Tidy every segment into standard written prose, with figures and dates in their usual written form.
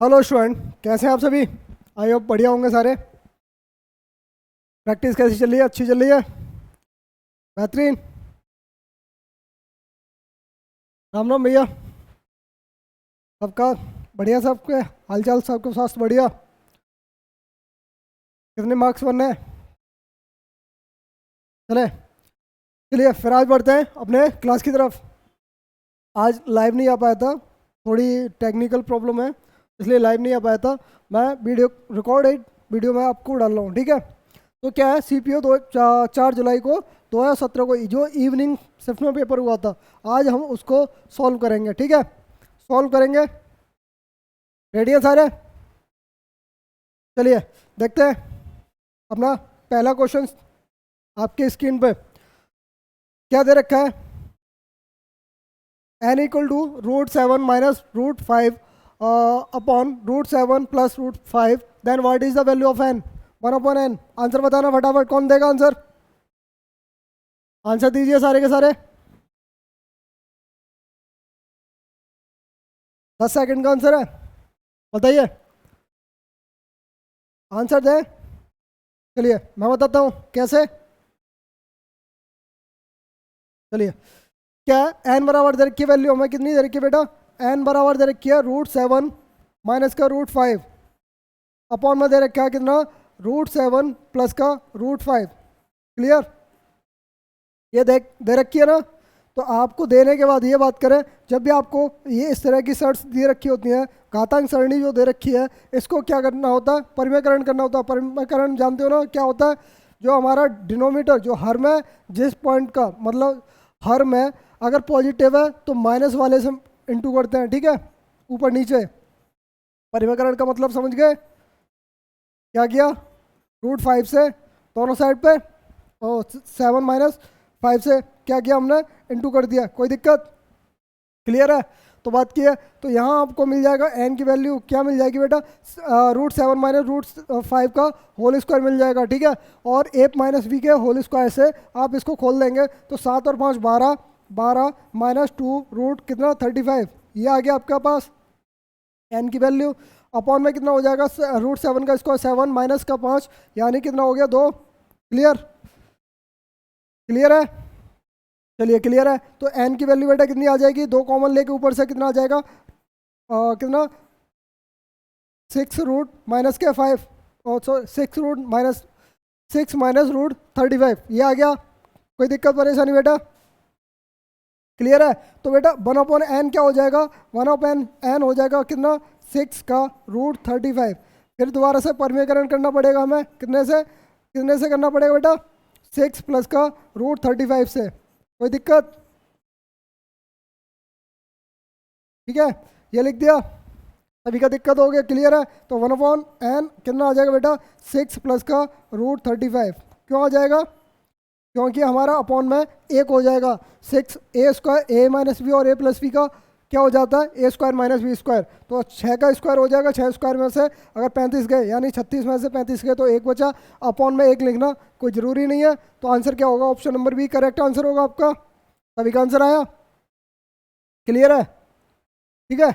Hello student, कैसे हैं आप सभी। आई होप बढ़िया होंगे सारे। प्रैक्टिस कैसी चल रही है? अच्छी चल रही है? बेहतरीन। राम राम भैया। सबका बढ़िया? सबके हालचाल, सबके स्वास्थ्य बढ़िया? कितने मार्क्स बनने हैं? चले, चलिए फिर आज बढ़ते हैं अपने क्लास की तरफ। आज लाइव नहीं आ पाया था, थोड़ी टेक्निकल प्रॉब्लम है, इसलिए लाइव नहीं आ पाया था। मैं वीडियो रिकॉर्डेड वीडियो में आपको डाल रहा हूँ, ठीक है। तो क्या है, सीपीओ 4 जुलाई को 2017 को जो इवनिंग शिफ्ट में पेपर हुआ था, आज हम उसको सॉल्व करेंगे, ठीक है। सॉल्व करेंगे। रेडी है सारे? चलिए देखते हैं अपना पहला क्वेश्चन। आपके स्क्रीन पे क्या दे रखा है? n equal to √7 minus √5 upon √7 plus √5, then what is the value of n? 1/n। Answer बताना फटाफट, कौन देगा आंसर? आंसर दीजिए सारे के सारे। 10 सेकंड का आंसर है, बताइए आंसर दे। चलिए मैं बताता हूँ कैसे। चलिए, क्या n बराबर दे रखी है, वैल्यू हमें कितनी दे रखी है बेटा? n बराबर दे रखी है √7 माइनस का √5 अपॉन में दे रखा है कितना? √7 प्लस का √5। क्लियर? ये देख दे रखी है ना। तो आपको देने के बाद ये बात करें, जब भी आपको ये इस तरह की शर्ट्स दे रखी होती हैं, घातांक सरणी जो दे रखी है, इसको क्या करना होता है? परिमेयकरण करना होता है। परिमेयकरण जानते हो ना क्या होता है? जो हमारा डिनोमीटर, जो हर में जिस पॉइंट का मतलब हर में अगर पॉजिटिव है तो माइनस वाले से इंटू करते हैं, ठीक है, ऊपर नीचे। परिमेयकरण का मतलब समझ गए? क्या किया? √5 से दोनों साइड पे, और 7 - 5 से क्या किया हमने? इंटू कर दिया। कोई दिक्कत? क्लियर है? तो बात की है। तो यहाँ आपको मिल जाएगा n की वैल्यू क्या मिल जाएगी बेटा? √7 माइनस √5 का होल स्क्वायर मिल जाएगा, ठीक है। और a माइनस बी के होल स्क्वायर से आप इसको खोल देंगे तो 7 और 5 12, 12 माइनस 2 रूट कितना? 35। ये आ गया आपके पास n की वैल्यू। अपॉन में कितना हो जाएगा? √7 का स्क्वायर 7 माइनस का 5, यानी कितना हो गया? 2। क्लियर? क्लियर है? चलिए क्लियर है। तो n की वैल्यू बेटा कितनी आ जाएगी? 2 कॉमन लेके ऊपर से कितना आ जाएगा? कितना? 6 रूट माइनस के 5, और 6 रूट माइनस 6 माइनस √35, ये आ गया। कोई दिक्कत परेशानी बेटा? क्लियर है? तो बेटा 1/n क्या हो जाएगा? 1/n हो जाएगा कितना? 6 का √35। फिर दोबारा से परिमेयकरण करना पड़ेगा हमें, कितने से करना पड़ेगा बेटा? 6 प्लस का √35 से। कोई दिक्कत? ठीक है, ये लिख दिया। सभी का दिक्कत हो गया? क्लियर है? तो 1/n कितना आ जाएगा बेटा? 6 प्लस का √35। क्यों आ जाएगा? क्योंकि हमारा अपॉन में एक हो जाएगा। 6a² a माइनस बी और a प्लस बी का क्या हो जाता है? a² minus B square. तो 6 का स्क्वायर हो जाएगा, 6 स्क्वायर में से अगर 35 गए, यानी 36 में से 35 गए तो एक बचा। अपॉन में एक लिखना कोई ज़रूरी नहीं है। तो आंसर क्या होगा? Option number B correct answer होगा आपका। सभी का आंसर आया? क्लियर है? ठीक है।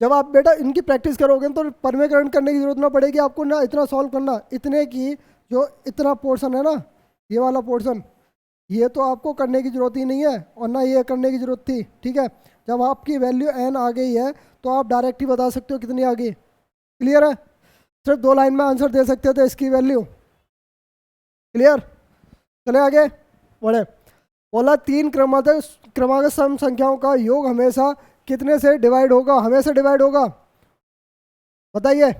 जब आप बेटा इनकी प्रैक्टिस करोगे तो परिमेयकरण करने की जरूरत ना पड़ेगी आपको, ना इतना सॉल्व करना। इतने की जो इतना पोर्शन है ना, ये वाला पोर्शन, ये तो आपको करने की जरूरत ही नहीं है, और ना ये करने की जरूरत थी, ठीक है। जब आपकी वैल्यू n आ गई है तो आप डायरेक्ट ही बता सकते हो कितनी आ गई। क्लियर है? सिर्फ 2 लाइन में आंसर दे सकते थे इसकी वैल्यू। क्लियर? चले आगे बढ़े। बोला 3 क्रमागत सम संख्याओं का योग हमेशा कितने से डिवाइड होगा? हमेशा डिवाइड होगा, बताइए।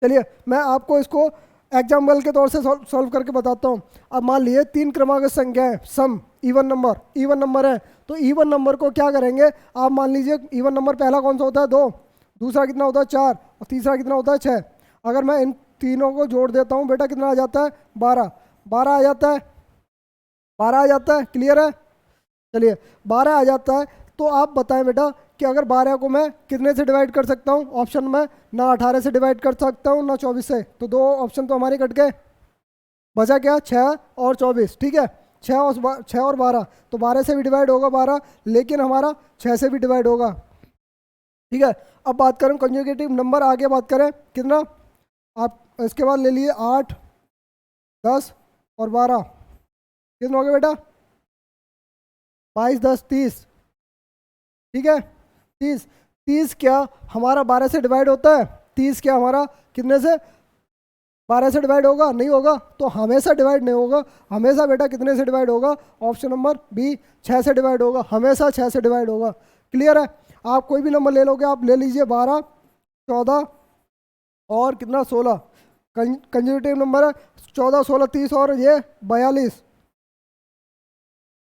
चलिए मैं आपको इसको एग्जाम्पल के तौर से सॉल्व करके बताता हूँ। अब मान लिए 3 क्रमागत संख्या है, सम इवन नंबर है। तो इवन नंबर को क्या करेंगे? आप मान लीजिए इवन नंबर पहला कौन सा होता है? 2। दूसरा कितना होता है? 4। और तीसरा कितना होता है? 6। अगर मैं इन तीनों को जोड़ देता हूँ बेटा, कितना आ जाता है? 12। 12 आ जाता है, 12 आ जाता है। क्लियर है? चलिए 12 आ जाता है। तो आप बताएं बेटा कि अगर 12 को मैं कितने से डिवाइड कर सकता हूँ? ऑप्शन में ना 18 से डिवाइड कर सकता हूँ ना 24 से, तो 2 ऑप्शन तो हमारे कट गए। बचा क्या? 6 और 24, ठीक है। 6 और 12, तो 12 से भी डिवाइड होगा 12, लेकिन हमारा 6 से भी डिवाइड होगा। ठीक है। अब बात करें कंजुगेटिव नंबर, आगे बात करें कितना, आप इसके बाद ले लिए 8, 10 और 12, कितना हो गया बेटा, 22, 10, 30। ठीक है, 30, 30 क्या हमारा 12 से डिवाइड होता है, 30 क्या हमारा कितने से, 12 से डिवाइड होगा, नहीं होगा, तो हमेशा डिवाइड नहीं होगा, हमेशा बेटा कितने से डिवाइड होगा, ऑप्शन नंबर बी 6 से डिवाइड होगा, हमेशा 6 से डिवाइड होगा। क्लियर है। आप कोई भी नंबर ले लोगे, आप ले लीजिए 12, 14 और कितना 16, कंज्यूटिव नंबर है, 14, 16, 30 और ये 42।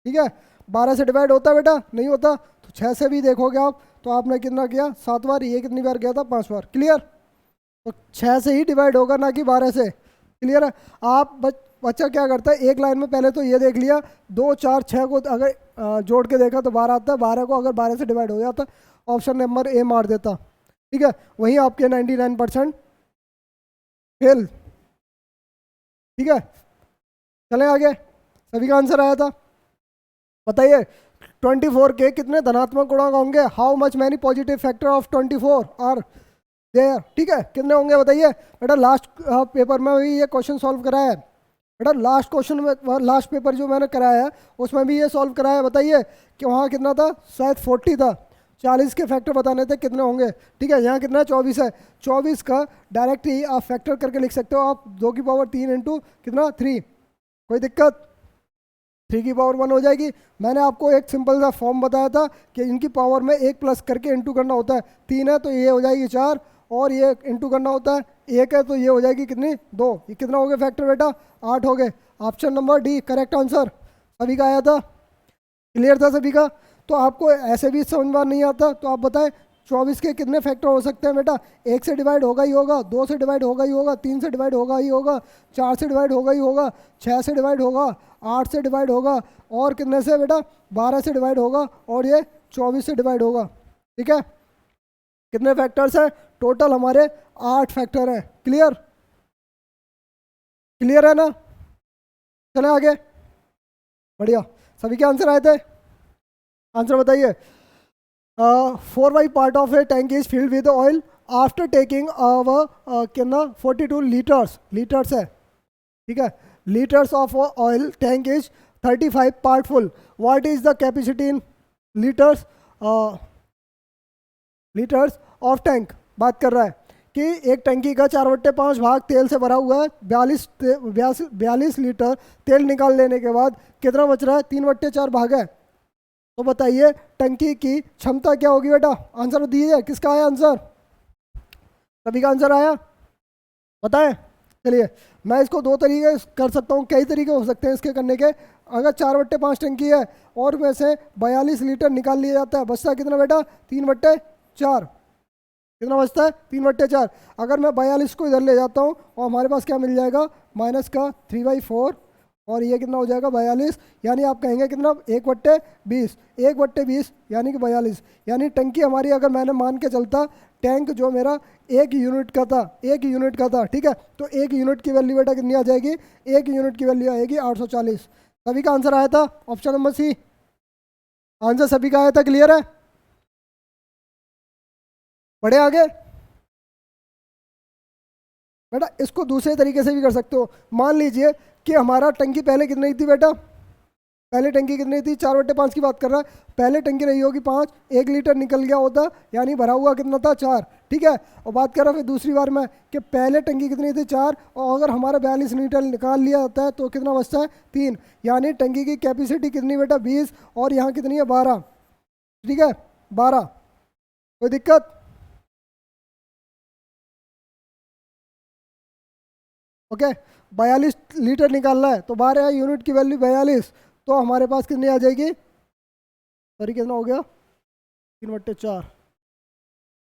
ठीक है, 12 से डिवाइड होता है बेटा, नहीं होता, तो 6 से भी देखोगे आप, तो आपने कितना किया 7 बार, ये कितनी बार किया था 5 बार। क्लियर, तो 6 से ही डिवाइड होगा, ना कि 12 से। क्लियर है। आप बच्चा क्या करता है, एक लाइन में पहले तो ये देख लिया, 2, 4, 6 को अगर जोड़ के देखा तो 12 आता है, 12 को अगर 12 से डिवाइड हो जाता ऑप्शन नंबर ए मार देता। ठीक है, वहीं आपके 99% फेल। ठीक है, चले आगे, सभी का आंसर आया था। बताइए 24 के कितने धनात्मक गुणांक होंगे, how much many positive factor of 24 are there. ठीक है, कितने होंगे बताइए बेटा, लास्ट पेपर में भी ये क्वेश्चन सॉल्व कराया है बेटा, लास्ट क्वेश्चन में, लास्ट पेपर जो मैंने कराया है उसमें भी ये सॉल्व कराया है। बताइए कि वहाँ कितना था, शायद 40 था, 40 के फैक्टर बताने थे कितने होंगे। ठीक है, यहाँ कितना 24 है, 24 का डायरेक्ट ही आप फैक्टर करके लिख सकते हो आप, 2 की पावर 3 इंटू कितना 3, कोई दिक्कत, 3 की पावर 1 हो जाएगी। मैंने आपको एक सिंपल सा फॉर्म बताया था कि इनकी पावर में 1 प्लस करके इंटू करना होता है, 3 है तो ये हो जाएगी 4, और ये इंटू करना होता है, 1 है तो ये हो जाएगी कितनी 2, ये कितना हो गया फैक्टर बेटा, 8 हो गए। Option number D correct answer, सभी का आया था, क्लियर था सभी का। तो आपको ऐसे भी समझ में नहीं आता तो आप बताएं 24 के कितने फैक्टर हो सकते हैं बेटा, 1 से डिवाइड होगा ही होगा, 2 से डिवाइड होगा ही होगा, 3 से डिवाइड होगा ही होगा, 4 से डिवाइड होगा ही होगा, 6 से डिवाइड होगा, 8 से डिवाइड होगा, और कितने से बेटा 12 से डिवाइड होगा, और ये 24 से डिवाइड होगा। ठीक है, कितने फैक्टर्स हैं टोटल, हमारे 8 फैक्टर हैं। क्लियर, क्लियर है ना, चले आगे, बढ़िया, सभी के आंसर आए थे, आंसर बताइए। 4/5 part of A tank is filled with oil after taking कितना 42 लीटर्स, लीटर्स है। ठीक है, litres of oil tank is 35 part full, what is the capacity in litres, litres of tank बात कर रहा है कि एक टंकी का 4/5 भाग तेल से भरा हुआ है, 42 लीटर तेल निकाल लेने के बाद कितना बच रहा है, 3/4 भाग है। तो बताइए टंकी की क्षमता क्या होगी बेटा, आंसर दीजिए, किसका आया आंसर, सभी का आंसर आया, बताएं। चलिए मैं इसको 2 तरीके कर सकता हूँ, कई तरीके हो सकते हैं इसके करने के। अगर 4/5 टंकी है और में से 42 लीटर निकाल लिया जाता है, बचता है कितना बेटा, 3/4, कितना बचता है 3/4। अगर मैं 42 को इधर ले जाता हूँ और हमारे पास क्या मिल जाएगा, माइनस का 3/4, और ये कितना हो जाएगा 42, यानी आप कहेंगे कितना 1/20, 1/20 यानी कि 42, यानी टंकी हमारी, अगर मैंने मान के चलता टैंक जो मेरा 1 यूनिट का था, 1 यूनिट का था, ठीक है, तो 1 यूनिट की वैल्यू बेटा कितनी आ जाएगी, 1 यूनिट की वैल्यू आएगी 840। सभी का आंसर आया था ऑप्शन नंबर सी, आंसर सभी का आया था। क्लियर है, बढ़े आगे बेटा। इसको दूसरे तरीके से भी कर सकते हो, मान लीजिए कि हमारा टंकी पहले कितनी थी बेटा, पहले टंकी कितनी थी, 4/5 की बात कर रहा है, पहले टंकी रही होगी 5, 1 लीटर निकल गया होता, यानी भरा हुआ कितना था 4। ठीक है, और बात कर रहा फिर दूसरी बार में कि पहले टंकी कितनी थी 4, और अगर हमारा 42 लीटर निकाल लिया जाता है तो कितना बचता है 3, यानी टंकी की कैपेसिटी कितनी बेटा 20, और यहाँ कितनी है 12। ठीक है 12, कोई दिक्कत, ओके 42 लीटर निकालना है तो 12 यूनिट की वैल्यू 42, तो हमारे पास कितनी आ जाएगी, सॉरी कितना हो गया 3/4।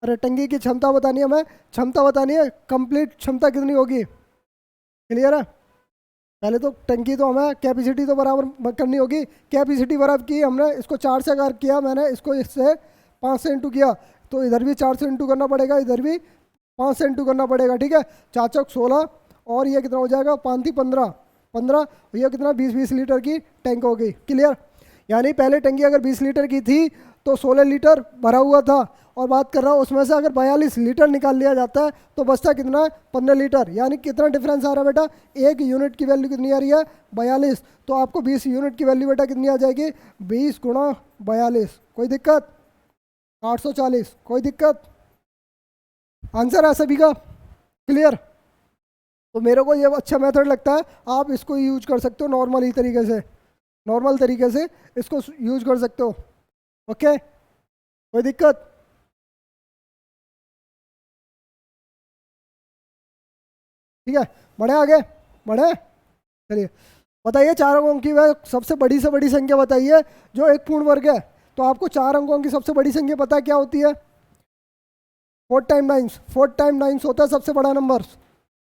अरे टंकी की क्षमता बतानी है, हमें क्षमता बतानी है, कंप्लीट क्षमता कितनी होगी। क्लियर है, पहले तो टंकी तो हमें कैपेसिटी तो बराबर करनी होगी, कैपेसिटी बराबर की हमने, इसको 4 से अगर किया मैंने, इसको इससे 5 से इंटू किया, तो इधर भी 4 से इंटू करना पड़ेगा, इधर भी 5 से इंटू करना पड़ेगा। ठीक है, 4 चौक 16, और ये कितना हो जाएगा 5 × 15, 15, ये कितना 20 लीटर की टैंक हो गई। क्लियर, यानी पहले टंकी अगर 20 लीटर की थी तो 16 लीटर भरा हुआ था, और बात कर रहा हूँ उसमें से अगर 42 लीटर निकाल लिया जाता है तो बचता कितना है, 15 लीटर। यानी कितना डिफरेंस आ रहा है बेटा, एक यूनिट की वैल्यू कितनी आ रही है, 42। तो आपको 20 यूनिट की वैल्यू बेटा कितनी आ जाएगी, 20 गुणा 42। कोई दिक्कत, 840, कोई दिक्कत। आंसर है सभी का क्लियर। तो मेरे को ये अच्छा मेथड लगता है, आप इसको यूज कर सकते हो नॉर्मल तरीके से, नॉर्मल तरीके से इसको यूज कर सकते हो। ओके, कोई दिक्कत। ठीक है, बढ़े आगे, बढ़े। चलिए बताइए, 4 अंकों की वह सबसे बड़ी से बड़ी संख्या बताइए जो एक पूर्ण वर्ग है। तो आपको 4 अंकों की सबसे बड़ी संख्या पता है क्या होती है, 4 टाइम 9, 4 टाइम 9 होता है सबसे बड़ा नंबर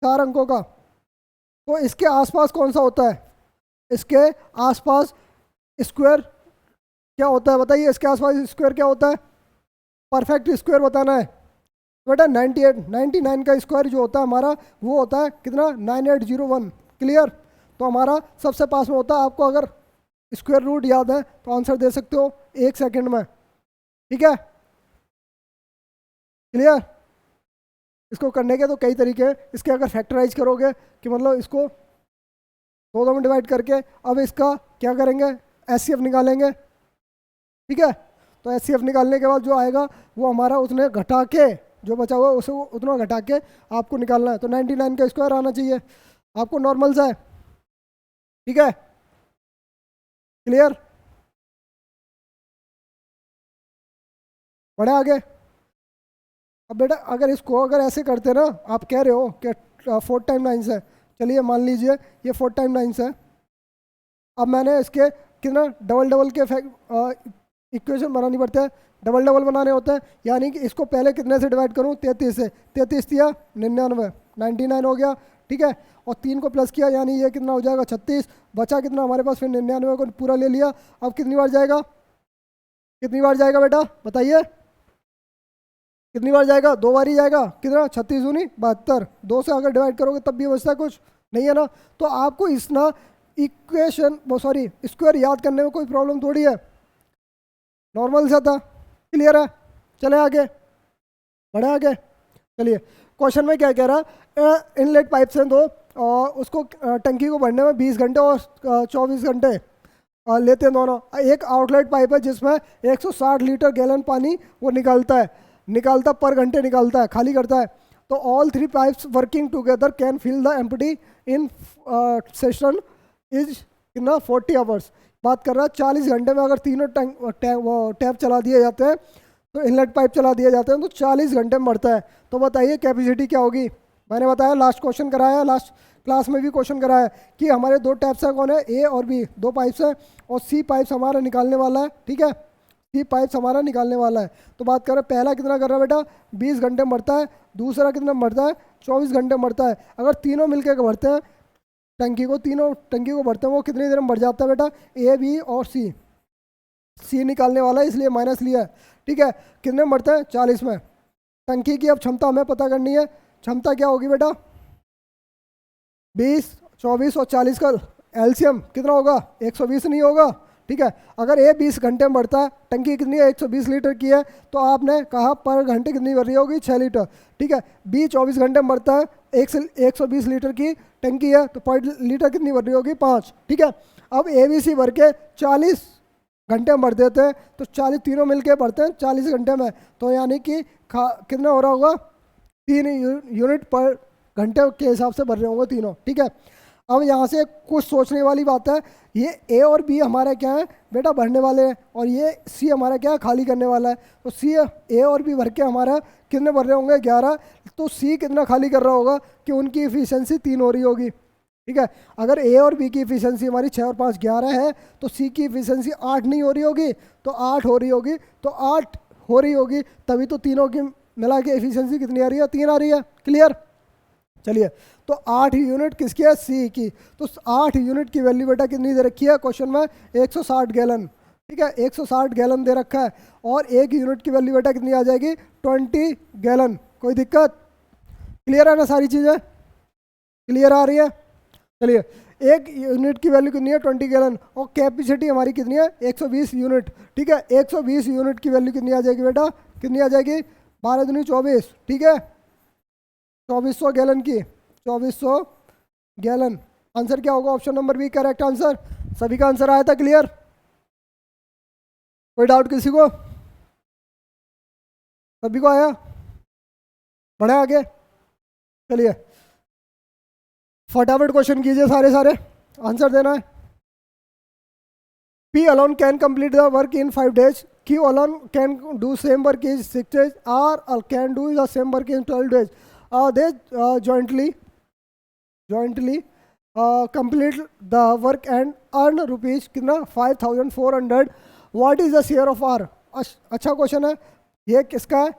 4 अंकों का। तो इसके आसपास कौन सा होता है, इसके आसपास स्क्वायर क्या होता है, बताइए इसके आसपास स्क्वायर क्या होता है, परफेक्ट स्क्वायर बताना है। बेटा 98, 99 का स्क्वायर जो होता है हमारा वो होता है कितना, 9801। क्लियर। तो हमारा सबसे पास में होता है, आपको अगर स्क्वायर रूट याद है तो आंसर दे सकते हो 1 सेकंड में। ठीक है, क्लियर। इसको करने के तो कई तरीके हैं। इसके अगर फैक्टराइज करोगे कि मतलब इसको 2 में डिवाइड करके, अब इसका क्या करेंगे, एचसीएफ निकालेंगे। ठीक है, तो एचसीएफ निकालने के बाद जो आएगा वो हमारा उसने घटा के, जो बचा हुआ उसे उतना घटा के आपको निकालना है। तो 99 का स्क्वायर आना चाहिए आपको, नॉर्मल सा है। ठीक है, क्लियर। बढ़े आगे। अब बेटा अगर इसको अगर ऐसे करते ना, आप कह रहे हो कि 4 टाइम 9 है, चलिए मान लीजिए ये 4 टाइम 9 है। अब मैंने इसके कितना डबल डबल के इक्वेशन बनानी पड़ते हैं, डबल डबल बनाने होते हैं। यानी कि इसको पहले कितने से डिवाइड करूँ, 33 से, 33 दिया 99, 99 हो गया। ठीक है, और 3 को प्लस किया यानी ये कितना हो जाएगा, 36। बचा कितना हमारे पास, फिर 99 को पूरा ले लिया। अब कितनी बार जाएगा, कितनी बार जाएगा बेटा बताइए, कितनी बार जाएगा, 2 बार ही जाएगा। कितना, 36 दूनी 72, 2 से अगर डिवाइड करोगे तब भी बचता है कुछ नहीं है ना। तो आपको इस ना इक्वेशन सॉरी स्क्वायर याद करने में कोई प्रॉब्लम थोड़ी है, नॉर्मल सा था। क्लियर है, चले आगे, बढ़े आगे। चलिए क्वेश्चन में क्या कह रहा, इनलेट पाइप से दो और उसको टंकी को भरने में 20 घंटे और 24 घंटे लेते हैं दोनों। एक आउटलेट पाइप है जिसमें 160 लीटर गैलन पानी वो निकालता पर घंटे निकालता है, खाली करता है। तो all 3 pipes working together can fill the empty इन सेशन इज इन 40 आवर्स। बात कर रहा है 40 घंटे में अगर तीनों टैप चला दिए जाते हैं, तो इनलेट पाइप चला दिए जाते हैं, तो 40 घंटे में बढ़ता है। तो बताइए कैपेसिटी क्या होगी। मैंने बताया लास्ट क्वेश्चन कराया, लास्ट क्लास में भी क्वेश्चन कराया कि हमारे 2 टैप्स हैं, कौन है, ए और बी, 2 पाइप्स हैं, और सी पाइप्स हमारा निकालने वाला है। ठीक है, सी पाइप्स हमारा निकालने वाला है। तो बात कर रहे हैं पहला कितना कर रहा है बेटा, 20 घंटे मरता है, दूसरा कितना मरता है, 24 घंटे मरता है। अगर तीनों मिलकर भरते हैं टंकी को, तीनों टंकी को भरते हैं, वो कितनी देर में भर जाता है बेटा, ए बी और सी निकालने वाला है इसलिए माइनस लिया है। ठीक है, कितने में बढ़ते हैं, 40 में। टंकी की अब क्षमता हमें पता करनी है, क्षमता क्या होगी बेटा, 20, 24 और 40 का एलसीएम कितना होगा, 120 नहीं होगा। ठीक है, अगर ए 20 घंटे में बढ़ता है, टंकी कितनी है, 120 लीटर की है, तो आपने कहा पर घंटे कितनी भर रही होगी, 6 लीटर। ठीक है, बी 24 घंटे में बढ़ता है, 120 लीटर की टंकी है, तो पर लीटर कितनी भर रही होगी, 5। ठीक है, अब ए बी सी भर के 40 घंटे में भर देते हैं, तो 40 तीनों मिलके भरते हैं 40 घंटे में। तो यानी कि कितना हो रहा होगा, 3 यूनिट पर घंटे के हिसाब से भर रहे होंगे तीनों। ठीक है, अब यहाँ से कुछ सोचने वाली बात है, ये ए और बी हमारा क्या है बेटा, भरने वाले हैं, और ये सी हमारा क्या है, खाली करने वाला है। तो सी ए और बी भर के हमारा कितने भर रहे होंगे, 11। तो सी कितना खाली कर रहा होगा कि उनकी इफिशियंसी 3 हो रही होगी। ठीक है, अगर ए और बी की इफिशियंसी हमारी 6 और 5 11 है, तो सी की इफिशियंसी 8 नहीं हो रही होगी, तो 8 हो रही होगी। तो 8 हो रही होगी तभी तो तीनों की मिला के एफिशिएंसी कितनी आ रही है, 3 आ रही है। क्लियर। चलिए, तो 8 यूनिट किसकी है, सी की। तो 8 यूनिट की वैल्यू बेटा कितनी दे रखी है क्वेश्चन में, 160 गैलन। ठीक है, 160 गैलन दे रखा है, और 1 यूनिट की वैल्यू बेटा कितनी आ जाएगी, 20 गैलन। कोई दिक्कत, क्लियर है ना, सारी चीज़ें क्लियर आ रही है। चलिए, 1 यूनिट की वैल्यू कितनी है, 20 गैलन, और कैपेसिटी हमारी कितनी है, 120 यूनिट। ठीक है, 120 यूनिट की वैल्यू कितनी आ जाएगी बेटा, कितनी आ जाएगी, 12 दूनी 24, ठीक है, 2400 गैलन की, 2400 गैलन। आंसर क्या होगा, option number B correct answer. सभी का आंसर आया था क्लियर, कोई डाउट किसी को, सभी को आया, बढ़े आगे, चलिए फटाफट क्वेश्चन कीजिए, सारे सारे आंसर देना है। P alone can complete the work in 5 days. Q alone can do same work in 6 days. R can do the same work in 12 days. They jointly complete the work and earn rupees कितना 5400. What is the share of R? अच्छा question है ये, किसका है,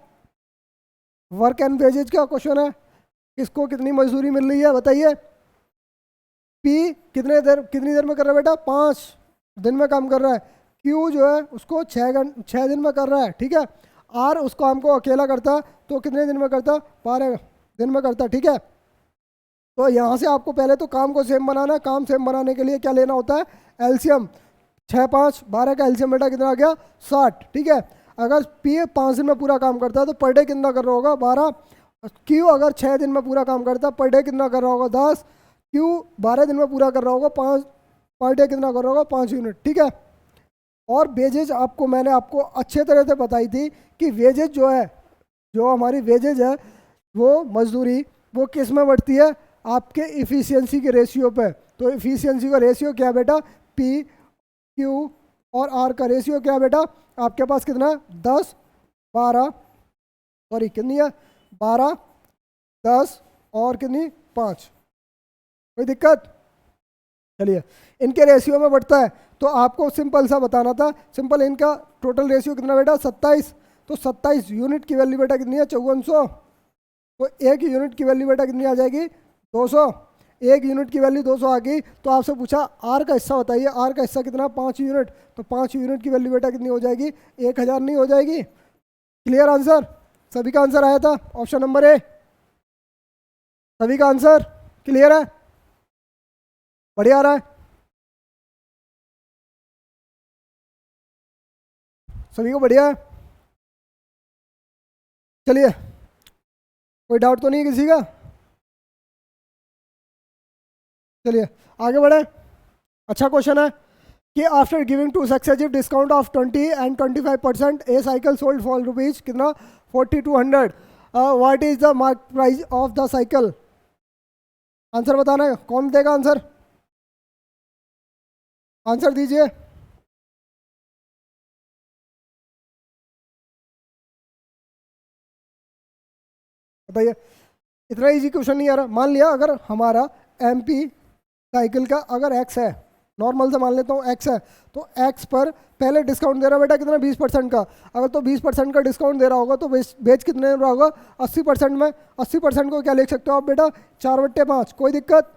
work and wages का question है, किसको कितनी मजदूरी मिल रही है बताइए। P कितनी देर में कर रहा है बेटा, 5 दिन में काम कर रहा है। क्यू जो है उसको 6 दिन में कर रहा है, ठीक है। आर उस काम को अकेला करता तो कितने दिन में करता, 12 दिन में करता, ठीक है। तो यहाँ से आपको पहले तो काम को सेम बनाना है, काम सेम बनाने के लिए क्या लेना होता है, एलसीएम। 6 5 12 का एलसीएम बेटा कितना आ गया, 60, ठीक है। अगर पी 5 दिन में पूरा काम करता है तो पर डे कितना कर रहा होगा, 12। क्यू अगर 6 दिन में पूरा काम करता है पर डे कितना कर रहा होगा, 10। क्यू 12 दिन में पूरा कर रहा होगा, 5 पर डे कितना कर रहा होगा, 5 यूनिट, ठीक है। और वेजेज आपको मैंने आपको अच्छे तरह से बताई थी कि वेजेज जो है, जो हमारी वेजेज है वो मजदूरी वो किस में बढ़ती है, आपके इफ़िशियंसी के रेशियो पे। तो इफ़िशियंसी का रेशियो क्या है बेटा, पी क्यू और आर का रेशियो क्या है बेटा, आपके पास कितना है, 10 12 सॉरी कितनी है, 12 10 और कितनी 5, कोई दिक्कत। चलिए इनके रेशियो में बढ़ता है तो आपको सिंपल सा बताना था, सिंपल इनका टोटल रेशियो कितना बेटा 27। तो 27 यूनिट की वैल्यू बेटा कितनी है, 5400। तो एक यूनिट की वैल्यू बेटा कितनी आ जाएगी, 200। एक यूनिट की वैल्यू 200 आ गई तो आपसे पूछा आर का हिस्सा बताइए, आर का हिस्सा कितना, 5 यूनिट। तो 5 यूनिट की वैल्यू बेटा कितनी हो जाएगी, 1000 नहीं हो जाएगी। क्लियर आंसर, सभी का आंसर आया था ऑप्शन नंबर ए, सभी का आंसर क्लियर है, बढ़िया आ रहा है, सभी को बढ़िया है। चलिए कोई डाउट तो नहीं है किसी का, चलिए आगे बढ़े। अच्छा क्वेश्चन है कि after giving two successive discount of 20 and 25% A cycle sold for rupees कितना 4200, what is the mark price of the cycle. Answer बताना है, कौन देगा आंसर, आंसर दीजिए। बताइए, इतना इजी क्वेश्चन नहीं आ रहा। मान लिया अगर हमारा एमपी साइकिल का अगर एक्स है, नॉर्मल से मान लेता हूँ एक्स है, तो एक्स पर पहले डिस्काउंट दे रहा है बेटा कितना 20% का। अगर तो 20% का डिस्काउंट दे रहा होगा तो बेच कितने में रहा होगा, 80% में। 80% को क्या लिख सकते हो आप बेटा, 4/5, कोई दिक्कत,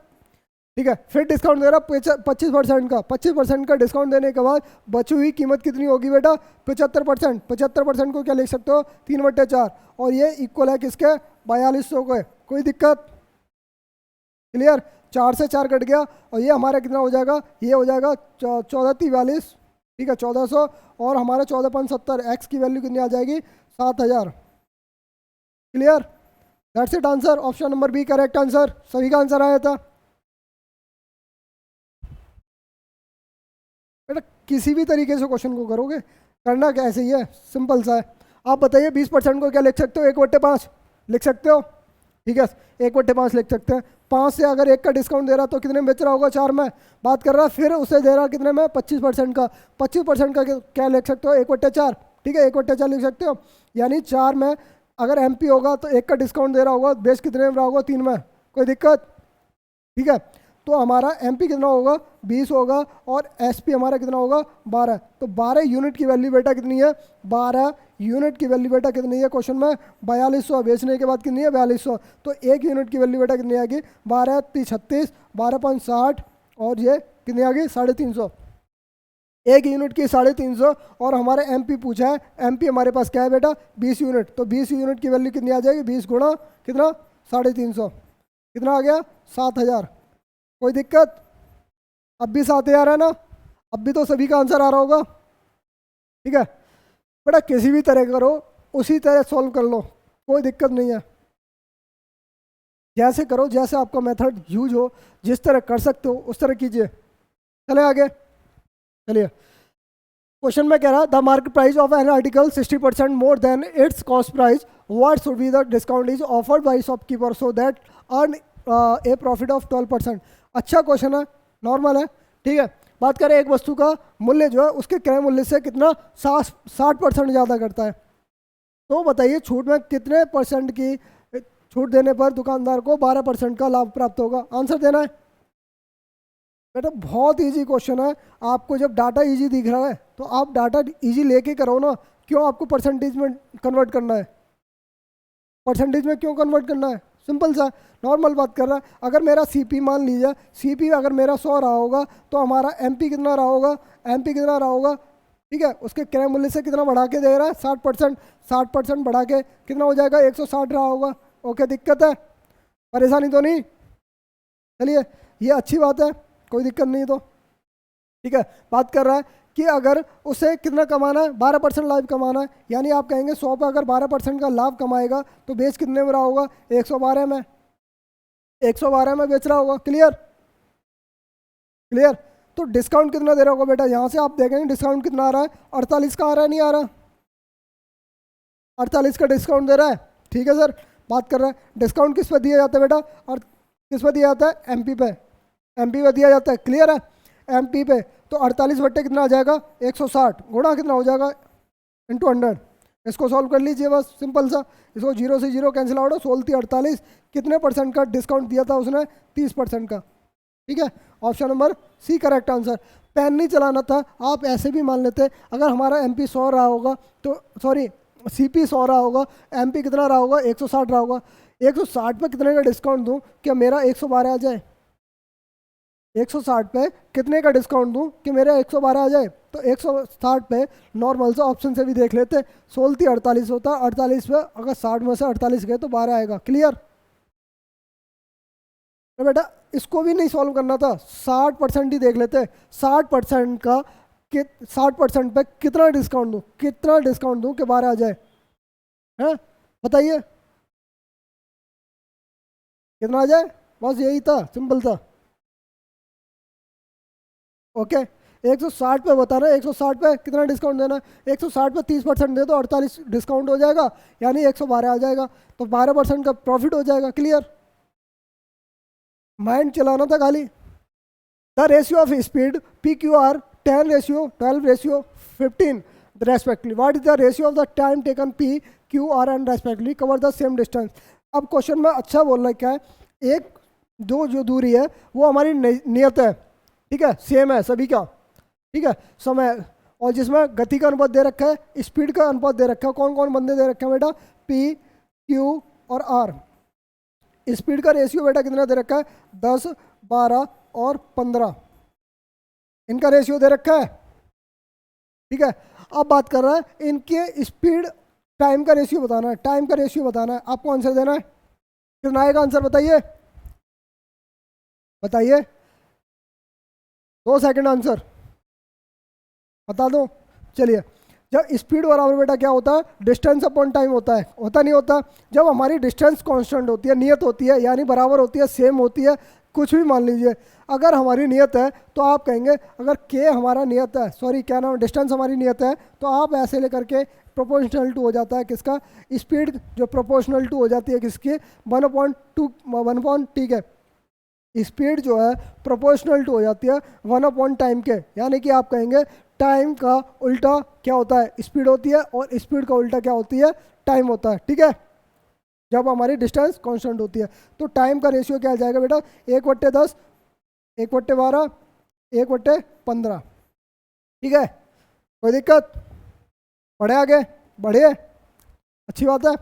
ठीक है। फिर डिस्काउंट दे रहा 25% का, 25% का डिस्काउंट देने के बाद बची हुई कीमत कितनी होगी बेटा 75%। 75% को क्या लिख सकते हो, 3/4, और ये इक्वल है किसके, 4200 को, कोई दिक्कत, क्लियर। 4 से 4 कट गया और ये हमारा कितना हो जाएगा, ये हो जाएगा 1443, ठीक है 1400, और हमारा 14.70 एक्स की वैल्यू कितनी आ जाएगी 7000। Clear, that's it answer, option number B correct answer, सभी का आंसर आया था बेटा। किसी भी तरीके से क्वेश्चन को करोगे, करना क्या ऐसे ही है, सिंपल सा है। आप बताइए 20% को क्या लिख सकते हो, 1/5 लिख सकते हो, ठीक है 1/5 लिख सकते हैं। 5 से अगर 1 का डिस्काउंट दे रहा तो कितने में बेच रहा होगा, 4 में बात कर रहा, फिर उसे दे रहा कितने में 25% का। 25% का क्या लिख सकते हो, 1/4, ठीक है 1/4 लिख सकते हो। यानी 4 में अगर एमपी होगा तो 1 का डिस्काउंट दे रहा होगा, बेच कितने में रहा होगा, 3 में, कोई दिक्कत, ठीक है। तो हमारा एमपी कितना होगा 20 होगा और एसपी हमारा कितना होगा 12। तो 12 यूनिट की वैल्यू बेटा कितनी है, 12 यूनिट की वैल्यू बेटा कितनी है क्वेश्चन में 4200, बेचने के बाद कितनी है 4200। तो 1 यूनिट की वैल्यू बेटा कितनी आ गई 12 36 12.60, और ये कितनी आ गई 350। 1 यूनिट की 350, और हमारा एमपी पूछा है, एमपी हमारे पास क्या है बेटा 20 यूनिट। तो 20 यूनिट की वैल्यू कितनी आ जाएगी, 20 गुणा कितना 350, कितना आ गया 7000, कोई दिक्कत। अब भी 7000 है ना, अब भी तो सभी का आंसर आ रहा होगा, ठीक है बेटा। किसी भी तरह करो, उसी तरह सॉल्व कर लो, कोई दिक्कत नहीं है। जैसे करो, जैसे आपका मेथड यूज हो, जिस तरह कर सकते हो उस तरह कीजिए। चले आगे, चलिए। क्वेश्चन में कह रहा the market price of an article 60% more than it's cost price, what should be the discount is offered by shopkeeper so that earn A profit of 12%। अच्छा क्वेश्चन है, नॉर्मल है, ठीक है। बात करें एक वस्तु का मूल्य जो है उसके क्रय मूल्य से कितना 60% ज़्यादा करता है, तो बताइए छूट में कितने परसेंट की छूट देने पर दुकानदार को 12% का लाभ प्राप्त होगा। आंसर देना है बेटा, बहुत इजी क्वेश्चन है। आपको जब डाटा इजी दिख रहा है तो आप डाटा इजी लेके करो ना, क्यों आपको परसेंटेज में कन्वर्ट करना है? परसेंटेज में क्यों कन्वर्ट करना है? सिंपल सा नॉर्मल बात कर रहा है। अगर मेरा सीपी मान लीजिए, सीपी अगर मेरा 100 रहा होगा तो हमारा एमपी कितना रहा होगा, एमपी कितना रहा होगा, ठीक है। उसके क्रय मूल्य से कितना बढ़ा के दे रहा है 60%, 60% बढ़ा के कितना हो जाएगा 160 रहा होगा। ओके, दिक्कत है, परेशानी तो नहीं? चलिए, ये अच्छी बात है, कोई दिक्कत नहीं तो ठीक है। बात कर रहा है कि अगर उसे कितना कमाना है, 12% लाभ कमाना है, यानी आप कहेंगे 100 पे अगर 12% का लाभ कमाएगा तो बेच कितने में रहा होगा, 112 में, 112 में बेच रहा होगा। Clear, clear. तो डिस्काउंट कितना दे रहा होगा बेटा, यहाँ से आप देखेंगे डिस्काउंट कितना आ रहा है, 48 का आ रहा है, नहीं आ रहा, 48 का डिस्काउंट दे रहा है, ठीक है सर। बात कर रहा है डिस्काउंट किस पे दिया जाता है बेटा, और किस पे दिया जाता है, एमपी पे, एमपी पे दिया जाता है। क्लियर है, एमपी पे। तो 48 बट्टे कितना आ जाएगा 160, गुणा कितना हो जाएगा इंटू 100। इसको सॉल्व कर लीजिए बस, सिंपल सा। इसको 0 से 0 कैंसिल आउट हो, 16 48, कितने परसेंट का डिस्काउंट दिया था उसने, 30% का, ठीक है। Option number C correct answer. Pen नहीं चलाना था, आप ऐसे भी मान लेते, अगर हमारा एमपी 100 रहा होगा तो सॉरी सीपी 100 रहा होगा, एमपी कितना रहा होगा 160 रहा होगा, 160 पे कितने का डिस्काउंट दूँ कि मेरा 112 आ जाए, 160 पे कितने का डिस्काउंट दूं कि मेरा 112 आ जाए। तो 160 पे नॉर्मल से ऑप्शन से भी देख लेते, 16 48 होता, 48 पे अगर 60 में से 48 गए तो 12 आएगा। क्लियर। तो बेटा इसको भी नहीं सॉल्व करना था, 60% ही देख लेते, 60% का 60% पे कितना डिस्काउंट दूं, कितना डिस्काउंट दूं कि 12 आ जाए, हैं बताइए कितना आ जाए, बस यही था, सिंपल था। ओके, 160 पे बताना, 160 पे कितना डिस्काउंट देना, 160 पे 30% दे दो, 48 डिस्काउंट हो जाएगा, यानी 112 आ जाएगा, तो 12% का प्रॉफिट हो जाएगा। क्लियर, माइंड चलाना था खाली। The ratio of speed P Q R 10 ratio 12 ratio 15 respectively, what is the ratio of the time taken P Q R and respectively cover the same distance. अब क्वेश्चन में अच्छा बोल रहा है, क्या है, एक दो जो दूरी है वो हमारी नियत है, ठीक है, सेम है सभी का, ठीक है, समय, और जिसमें गति का अनुपात दे रखा है, स्पीड का अनुपात दे रखा है, कौन कौन बंदे दे रखे हैं बेटा, पी क्यू और आर। स्पीड का रेशियो बेटा कितना दे रखा है, 10 12 और 15, इनका रेशियो दे रखा है, ठीक है। अब बात कर रहा है इनके स्पीड टाइम का रेशियो बताना है, टाइम का रेशियो बताना है, आपको आंसर देना है। कितना आएगा आंसर बताइए, बताइए, 2 सेकंड आंसर बता दो। चलिए, जब स्पीड बराबर बेटा क्या होता है, डिस्टेंस अपॉन टाइम होता है, होता नहीं होता। जब हमारी डिस्टेंस कांस्टेंट होती है, नियत होती है, यानी बराबर होती है, सेम होती है, कुछ भी मान लीजिए, अगर हमारी नियत है तो आप कहेंगे, अगर के हमारा नियत है, सॉरी क्या नाम, डिस्टेंस हमारी नियत है, तो आप ऐसे लेकर के प्रोपोर्शनल टू हो जाता है किसका, स्पीड जो प्रोपोर्शनल टू हो जाती है किसकी, 1/2 1 ठीक है, स्पीड जो है प्रोपोर्शनल टू हो जाती है 1 टाइम के, यानी कि आप कहेंगे टाइम का उल्टा क्या होता है, स्पीड होती है, और स्पीड का उल्टा क्या होती है, टाइम होता है, ठीक है, जब हमारी डिस्टेंस कांस्टेंट होती है। तो टाइम का रेशियो क्या आ जाएगा बेटा, 1/10, 1/12, 1/15, ठीक है, कोई दिक्कत, बढ़े आगे, बढ़े, अच्छी बात है।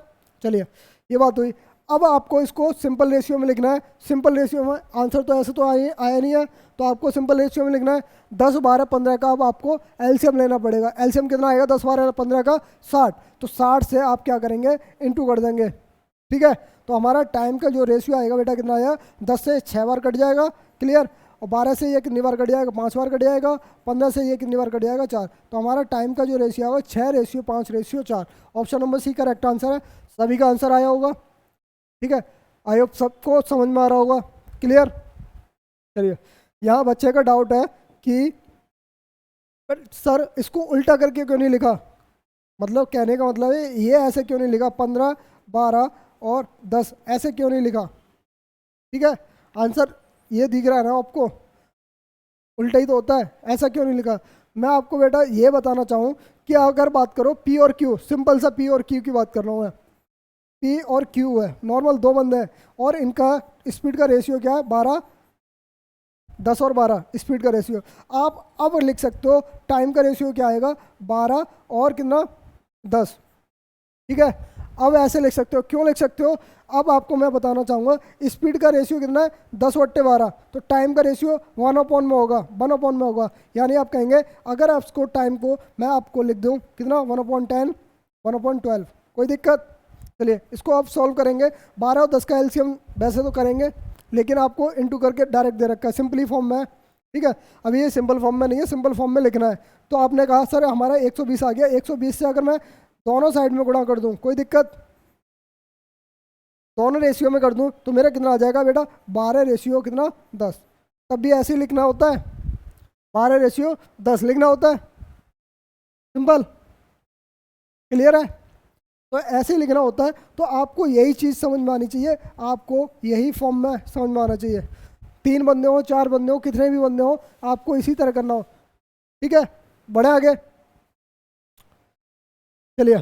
चलिए, ये बात हुई। अब आपको इसको सिंपल रेशियो में लिखना है, सिंपल रेशियो में आंसर तो ऐसे तो आया नहीं है, तो आपको सिंपल रेशियो में लिखना है 10 12 15 का। अब आपको एलसीएम लेना पड़ेगा, एलसीएम कितना आएगा, 10 12 15 का 60, तो 60 से आप क्या करेंगे, इनटू कर देंगे, ठीक है। तो हमारा टाइम का जो रेशियो आएगा बेटा कितना आया, 10 से 6 बार कट जाएगा। क्लियर, और 12 से ये कितनी बार कट जाएगा, 5 बार कट जाएगा, 15 से ये कितनी बार कट जाएगा, 4। तो हमारा टाइम का जो रेशियो है 6:5:4। Option number C correct answer है। सभी का आंसर आया होगा, ठीक है। आई होप सबको समझ में आ रहा होगा, क्लियर। चलिए, यहाँ बच्चे का डाउट है कि सर इसको उल्टा करके क्यों नहीं लिखा, मतलब कहने का मतलब है ये ऐसे क्यों नहीं लिखा, 15, 12 और 10 ऐसे क्यों नहीं लिखा, ठीक है। आंसर ये दिख रहा है ना आपको, उल्टा ही तो होता है, ऐसा क्यों नहीं लिखा। मैं आपको बेटा ये बताना चाहूँ कि अगर बात करो पी और क्यू, सिंपल सा पी और क्यू की बात कर रहा हूँ मैं, पी और क्यू है, नॉर्मल दो बंदे हैं और इनका स्पीड का रेशियो क्या है, 12, 10 और 12 स्पीड का रेशियो। आप अब लिख सकते हो टाइम का रेशियो क्या आएगा, 12 और कितना, 10, ठीक है। अब ऐसे लिख सकते हो, क्यों लिख सकते हो, अब आपको मैं बताना चाहूँगा स्पीड का रेशियो कितना है, 10/12, तो टाइम का रेशियो 1/में होगा, 1/में होगा। यानी आप कहेंगे अगर आपको टाइम को मैं आपको लिख दूँ कितना, 1/10, 1/12, कोई दिक्कत। चलिए इसको आप सॉल्व करेंगे, 12 और 10 का एलसीएम वैसे तो करेंगे, लेकिन आपको इंटू करके डायरेक्ट दे रखा है, सिंपली फॉर्म में, ठीक है। अभी ये सिंपल फॉर्म में नहीं है, सिंपल फॉर्म में लिखना है। तो आपने कहा सर हमारा 120 आ गया, 120 से अगर मैं दोनों साइड में गुणा कर दूं, कोई दिक्कत, दोनों रेशियो में कर दूं तो मेरा कितना आ जाएगा बेटा, 12 रेशियो कितना, 10। तब भी ऐसे ही लिखना होता है, 12 रेशियो 10 लिखना होता है, सिंपल, क्लियर है। तो ऐसे ही लिखना होता है। तो आपको यही चीज़ समझ में आनी चाहिए, आपको यही फॉर्म में समझ में आना चाहिए। 3 बंदे हो, 4 बंदे हो, कितने भी बंदे हो, आपको इसी तरह करना हो, ठीक है। बढ़े आगे, चलिए।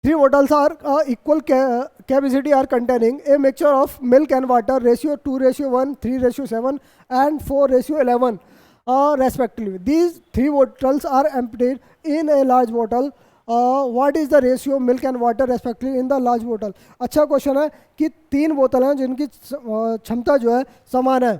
3 bottles are equal capacity are containing a mixture of milk and water ratio 2:1, 3:7 and 4:11 respectively. These 3 bottles are emptied in a large bottle. What is the ratio milk and water respectively in the large bottle? अच्छा question है कि 3 बोतल हैं जिनकी क्षमता जो है समान है,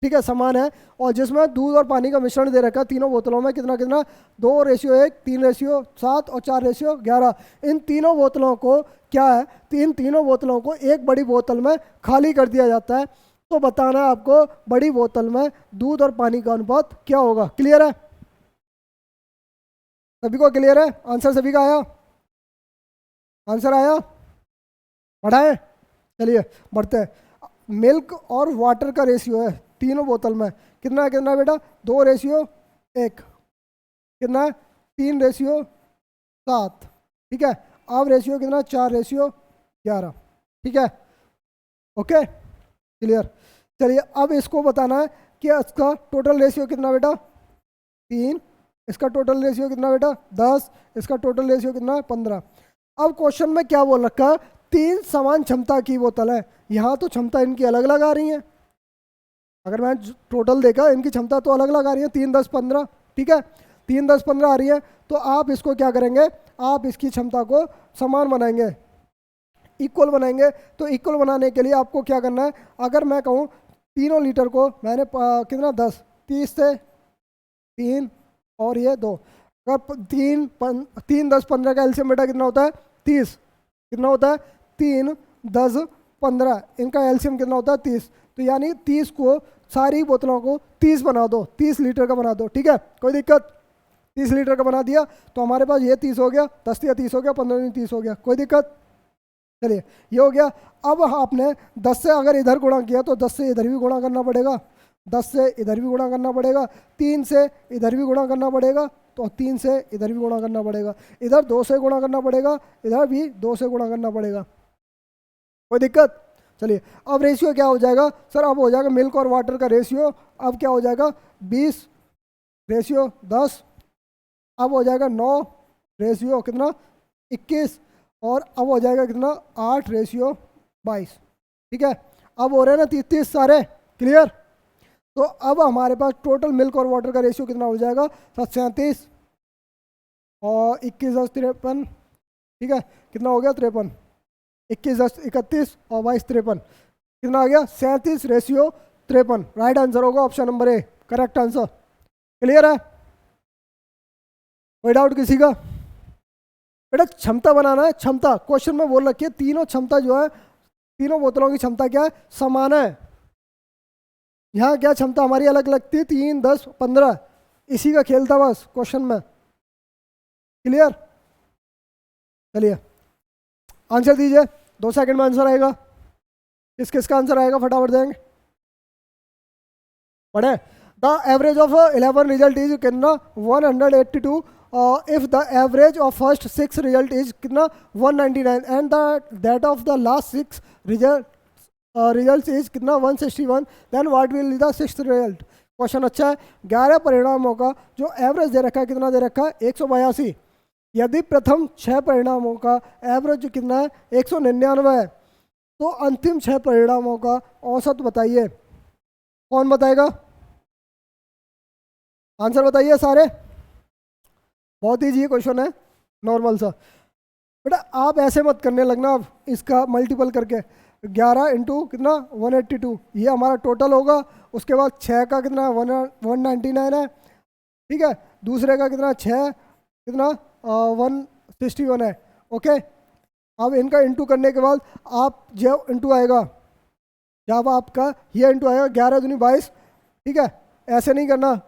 ठीक है, समान है, और जिसमें दूध और पानी का मिश्रण दे रखा है तीनों बोतलों में, कितना कितना, 2:1, 3:7 और 4:11। इन तीनों बोतलों को क्या है, इन तीनों बोतलों को एक बड़ी बोतल में खाली कर दिया जाता है। तो बताना है आपको बड़ी बोतल में दूध और पानी का अनुपात क्या होगा। क्लियर है, सभी को क्लियर है, आंसर सभी का आया, आंसर आया, बढ़ाएं। चलिए बढ़ते हैं। मिल्क और वाटर का रेशियो है तीनों बोतल में, कितना कितना बेटा, 2:1, कितना, 3:7, ठीक है। अब रेशियो कितना, 4:11, ठीक है, ओके, क्लियर। चलिए अब इसको बताना है कि इसका टोटल रेशियो कितना बेटा, 3, इसका टोटल रेशियो कितना बेटा, 10, इसका टोटल रेशियो कितना, 15। अब क्वेश्चन में क्या बोल रखा है, 3 समान क्षमता की बोतल है, यहाँ तो क्षमता इनकी अलग अलग आ रही है। अगर मैं टोटल देखा इनकी क्षमता तो अलग अलग आ रही है, 3, 10, 15, ठीक है, 3, 10, 15 आ रही है। तो आप इसको क्या करेंगे, आप इसकी क्षमता को समान बनाएंगे, इक्वल बनाएंगे। तो इक्वल बनाने के लिए आपको क्या करना है, अगर मैं कहूँ तीनों लीटर को मैंने कितना, 10, 30 से 3 और ये 2, अगर 3, 10, 15 का एलसीएम बेटा कितना होता है, 30, कितना होता है, 3, 10, 15, इनका एलसीएम कितना होता है, 30। तो यानी 30 को सारी बोतलों को 30 बना दो, 30 लीटर का बना दो, ठीक है, कोई दिक्कत। 30 लीटर का बना दिया तो हमारे पास ये 30 हो गया, 10 या 30 हो गया, 15 30 हो गया, कोई दिक्कत। चलिए ये हो गया। अब आपने 10 से अगर इधर गुणा किया तो 10 से इधर भी गुणा करना पड़ेगा, 10 से इधर भी गुणा करना पड़ेगा, 3 से इधर भी गुणा करना पड़ेगा, तो 3 से इधर भी गुणा करना पड़ेगा, इधर 2 से गुणा करना पड़ेगा, इधर भी 2 से गुणा करना पड़ेगा, कोई दिक्कत। चलिए अब रेशियो क्या हो जाएगा सर, अब हो जाएगा मिल्क और वाटर का रेशियो, अब क्या हो जाएगा, 20:10, अब हो जाएगा 9 कितना, 21, और अब हो जाएगा कितना, 8:22, ठीक है। अब हो रहे हैं ना 30 सारे, क्लियर। तो अब हमारे पास टोटल मिल्क और वाटर का रेशियो कितना हो जाएगा, 37 और 21 10 53, ठीक है, कितना हो गया, 53, 21 10 31 और 22 53, कितना आ गया, 37:53। राइट आंसर होगा ऑप्शन नंबर ए, करेक्ट आंसर। क्लियर है, कोई डाउट किसी का। बेटा क्षमता बनाना है, क्षमता क्वेश्चन में बोल रखी है, तीनों क्षमता जो है, तीनों बोतलों की क्षमता क्या है, समान है, यहाँ क्या क्षमता हमारी अलग लगती है, 3, 10, 15, इसी का खेल था बस क्वेश्चन में। क्लियर? चलिए आंसर दीजिए, 2 सेकंड में आंसर आएगा। किस किस का आंसर आएगा फटाफट देंगे, पढ़े। The average of 11 result is कितना 182, if the average of first 6 result is कितना 199 and the that of the last 6 result is कितना 161, then what will the 6th result. Question अच्छा है। 11 परिणामों का जो एवरेज दे रखा है कितना दे रखा है 182। यदि प्रथम 6 परिणामों का एवरेज कितना है 199 है, तो अंतिम 6 परिणामों का औसत बताइए। कौन बताएगा? आंसर बताइए सारे। बहुत ईजी क्वेश्चन है, नॉर्मल सा। बेटा आप ऐसे मत करने लगना, अब इसका मल्टीपल करके 11 इंटू कितना 182, ये हमारा टोटल होगा। उसके बाद 6 का कितना 199 है, ठीक है। दूसरे का कितना 6 कितना 161 है, ओके। अब इनका इंटू करने के बाद आप जब इंटू आएगा, जब आपका ये इंटू आएगा 11 दूनी 22, ठीक है। ऐसे नहीं करना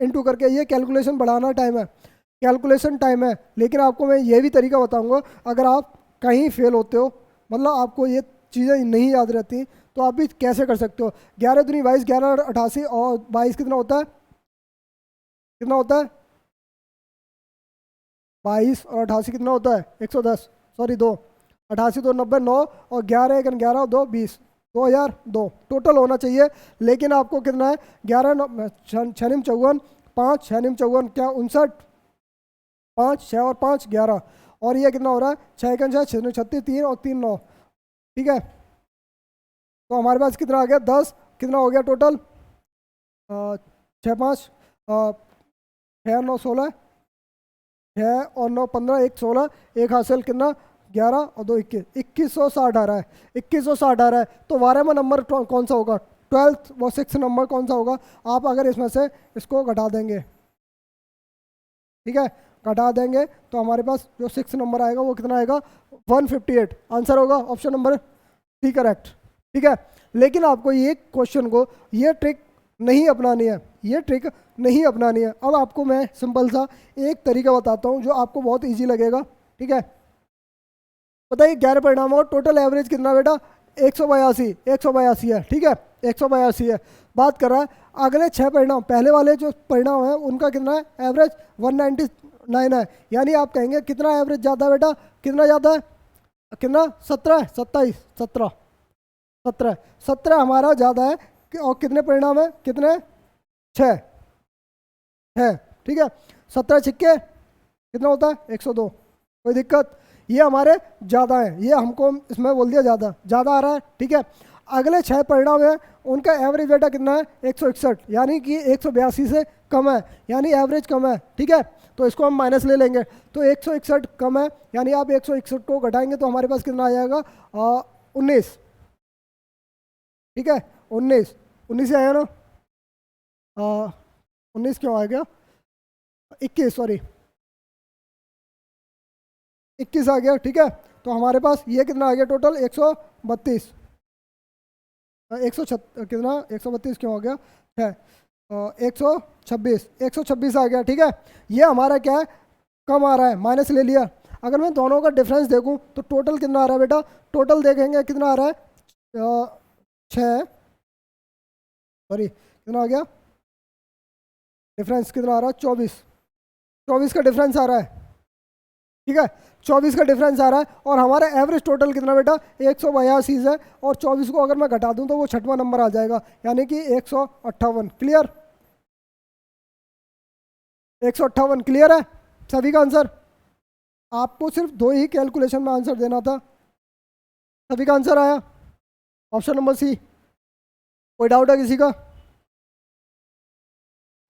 इंटू करके, ये कैलकुलेशन बढ़ाना टाइम है, कैलकुलेशन टाइम है। लेकिन आपको मैं ये भी तरीका बताऊंगा, अगर आप कहीं फेल होते हो, मतलब आपको ये चीज़ें नहीं याद रहती, तो आप भी कैसे कर सकते हो। 11 दूनी 22, 11 88 और 22 कितना होता है, कितना होता है 22 और 88 कितना होता है 110, सॉरी 2, 88 2 90 9 और 11 1 11 2 20, 2002 टोटल होना चाहिए। लेकिन आपको कितना है 11 6 54 5 6 54 क्या 59, 5 6 और 5 11, और ये कितना हो रहा है 6 6 6 36 3 और 3 9, ठीक है। तो हमारे पास कितना आ गया 10, कितना हो गया टोटल 6 5 6 9 16, 6 और 9 15 1 16, एक हासिल कितना 11 और 2 21, 2160 आ रहा है, 2160 आ रहा है। तो 12वां नंबर कौन सा होगा, 12th वो 6 नंबर कौन सा होगा। आप अगर इसमें से इसको घटा देंगे, ठीक है, घटा देंगे तो हमारे पास जो 6 नंबर आएगा वो कितना आएगा 158, आंसर होगा ऑप्शन नंबर सी करेक्ट, ठीक है। लेकिन आपको ये क्वेश्चन को ये ट्रिक नहीं अपनानी है, ये ट्रिक नहीं अपनानी है। अब आपको मैं सिंपल सा एक तरीका बताता हूँ जो आपको बहुत इजी लगेगा, ठीक है। बताइए 11 परिणामों का टोटल एवरेज कितना बेटा 182 है, ठीक है, 182 है। बात कर रहा है अगले 6 परिणाम, पहले वाले जो परिणाम है उनका कितना है एवरेज 199 है। यानी आप कहेंगे कितना एवरेज ज़्यादा है बेटा, कितना ज़्यादा है, कितना 17 27 17 17 17 हमारा ज़्यादा है। और कितने परिणाम है, कितने 6 है, ठीक है। 17 छिक्के कितना होता है 102, कोई दिक्कत। ये हमारे ज़्यादा हैं, ये हमको इसमें बोल दिया ज़्यादा ज़्यादा आ रहा है, ठीक है। अगले 6 परिणाम हैं उनका एवरेज बेटा कितना है 161, यानी कि 182 से कम है, यानी एवरेज कम है, ठीक है। तो इसको हम माइनस ले लेंगे, तो 161 कम है, यानी आप 161 को घटाएंगे तो हमारे पास कितना आ जाएगा 19, ठीक है। 19 आया ना, 19 क्यों आ गया 21, सॉरी 21 आ गया, ठीक है। तो हमारे पास ये कितना आ गया टोटल 132, कितना 132 क्यों हो गया है 126 आ गया, ठीक है। ये हमारा क्या है कम आ रहा है, माइनस ले लिया। अगर मैं दोनों का डिफरेंस देखूं तो टोटल कितना आ रहा है बेटा, टोटल देखेंगे कितना आ रहा है 6, सॉरी कितना आ गया डिफरेंस, कितना आ रहा है 24 का डिफरेंस आ रहा है, ठीक है। 24 का डिफरेंस आ रहा है और हमारा एवरेज टोटल कितना बेटा 182 है, और 24 को अगर मैं घटा दूं तो वो 6वां नंबर आ जाएगा, यानी कि 158। क्लियर, 158 क्लियर है सभी का आंसर। आपको सिर्फ 2 ही कैलकुलेशन में आंसर देना था, सभी का आंसर आया ऑप्शन नंबर सी। कोई डाउट है किसी का?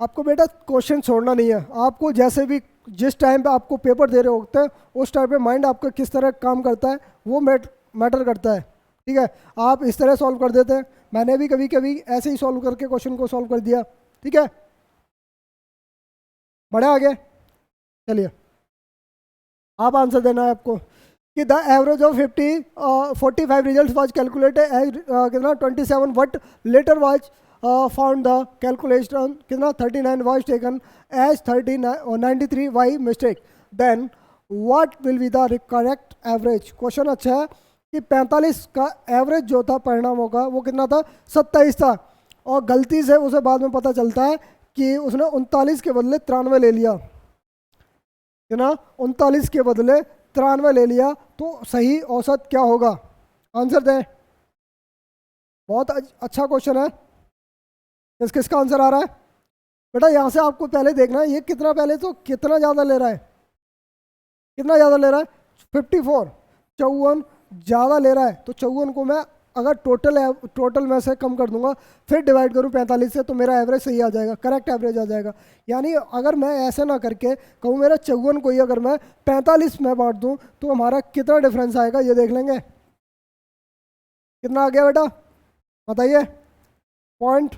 आपको बेटा क्वेश्चन छोड़ना नहीं है, आपको जैसे भी जिस टाइम पे आपको पेपर दे रहे होते हैं उस टाइम पे माइंड आपका किस तरह काम करता है वो मैटर करता है, ठीक है। आप इस तरह सॉल्व कर देते हैं, मैंने भी कभी कभी ऐसे ही सॉल्व करके क्वेश्चन को सॉल्व कर दिया, ठीक है। बढ़े आगे, चलिए आप आंसर देना है आपको कि the average of 45 result was calculated as कितना 27 but later was found the calculation कितना 39 was taken as 93 by mistake, then what will be the correct average. Question अच्छा है कि 45 का एवरेज जो था परिणामों का वो कितना था 27 था, और गलती से उसे बाद में पता चलता है कि उसने 39 के बदले 93 ले लिया, है ना, 39 के बदले 93 ले लिया, तो सही औसत क्या होगा? आंसर दें। बहुत अच्छा क्वेश्चन है, किसका आंसर आ रहा है बेटा? यहाँ से आपको पहले देखना है ये कितना, पहले तो कितना ज़्यादा ले रहा है, कितना ज़्यादा ले रहा है 54, 54 ज़्यादा ले रहा है, तो 54 को मैं अगर टोटल में से कम कर दूंगा फिर डिवाइड करूँ 45 से, तो मेरा एवरेज सही आ जाएगा, करेक्ट एवरेज आ जाएगा। यानी अगर मैं ऐसे ना करके कहूँ मेरा 54 को ही अगर मैं 45 में बांट दूँ तो हमारा कितना डिफरेंस आएगा ये देख लेंगे। कितना आ गया बेटा बताइए? पॉइंट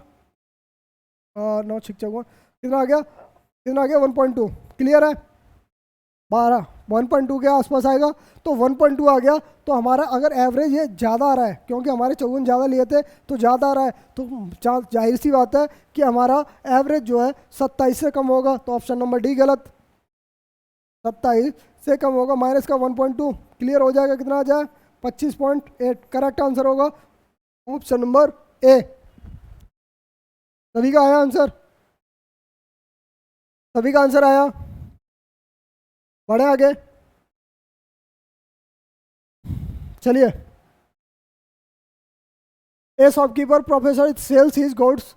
9 कितना आ गया? कितना आ गया? 1.2। क्लियर है? 12 1.2 के आसपास आएगा, तो 1.2 आ गया, तो हमारा अगर एवरेज ये ज़्यादा आ रहा है क्योंकि हमारे 54 ज़्यादा लिए थे तो ज़्यादा आ रहा है, तो जाहिर सी बात है कि हमारा एवरेज जो है 27 से कम होगा, तो ऑप्शन नंबर डी गलत, 27 से कम होगा, माइनस का 1.2 क्लियर हो जाएगा, कितना आ जाए 25.8, करेक्ट आंसर होगा ऑप्शन नंबर ए। सभी का आया आंसर? सभी का आंसर आया? बढ़े आगे, चलिए। ए shopkeeper professor sales his goods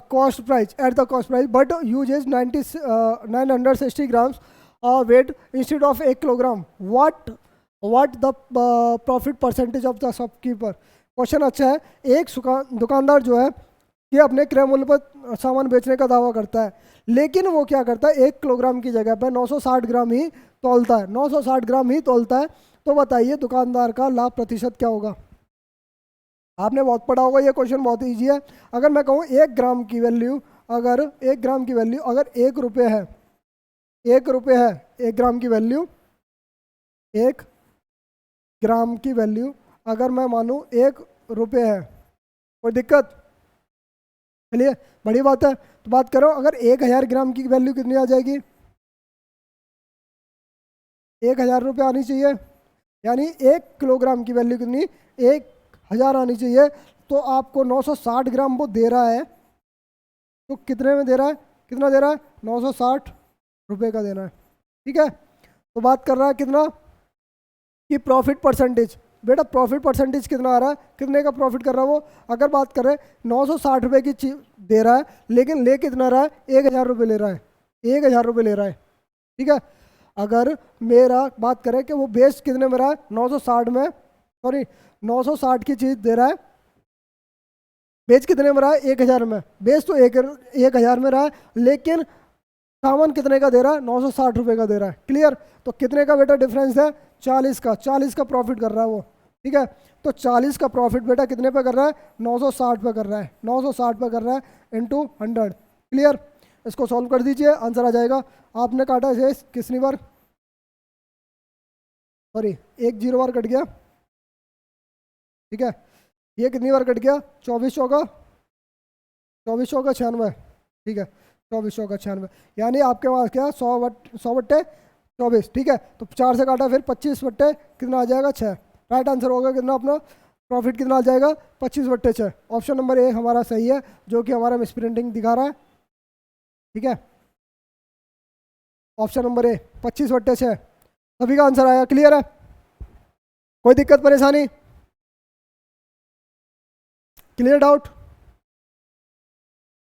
cost price at the cost price but uses 960 grams weight instead of 1 kilogram, what the profit percentage of the shopkeeper? Question अच्छा है, एक दुकानदार जो है ये अपने क्रय मूल्य पर सामान बेचने का दावा करता है, लेकिन वो क्या करता है 1 किलोग्राम की जगह पर 960 ग्राम ही तौलता है, 960 ग्राम ही तौलता है, तो बताइए दुकानदार का लाभ प्रतिशत क्या होगा? आपने बहुत पढ़ा होगा, ये क्वेश्चन बहुत इजी है। अगर मैं कहूँ 1 ग्राम की वैल्यू, अगर 1 ग्राम की वैल्यू अगर 1 रुपये है, 1 रुपये है 1 ग्राम की वैल्यू, 1 ग्राम की वैल्यू अगर मैं मानूँ 1 रुपये है, कोई दिक्कत? चलिए बड़ी बात है, तो बात करो अगर 1000 ग्राम की वैल्यू कितनी आ जाएगी? 1000 रुपये आनी चाहिए, यानी 1 किलोग्राम की वैल्यू कितनी 1000 आनी चाहिए, तो आपको 960 ग्राम वो दे रहा है, तो कितने में दे रहा है? कितना दे रहा है? 960 रुपये का देना है, ठीक है। तो बात कर रहा है कितना कि प्रॉफिट परसेंटेज, बेटा प्रॉफिट परसेंटेज कितना आ रहा है, कितने का प्रॉफिट कर रहा है वो? अगर बात करें 960 रुपये की चीज दे रहा है, लेकिन ले कितना रहा है? 1000 रुपये ले रहा है, 1000 रुपये ले रहा है, ठीक है। अगर मेरा बात करें कि वो बेस कितने में रहा है 960 में, सॉरी 960 की चीज़ दे रहा है, बेच कितने में रहा है 1000 में, बेच तो 1000 में रहा है, लेकिन सामान कितने का दे रहा है 960 रुपये का दे रहा है, क्लियर। तो कितने का बेटा डिफरेंस है? 40 का, 40 का प्रॉफिट कर रहा है वो, ठीक है। तो 40 का प्रॉफिट बेटा कितने पे कर रहा है? 960 पे कर रहा है, 960 पे कर रहा है इंटू 100, क्लियर। इसको सॉल्व कर दीजिए, आंसर आ जाएगा। आपने काटा इसे कितनी बार? सॉरी 1 0 बार कट गया, ठीक है। ये कितनी बार कट गया? 24 चौका 96, ठीक है, 24 चौका 96, यानी आपके पास क्या 100 बट्टे 24, ठीक है। तो 4 से काटा, फिर 25 बट्टे कितना आ जाएगा 6, राइट आंसर होगा कितना अपना प्रॉफिट कितना आ जाएगा 25 बट्टे 6। ऑप्शन नंबर ए हमारा सही है, जो कि हमारा मिस प्रिंटिंग दिखा रहा है, ठीक है। ऑप्शन नंबर ए 25 बट्टे 6, सभी का आंसर आया, क्लियर है? कोई दिक्कत परेशानी? Clear doubt?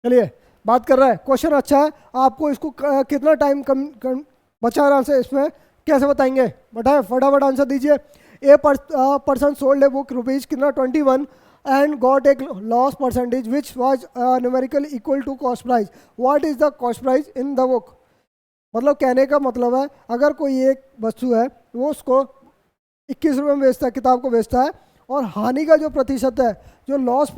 चलिए बात कर रहा है, क्वेश्चन अच्छा है, आपको इसको कितना टाइम कम बचाना से इसमें कैसे बताएंगे? बताएं, फटाफट आंसर दीजिए। A person sold a book rupees कितना 21 एंड गॉट एक loss percentage which was numerical equal to cost price, what is the cost price in the book? मतलब कहने का मतलब है अगर कोई एक वस्तु है वो उसको 21 रुपये में बेचता है, किताब को बेचता है, और हानि का जो प्रतिशत है, जो लॉस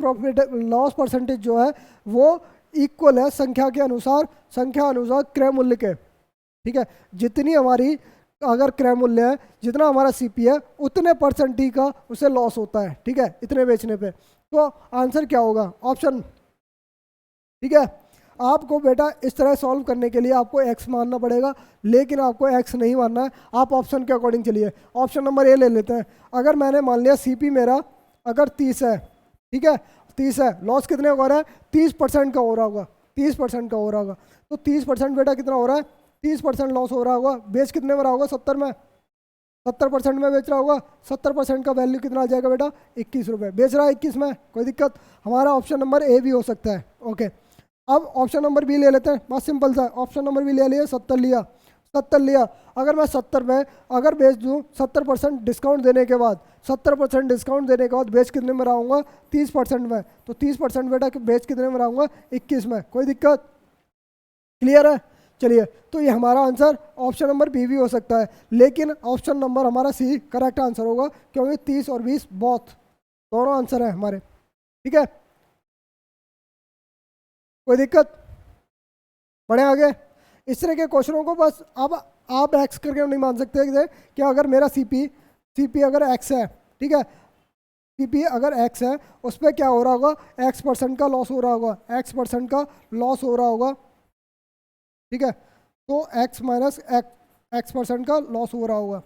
परसेंटेज जो है वो इक्वल है संख्या अनुसार क्रय मूल्य के, ठीक है। जितनी हमारी अगर क्रय मूल्य है, जितना हमारा सीपी है, उतने परसेंट ही का उसे लॉस होता है, ठीक है, इतने बेचने पे। तो आंसर क्या होगा? ऑप्शन, ठीक है। आपको बेटा इस तरह सॉल्व करने के लिए आपको एक्स मानना पड़ेगा, लेकिन आपको एक्स नहीं मानना है, आप ऑप्शन के अकॉर्डिंग चलिए। ऑप्शन नंबर ए ले लेते हैं। अगर मैंने मान लिया सीपी मेरा अगर 30 है, ठीक है, 30 है, लॉस कितने का हो रहा है? 30% का हो रहा होगा, 30% का हो रहा होगा। तो 30% बेटा कितना हो रहा है? 30% लॉस हो रहा होगा। बेच कितने में रहा होगा? 70 में, 70% में बेच रहा होगा। 70% का वैल्यू कितना आ जाएगा बेटा? 21 रुपये। बेच रहा है 21 में, कोई दिक्कत? हमारा ऑप्शन नंबर ए भी हो सकता है। ओके, अब ऑप्शन नंबर बी ले लेते हैं, बहुत सिंपल सा। ऑप्शन नंबर बी ले लिया, 70 लिया, 70 लिया। अगर मैं 70 में अगर बेच दूँ 70% डिस्काउंट देने के बाद, 70% डिस्काउंट देने के बाद बेच कितने में रहूँगा? 30% में। तो 30% बेटा बेच कितने में रहूँगा? 21 में, कोई दिक्कत? क्लियर है? चलिए, तो ये हमारा आंसर ऑप्शन नंबर बी भी हो सकता है, लेकिन ऑप्शन नंबर हमारा सी करेक्ट आंसर होगा, क्योंकि 30 और 20 बहुत दोनों आंसर है हमारे। ठीक है, कोई दिक्कत? बढ़े आगे। इस तरह के क्वेश्चनों को बस अब आप एक्स करके नहीं मान सकते कि अगर मेरा सीपी अगर एक्स है, ठीक है, सीपी अगर एक्स है, उस पर क्या हो रहा होगा? x% का लॉस हो रहा होगा, x% का लॉस हो रहा होगा, ठीक है। तो x माइनस x% का लॉस हो रहा होगा।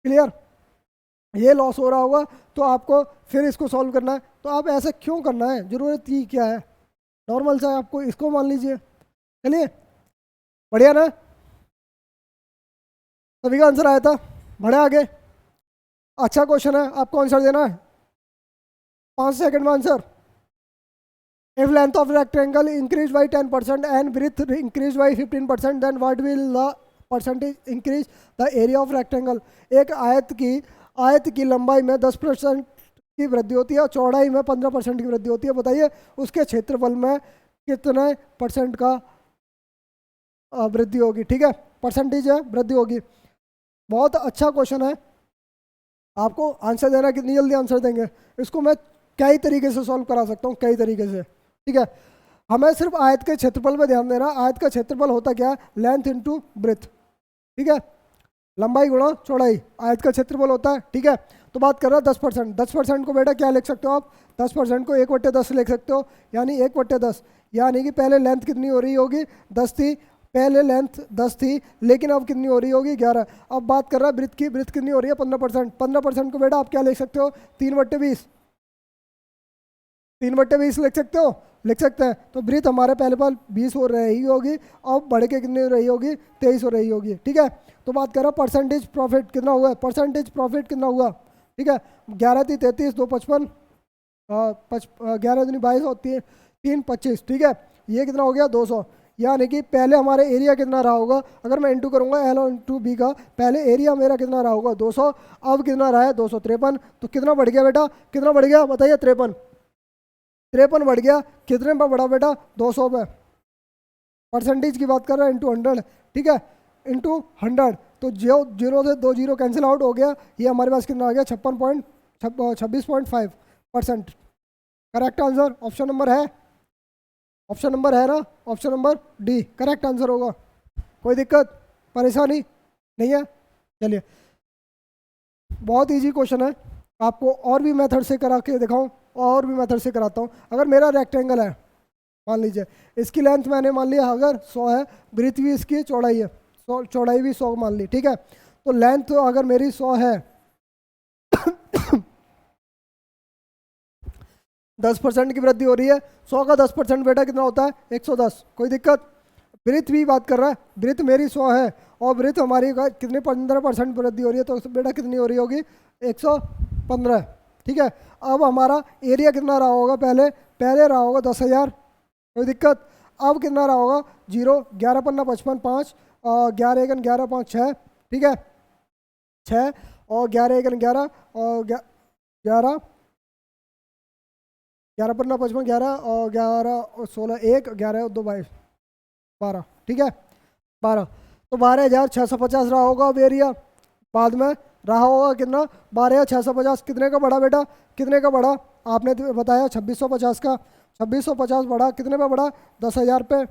क्लियर? ये लॉस हो रहा होगा, तो आपको फिर इसको सॉल्व करना है। तो आप ऐसा क्यों करना है? जरूरत ही क्या है? नॉर्मल सा आपको इसको मान लीजिए। चलिए, बढ़िया ना? सभी का आंसर आया था। बढ़े आगे। अच्छा क्वेश्चन है, आपको आंसर देना है 5 सेकंड में answer. If length of rectangle increased by 10% and breadth increased by 15%, then what will the percentage increase the area of rectangle? एक आयत की लंबाई में 10% की वृद्धि होती है और चौड़ाई में 15% की वृद्धि होती है। बताइए उसके क्षेत्रफल में कितने परसेंट का वृद्धि होगी? ठीक है, परसेंटेज है, वृद्धि होगी। बहुत अच्छा क्वेश्चन है, आपको आंसर देना कितनी जल्दी आंसर देंगे? इसको मैं कई तरीके से सॉल्व करा सकता हूँ, कई तरीके से। ठीक है, हमें सिर्फ आयत के क्षेत्रफल पे ध्यान देना। आयत का क्षेत्रफल होता क्या? लेंथ इंटू ब्रेथ, ठीक है, लंबाई गुणा चौड़ाई, आयत का क्षेत्रफल होता है। ठीक है, तो बात कर रहा है 10%। 10% को बेटा क्या लिख सकते हो आप? 10% को 1/10 लिख सकते हो, यानी 1/10, यानी कि पहले लेंथ कितनी हो रही होगी? 10 थी, पहले लेंथ 10 थी, लेकिन अब कितनी हो रही होगी? 11। अब बात कर रहा है ब्रेथ की, ब्रेथ कितनी हो रही है? 15%। 15% को बेटा आप क्या लिख सकते हो? 3/20, 3/20 लिख सकते हो, लिख सकते हैं। तो ब्रीथ हमारे पहले पाल 20 हो रही होगी, अब बढ़ के कितनी हो रही होगी? 23 हो रही होगी। ठीक है, तो बात कर रहा हूँ परसेंटेज प्रॉफिट कितना हुआ? परसेंटेज प्रॉफिट कितना हुआ? ठीक है, 11 थी 33, 2 55, 11 दूनी 22 होती है, 3 25। ठीक है, ये कितना हो गया? 200। यानी कि पहले हमारे एरिया कितना रहा होगा? अगर मैं इंटू करूंगा एल और इंटू बी का, पहले एरिया मेरा कितना रहा होगा? 200। अब कितना रहा है? 253। तो कितना बढ़ गया बेटा? कितना बढ़ गया बताइए? 53। 53 बढ़ गया, कितने पर बढ़ा बेटा? 200 पे। परसेंटेज की बात कर रहा है, इंटू 100। ठीक है, इंटू 100। तो 0 से 2 जीरो कैंसिल आउट हो गया। ये हमारे पास कितना आ गया? 26.5%। करेक्ट आंसर ऑप्शन नंबर है, ऑप्शन नंबर है ना? Option number D correct answer होगा। कोई दिक्कत परेशानी नहीं है? चलिए, बहुत इजी क्वेश्चन है, आपको और भी मेथड से करा के दिखाऊं, और भी मेथड से कराता हूँ। अगर मेरा रेक्टेंगल है, मान लीजिए इसकी लेंथ मैंने मान लिया अगर 100 है, ब्रीथ भी इसकी चौड़ाई है, चौड़ाई भी 100 मान ली। ठीक है, तो लेंथ अगर मेरी 100 है 10% की वृद्धि हो रही है, 100 का 10% बेटा कितना होता है? 110। कोई दिक्कत? ब्रीथ भी बात कर रहा है, ब्रीथ मेरी 100 है और ब्रीथ हमारी कितने 15% वृद्धि हो रही है, तो बेटा कितनी हो रही होगी? 115। ठीक है, अब हमारा एरिया कितना रहा होगा? पहले रहा होगा 10,000। कोई दिक्कत? अब कितना रहा होगा? 0, 11 पन्ना 55, 5, 11 एकन 11, 5 6। ठीक है, 6 और 11 एकन 11 और 11, 11 पन्ना 55, 11 और 11 और 16, 1, 11 और 2 22, 12। ठीक है, 12। तो 12,650 रहा होगा अब एरिया। बाद में रहा होगा कितना? 12,650। कितने का बढ़ा बेटा? कितने का बढ़ा? आपने तो बताया 2650 का। 2650 बढ़ा, कितने पे बढ़ा? 10,000 पे।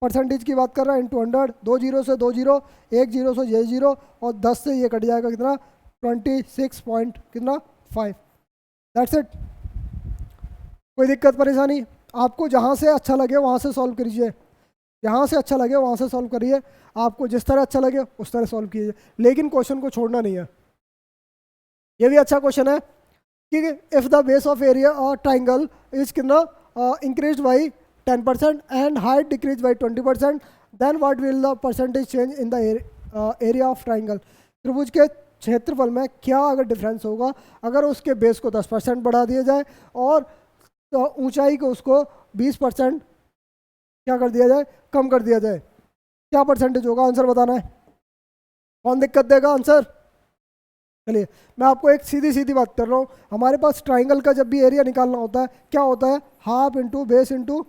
परसेंटेज की बात कर रहा है, इंटू 100। 2 जीरो से 2 जीरो, 1 जीरो से ये जीरो, और 10 से ये कट जाएगा कितना? 26 पॉइंट कितना? 5। That's it. कोई दिक्कत परेशानी? आपको जहाँ से अच्छा लगे वहाँ से सॉल्व कीजिए, जहाँ से अच्छा लगे वहाँ से सॉल्व करिए, आपको जिस तरह अच्छा लगे उस तरह सॉल्व कीजिए, लेकिन क्वेश्चन को छोड़ना नहीं है। ये भी अच्छा क्वेश्चन है कि if the base of area और ट्राइंगल इज कितना increase by 10% and height decrease by 20%, then what will the percentage change in the area of triangle. त्रिभुज के क्षेत्रफल में क्या अगर डिफरेंस होगा अगर उसके बेस को 10% बढ़ा दिया जाए और तो ऊंचाई को उसको 20% क्या कर दिया जाए, कम कर दिया जाए, क्या परसेंटेज होगा? आंसर बताना है। कौन दिक्कत देगा आंसर? चलिए मैं आपको एक सीधी सीधी बात कर रहा हूँ, हमारे पास ट्राइंगल का जब भी एरिया निकालना होता है क्या होता है? Half into base into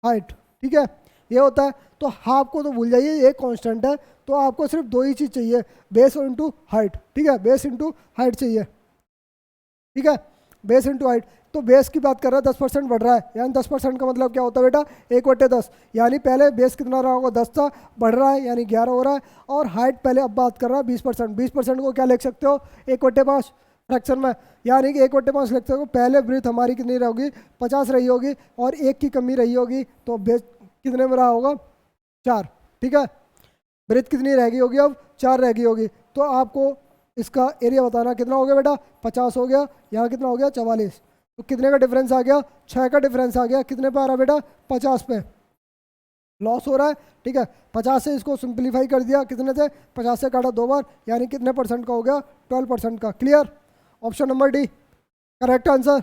height, ठीक है, ये होता है। तो हाफ को तो भूल जाइए, ये कांस्टेंट है, तो आपको सिर्फ दो ही चीज़ चाहिए, बेस इंटू हाइट, ठीक है, बेस इंटू हाइट चाहिए, ठीक है, बेस इंटू हाइट। तो बेस की बात कर रहा है 10% बढ़ रहा है, यानी 10% का मतलब क्या होता है बेटा? 1/10, यानी पहले बेस कितना रहा होगा? 10 था, बढ़ रहा है यानी 11 हो रहा है, और हाइट पहले अब बात कर रहा है 20%। 20% को क्या लिख सकते हो? 1/5 फ्रैक्शन में, यानी कि 1/5 लिख सकते हो। पहले ब्रीथ हमारी कितनी रहोगी? 50 रही होगी, और एक की कमी रही होगी, तो बेस कितने में रहा होगा? 4, ठीक है। ब्रीथ कितनी रह गई होगी? अब 4 रह गई होगी। तो आपको इसका एरिया बताना कितना हो गया बेटा? 50 हो गया, यहाँ कितना हो गया? 44। तो कितने का डिफरेंस आ गया? 6 का डिफरेंस आ गया। कितने पे आ रहा है बेटा? 50 पे। लॉस हो रहा है, ठीक है। 50 से इसको सिंप्लीफाई कर दिया, कितने थे? 50 से काटा 2 बार, यानी कितने परसेंट का हो गया? 12% का। Clear? Option number D correct answer.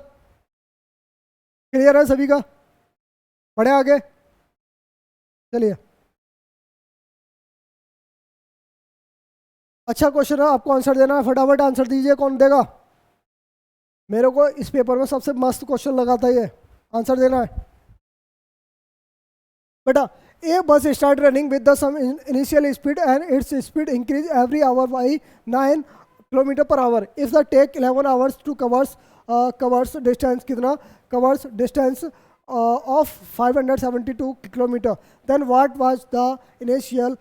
Clear है सभी का? बढ़े आगे, चलिए। अच्छा क्वेश्चन है, आपको आंसर देना है, फटाफट आंसर दीजिए। कौन देगा? मेरे को इस पेपर में सबसे मस्त क्वेश्चन लगा था ये, आंसर देना है बेटा। A bus start running with the some initial speed and its speed increase every hour by 9 kilometre per hour. If the take 11 hours to covers distance, कितना covers distance of 572 kilometre, then what was the initial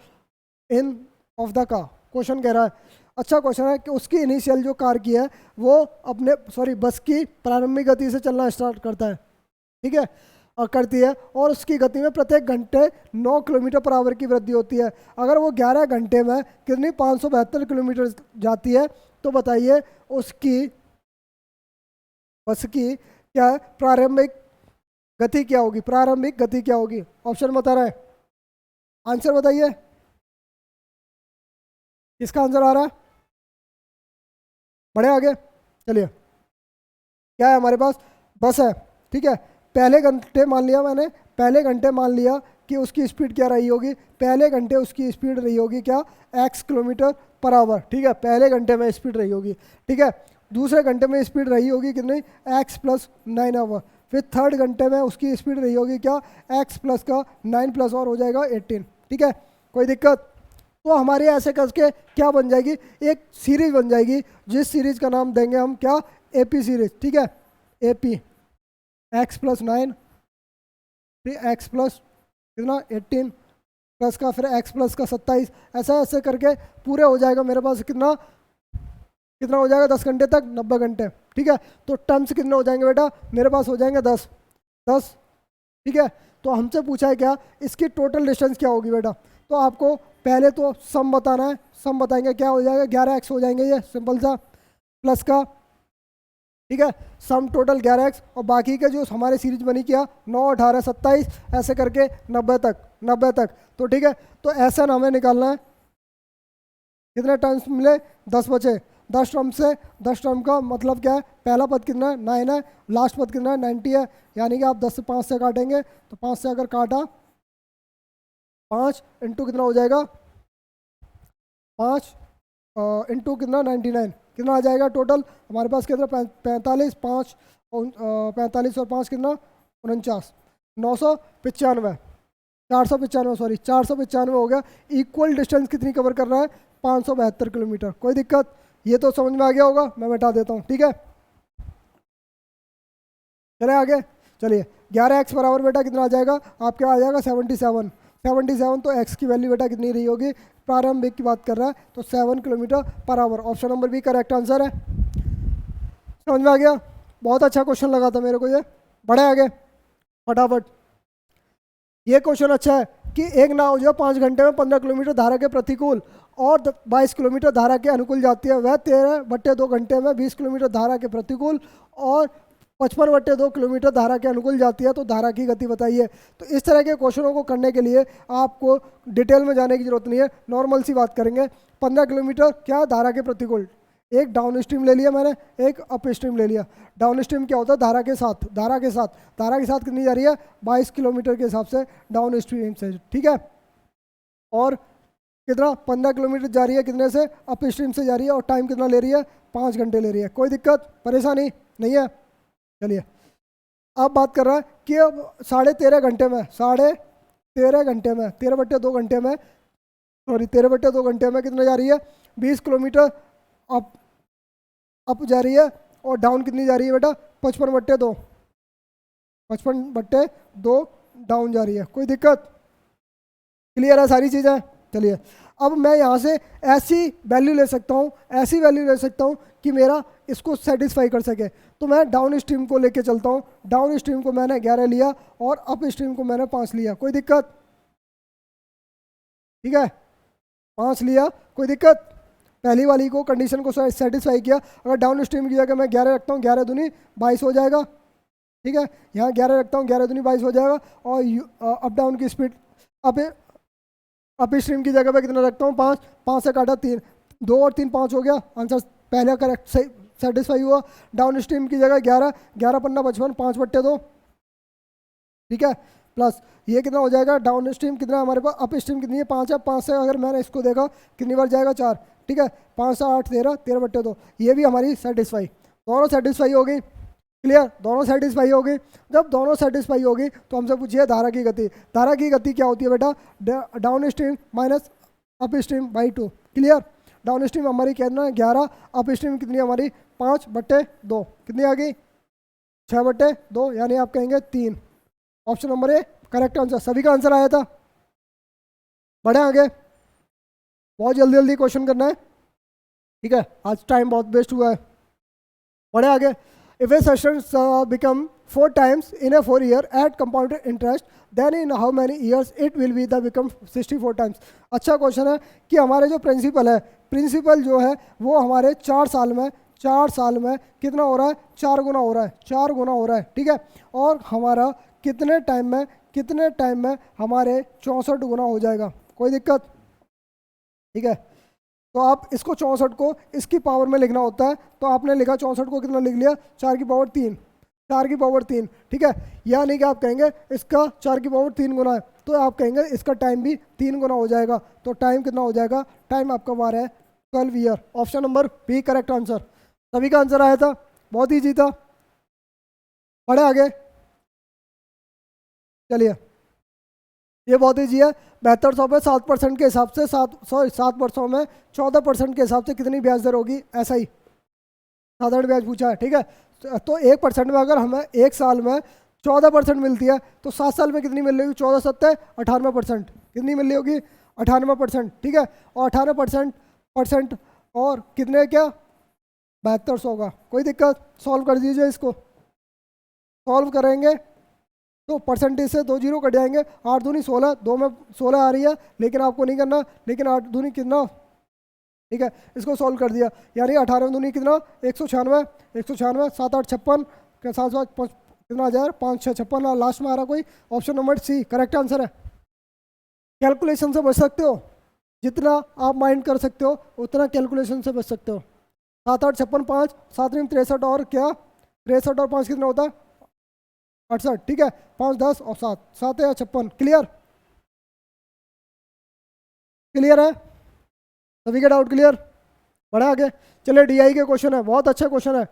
in of the car. Question कह रहा है, अच्छा question है कि उसकी initial जो car की है वो अपने बस की प्रारंभिक गति से चलना स्टार्ट करता है, ठीक है, और करती है, और उसकी गति में प्रत्येक घंटे 9 किलोमीटर पर आवर की वृद्धि होती है। अगर वो 11 घंटे में कितनी 572 किलोमीटर जाती है, तो बताइए उसकी बस की क्या है प्रारंभिक गति क्या होगी? प्रारंभिक गति क्या होगी? ऑप्शन बता रहा है, आंसर बताइए। किसका आंसर आ रहा है? बढ़े आगे, चलिए। क्या है हमारे पास? बस है, ठीक है। पहले घंटे मान लिया मैंने, पहले घंटे मान लिया कि उसकी स्पीड क्या रही होगी? पहले घंटे उसकी स्पीड रही होगी क्या? x किलोमीटर पर आवर, ठीक है, पहले घंटे में स्पीड रही होगी, ठीक है। दूसरे घंटे में स्पीड रही होगी कितनी? x + 9 our. फिर थर्ड घंटे में उसकी स्पीड रही होगी क्या? x + का 9 + और हो जाएगा 18, ठीक है। कोई दिक्कत? तो हमारे ऐसे करके क्या बन जाएगी? एक सीरीज बन जाएगी, जिस सीरीज का नाम देंगे हम क्या? AP सीरीज, ठीक है। AP x + 9, फिर x + कितना 18 प्लस का, फिर x + का 27, ऐसा ऐसे करके पूरे हो जाएगा मेरे पास। कितना कितना हो जाएगा? 10 घंटे तक 90 घंटे, ठीक है। तो टर्म्स कितने हो जाएंगे बेटा? मेरे पास हो जाएंगे 10, ठीक है। तो हमसे पूछा है क्या? इसकी टोटल डिस्टेंस क्या होगी बेटा? तो आपको पहले तो सम बताना है, सम बताएंगे क्या हो जाएगा? 11x हो जाएंगे, ये सिंपल सा, प्लस का, ठीक है, सम टोटल 11x, और बाकी के जो हमारे सीरीज बनी क्या? 9, 18, 27, ऐसे करके 90 तक। तो ठीक है, तो ऐसा ना हमें निकालना है। कितने टर्म्स मिले? 10 बचे। 10 टर्म से 10 टर्म का मतलब क्या है? पहला पद कितना है? 9 है, लास्ट पद कितना है? 90 है, यानी कि आप 10 से 5 से काटेंगे, तो 5 से अगर काटा, 5 इंटू कितना हो जाएगा? 5 इंटू कितना? 99, कितना आ जाएगा टोटल हमारे पास? कितना? 45, 5 45 और 5 कितना? 49, 995, 495, सॉरी 495 हो गया। इक्वल डिस्टेंस कितनी कवर कर रहा है? 572 किलोमीटर। कोई दिक्कत? ये तो समझ में आ गया होगा, मैं बैठा देता हूँ, ठीक है। चले आगे, चलिए। 11x बराबर बेटा कितना आ जाएगा? आपके आ जाएगा 77। तो x की वैल्यू बेटा कितनी रही होगी? प्रारंभिक की बात कर रहा है, तो 7 kilometre per hour. Option number B correct answer है। समझ में आ गया? बहुत अच्छा क्वेश्चन लगा था मेरे को ये। बढ़े आगे फटाफट। ये क्वेश्चन अच्छा है कि एक नाव जो 5 घंटे में 15 किलोमीटर धारा के प्रतिकूल और 22 किलोमीटर धारा के अनुकूल जाती है, वह 13/2 घंटे में 20 किलोमीटर धारा के प्रतिकूल और 55/2 किलोमीटर धारा के अनुकूल जाती है, तो धारा की गति बताइए। तो इस तरह के क्वेश्चनों को करने के लिए आपको डिटेल में जाने की जरूरत नहीं है, नॉर्मल सी बात करेंगे। 15 किलोमीटर क्या धारा के प्रतिकूल, एक डाउन स्ट्रीम ले लिया मैंने, एक अप स्ट्रीम ले लिया। डाउन स्ट्रीम क्या होता है? धारा के साथ, धारा के साथ, धारा के साथ कितनी जा रही है? 22 किलोमीटर के हिसाब से डाउन स्ट्रीम से, ठीक है। और कितना? 15 किलोमीटर जा रही है, कितने से? अप स्ट्रीम से जा रही है, और टाइम कितना ले रही है? 5 घंटे ले रही है। कोई दिक्कत परेशानी नहीं है? चलिए अब बात कर रहा है कि अब 13.5 घंटे में, 13.5 घंटे में, 13/2 घंटे में, सॉरी 13/2 घंटे में कितना जा रही है? 20 किलोमीटर अप जा रही है, और डाउन कितनी जा रही है बेटा? 55/2, 55/2 डाउन जा रही है। कोई दिक्कत? क्लियर है सारी चीज़ें? चलिए अब मैं यहाँ से ऐसी वैल्यू ले सकता हूँ, ऐसी वैल्यू ले सकता हूँ कि मेरा इसको सेटिस्फाई कर सके। तो मैं डाउन स्ट्रीम को लेके चलता हूँ। डाउन स्ट्रीम को मैंने 11 लिया और अप स्ट्रीम को मैंने 5 लिया। कोई दिक्कत? ठीक है, 5 लिया, कोई दिक्कत? पहली वाली को कंडीशन को सेटिस्फाई किया। अगर डाउन स्ट्रीम की जगह मैं 11 रखता हूँ, 11 दूनी 22 हो जाएगा। ठीक है, यहाँ 11 रखता हूँ, 11 दूनी 22 हो जाएगा। और अप डाउन की स्पीड, अप स्ट्रीम की जगह पे कितना रखता हूँ? 5, 5 से काटा 3, 2 और 3 5 हो गया। आंसर पहले करेक्ट सही सेटिस्फाई हुआ। डाउन स्ट्रीम की जगह 11, 11 पन्ना 55, 5/2, ठीक है, प्लस ये कितना हो जाएगा? डाउन स्ट्रीम कितना हमारे पास? अप स्ट्रीम कितनी है? 5 है। 5 से अगर मैंने इसको देखा कितनी बार जाएगा? 4, ठीक है, 5 से 8 13, 13/2, ये भी हमारी सेटिस्फाई, दोनों सेटिस्फाई हो गई। क्लियर? दोनों सेटिस्फाई हो गई। जब दोनों सेटिस्फाई होगी तो हमसे पूछिए धारा की गति। धारा की गति क्या होती है बेटा? Down stream minus up stream by 2। Clear? Down stream हमारी कितना है? 11, अप स्ट्रीम कितनी है हमारी? 5/2, कितनी आ गई? 6/2, यानी आप कहेंगे 3। Option number A correct answer. सभी का आंसर आया था। बढ़े आगे, बहुत जल्दी जल्दी क्वेश्चन करना है, ठीक है, आज टाइम बहुत वेस्ट हुआ है। बढ़े आगे। If a session become 4 times in a 4 year at compounded interest, then in how many years it will be the become 64 times? अच्छा क्वेश्चन है कि हमारे जो प्रिंसिपल है, प्रिंसिपल जो है वो हमारे 4 साल में, 4 साल में कितना हो रहा है? 4 गुना हो रहा है, 4 गुना हो रहा है, ठीक है। और हमारा कितने टाइम में, कितने टाइम में हमारे 64 गुना हो जाएगा? कोई दिक्कत? ठीक है, तो आप इसको 64 को इसकी पावर में लिखना होता है, तो आपने लिखा 64 को कितना लिख लिया? 4 की पावर 3, 4 की पावर 3, ठीक है। यानी कि आप कहेंगे इसका 4 की पावर 3 गुना है, तो आप कहेंगे इसका टाइम भी 3 गुना हो जाएगा। तो टाइम कितना हो जाएगा? टाइम आपका बार है 12 year. Option number B correct answer. सभी का आंसर आया था, बहुत ईजी था। बढ़े आगे, चलिए ये बहुत ईजी है। 7200 पे 7% के हिसाब से 7 वर्षों में 14% के हिसाब से कितनी ब्याज दर होगी? ऐसा ही साधारण ब्याज पूछा है, ठीक है। तो 1% में अगर हमें 1 साल में 14% मिलती है, तो 7 साल में कितनी मिल रही होगी? 14 7 98%, कितनी मिल रही होगी? 98%, ठीक है। और 98% और कितने क्या? 7200 का। कोई दिक्कत? सॉल्व कर दीजिए इसको। सॉल्व करेंगे तो परसेंटेज से 2 जीरो कट जाएंगे। 8 दूनी 16, 2 में 16 आ रही है, लेकिन आपको नहीं करना। लेकिन 8 दूनी कितना? ठीक है, इसको सॉल्व कर दिया, यानी 18 दूनी कितना? 196, 196, 7 8 56 के साथ साथ कितना आ जाए? 5 6 56, लास्ट में आ रहा कोई? Option number C correct answer है। कैलकुलेशन से बच सकते हो, जितना आप माइंड कर सकते हो उतना कैलकुलेशन से बच सकते हो। 7 8 56, 5 7 63 और क्या? 63 और 5 कितना होता है? 68, ठीक है। 5 10 और 7, 7 या 56। क्लियर? क्लियर है? सभी का डाउट क्लियर? बढ़ा आगे, चलिए डीआई के क्वेश्चन है, बहुत अच्छा क्वेश्चन है।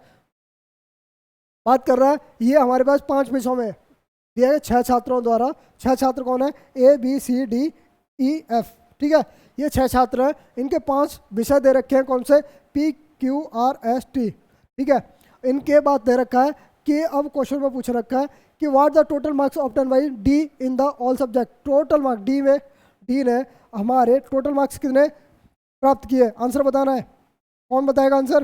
बात कर रहा है, ये हमारे पास 5 विषयों में दिया है 6 छात्रों द्वारा। 6 छात्र कौन है? A B C D E F, ठीक है। ये 6 छात्र हैं, इनके 5 विषय दे रखे हैं। कौन से? P Q R S T, ठीक है। इनके बाद दे रखा है कि अब क्वेश्चन में पूछ रखा है कि what the total marks obtain bye D in the all subject. Total marks D में, डी ने हमारे टोटल मार्क्स कितने प्राप्त किए? आंसर बताना है। कौन बताएगा आंसर?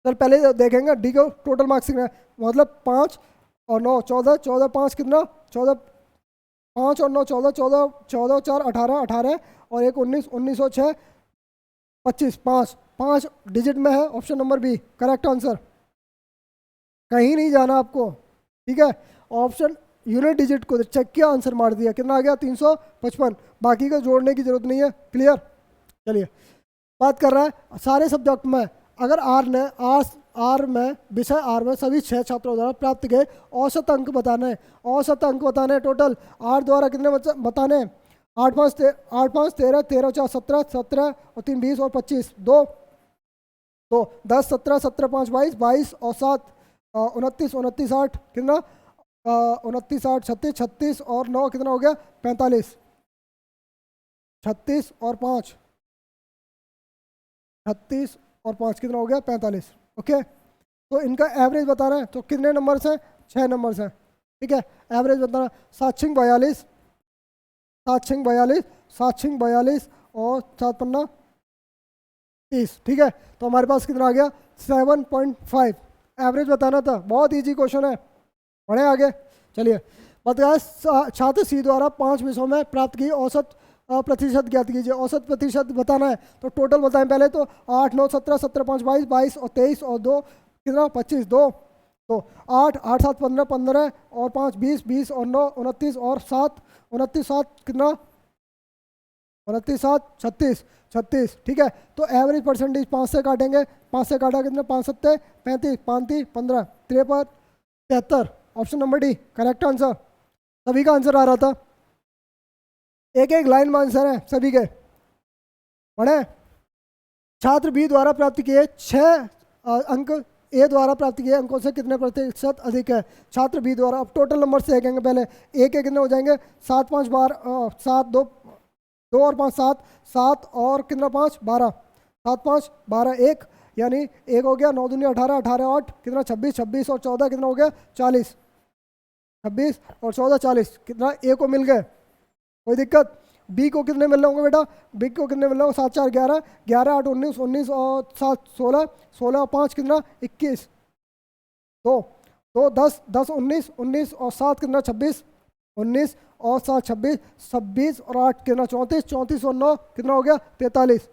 चल पहले देखेंगे डी को टोटल मार्क्स कितना है, मतलब 5 और 9 14, 14 5 कितना 14, 5 और 9 14, 14 14 4 18, 18 और एक 19, 19 और 6 25, 5 5 डिजिट में है, option number B correct answer. कहीं नहीं जाना आपको, ठीक है। ऑप्शन यूनिट डिजिट को चेक किया, आंसर मार दिया, कितना आ गया 355, बाकी का जोड़ने की जरूरत नहीं है, क्लियर। चलिए बात कर रहा है सारे सब्जेक्ट में, अगर आर में विषय आर में सभी 6 छात्रों द्वारा प्राप्त किए औसत अंक बताने हैं, औसत अंक बताने हैं टोटल आर द्वारा कितने बताने हैं, 8 5 13, 13 4 17, 17 और 3 20 और 25 2 तो 10 17 17 5 22, 22 और 7 29, 29 8 कितना 29 8 36, 36 और 9 कितना हो गया 45, 36 और 5 36 और 5 कितना हो गया 45, ओके। तो इनका एवरेज बताना है, तो कितने नंबर्स हैं 6 नंबर्स हैं, ठीक है। एवरेज बताना 7 6 42, 7 6 42, 7 6 42 और 7 पन्ना 30, ठीक है। तो हमारे पास कितना आ गया 7.5, एवरेज बताना था, बहुत इजी क्वेश्चन है, बढ़े आगे। चलिए बताया छात्र सी द्वारा 5 विषयों में प्राप्त की औसत प्रतिशत ज्ञात कीजिए, औसत प्रतिशत बताना है, तो टोटल बताएं पहले तो 8 9 17 17 5 22, 22 और 23 और 2 कितना 25 2 तो 8 8 7 15 15 और 5 20 20 और 9 29 और 7 29 7 कितना 29 7 36 36, ठीक है। तो एवरेज परसेंटेज 5 से काटेंगे, 5 से काटा कितना 5 7 35 35 15 53 73, option number D correct answer. सभी का आंसर आ रहा था, एक एक लाइन में आंसर है सभी के, पढ़े। छात्र बी द्वारा प्राप्त किए 6 अंक ए द्वारा प्राप्त किए अंकों से कितने प्रतिशत अधिक है, छात्र बी द्वारा। अब टोटल नंबर से देखेंगे पहले, ए के कितने हो जाएंगे 7 5 12 7 2 2 और 5 7 7 और कितना 5 12 7 5 12 1 यानी 1 हो गया 9 दूनी 18 18 8 कितना 26 26 और 14 कितना हो गया 40, 26 और 14 40 कितना ए को मिल गए, कोई दिक्कत। बी को कितने मिल रहे होंगे बेटा, बी को कितने मिल रहे होंगे 7 4 11 11 8 19 19 और 7 16 16 और 5 कितना 21 2 2 10 10 19 19 और 7 कितना 26 19 और 7 26 26 और 8 कितना 34 34 और 9 कितना हो गया 43,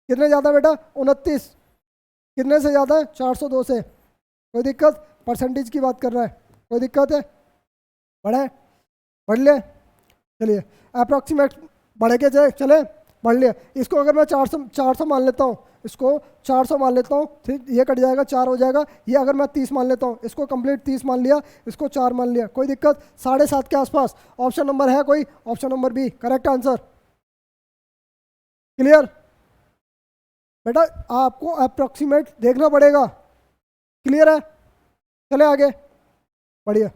कितने ज़्यादा बेटा 29, कितने से ज़्यादा है 402 से, कोई दिक्कत। परसेंटेज की बात कर रहा है, कोई दिक्कत है, बढ़े बढ़ ले। चलिए अप्रॉक्सीमेट बढ़े के चले बढ़ लिया, इसको अगर मैं 400 मान लेता हूँ, इसको 400 मान लेता हूँ, ठीक, ये कट जाएगा 4 हो जाएगा, ये अगर मैं 30 मान लेता हूँ, इसको कंप्लीट 30 मान लिया, इसको 4 मान लिया, कोई दिक्कत। 7.5 के आसपास, ऑप्शन नंबर है कोई, option number B correct answer, clear. बेटा आपको अप्रॉक्सीमेट देखना पड़ेगा, क्लियर है। चले आगे, बढ़िया।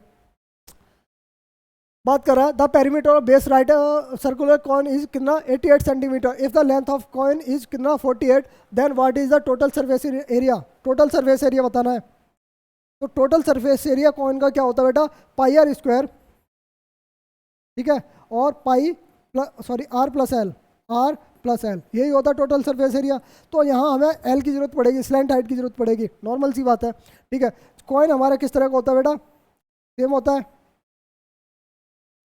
बात कर रहा है the perimeter of base right circular coin is कितना 88 centimetre, if the length of coin is कितना 48, then what is the total surface area, total surface area बताना है। तो टोटल सरफेस एरिया कॉइन का क्या होता है बेटा पाई आर स्क्वायर, ठीक है, और पाई सॉरी आर प्लस एल, यही होता है टोटल सरफेस एरिया। तो यहाँ हमें एल की जरूरत पड़ेगी, स्लैंट हाइट की जरूरत पड़ेगी, नॉर्मल सी बात है, ठीक है। कॉइन हमारा किस तरह का होता है बेटा, सेम होता है,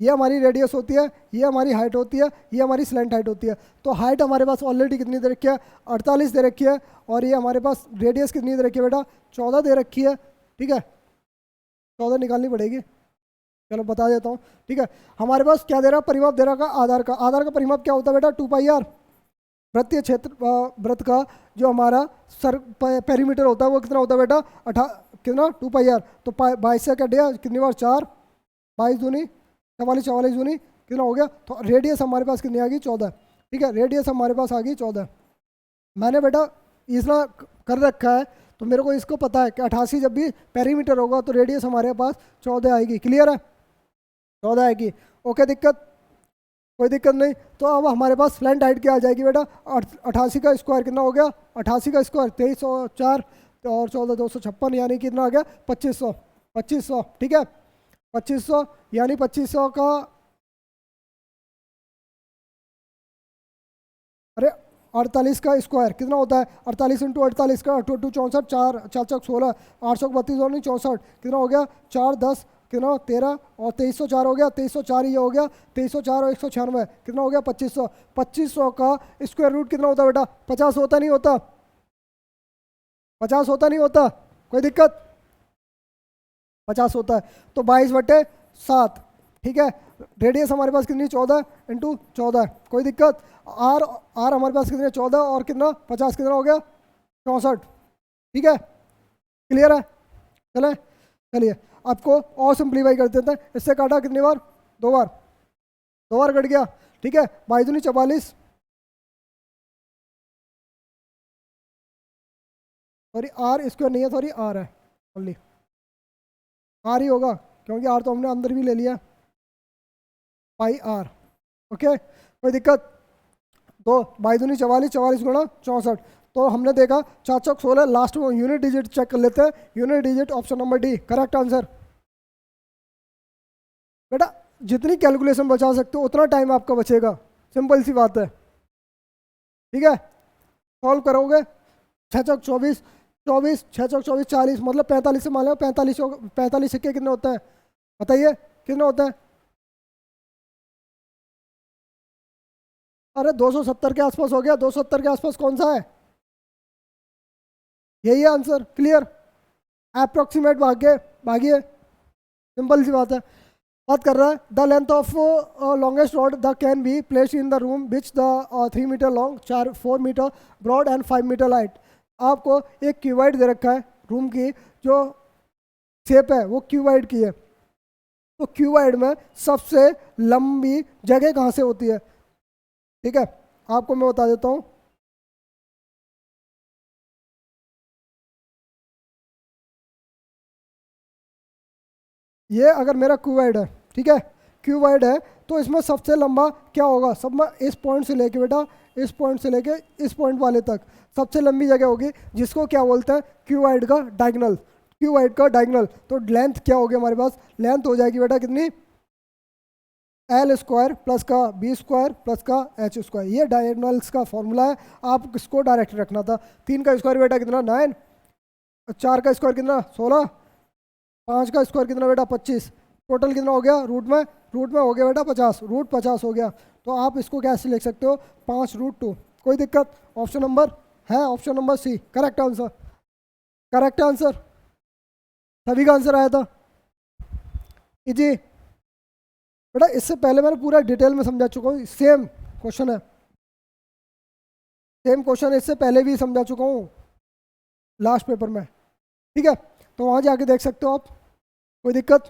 ये हमारी रेडियस होती है, ये हमारी हाइट होती है, ये हमारी स्लैंट हाइट होती है। तो हाइट हमारे पास ऑलरेडी कितनी दे रखी है 48 दे रखी है, और ये हमारे पास रेडियस कितनी दे रखी है बेटा 14 दे रखी है, ठीक है, 14 निकालनी पड़ेगी, चलो बता देता हूँ, ठीक है। हमारे पास क्या दे रहा परिमाप दे रहा आधार का, आधार का परिमाप क्या होता है बेटा 2 पाई आर, वृत्तीय क्षेत्र वृत्त का जो हमारा सर पेरीमीटर होता है वो कितना होता है बेटा कितना 2 पाई आर। तो 22 से कट गया कितनी बार 4, 22 दूनी 44 44 दूनी कितना हो गया, तो रेडियस हमारे पास कितनी आ गई 14, ठीक है, रेडियस हमारे पास आ गई 14। मैंने बेटा इतना कर रखा है तो मेरे को इसको पता है कि 88 जब भी पेरीमीटर होगा तो रेडियस हमारे पास 14 आएगी, क्लियर है, 14 आएगी, ओके, दिक्कत कोई दिक्कत नहीं। तो अब हमारे पास स्लैंट हाइट क्या आ जाएगी बेटा 88 का स्क्वायर कितना हो गया 88 का स्क्वायर 2304 और 14 256 यानी कितना आ गया 2500, ठीक है, 2500 यानी 2500 का, अरे 48 का स्क्वायर कितना होता है, 48 इंटू 48 का 2 64, 4 4 चौक 16, 832 और नहीं 64, कितना हो गया 4 10 कितना 13 और 2304 हो गया, 2304 ये हो गया, 2304 और 196 कितना हो गया 2500। 2500 का स्क्वायर रूट कितना होता है बेटा, 50 होता नहीं होता, 50 होता नहीं होता, कोई दिक्कत, 50 होता है। तो 22/7, ठीक है। रेडियस हमारे पास कितनी 14 इंटू 14, कोई दिक्कत। आर आर हमारे पास कितने 14 और कितना 50 कितना हो गया 64, ठीक है, क्लियर है। चले चलिए आपको और सिंप्लीफाई कर देते हैं। इससे काटा कितनी बार, 2 बार, 2 बार कट गया, ठीक है। 22 दूनी 44, सॉरी आर स्क्वायर नहीं है, सॉरी आर है ओनली, आर ही होगा क्योंकि आर तो हमने अंदर भी ले लिया, पाई आर, ओके कोई दिक्कत। तो 22 दूनी 44, 44 गुणा 64, तो हमने देखा 4 चौक 16, लास्ट में यूनिट डिजिट चेक कर लेते हैं, unit digit option number D correct answer. बेटा जितनी कैलकुलेशन बचा सकते हो उतना टाइम आपका बचेगा, सिंपल सी बात है, ठीक है। सॉल्व करोगे 6 चौक 24, 24 6 चौक 24 40, मतलब 45 से मान लो 45, 45 सिक्के कितने होते हैं बताइए, कितने होते हैं। अरे 270 के आसपास हो गया, 270 के आसपास कौन सा है, यही है आंसर, क्लियर। अप्रोक्सीमेट भागिए, सिंपल सी बात है। बात कर रहा है the length of longest rod the can be placed in the room which the 3 metre long, 4 metre broad and 5 metre height. आपको एक क्यूबाइड दे रखा है, रूम की जो शेप है वो क्यूबाइड की है, तो क्यूबाइड में सबसे लंबी जगह कहाँ से होती है, ठीक है। आपको मैं बता देता हूँ, ये अगर मेरा क्यूबाइड है, ठीक है, क्यूबाइड है तो इसमें सबसे लंबा क्या होगा, सब में इस पॉइंट से लेके बेटा, इस पॉइंट से लेके इस पॉइंट वाले तक सबसे लंबी जगह होगी, जिसको क्या बोलते हैं क्यूबाइड का डायगोनल, क्यूबाइड का डायगोनल। तो लेंथ क्या होगी हमारे पास, लेंथ हो जाएगी बेटा कितनी, एल स्क्वायर प्लस का बी स्क्वायर प्लस का एच स्क्वायर, ये डायगोनल्स का फॉर्मूला है, आप इसको डायरेक्ट रखना था। 3 का स्क्वायर बेटा कितना 9, 4 का स्क्वायर कितना 16, 5 का स्क्वायर कितना बेटा 25, टोटल कितना हो गया रूट में हो गया बेटा 50, रूट 50 हो गया। तो आप इसको कैसे लिख सकते हो 5√2, कोई दिक्कत। ऑप्शन नंबर है, option number C correct answer, correct answer, सभी का आंसर आया था जी बेटा। इससे पहले मैंने पूरा डिटेल में समझा चुका हूँ, सेम क्वेश्चन है, सेम क्वेश्चन इससे पहले भी समझा चुका हूँ लास्ट पेपर में, ठीक है। तो वहाँ जाके देख सकते हो आप, कोई दिक्कत।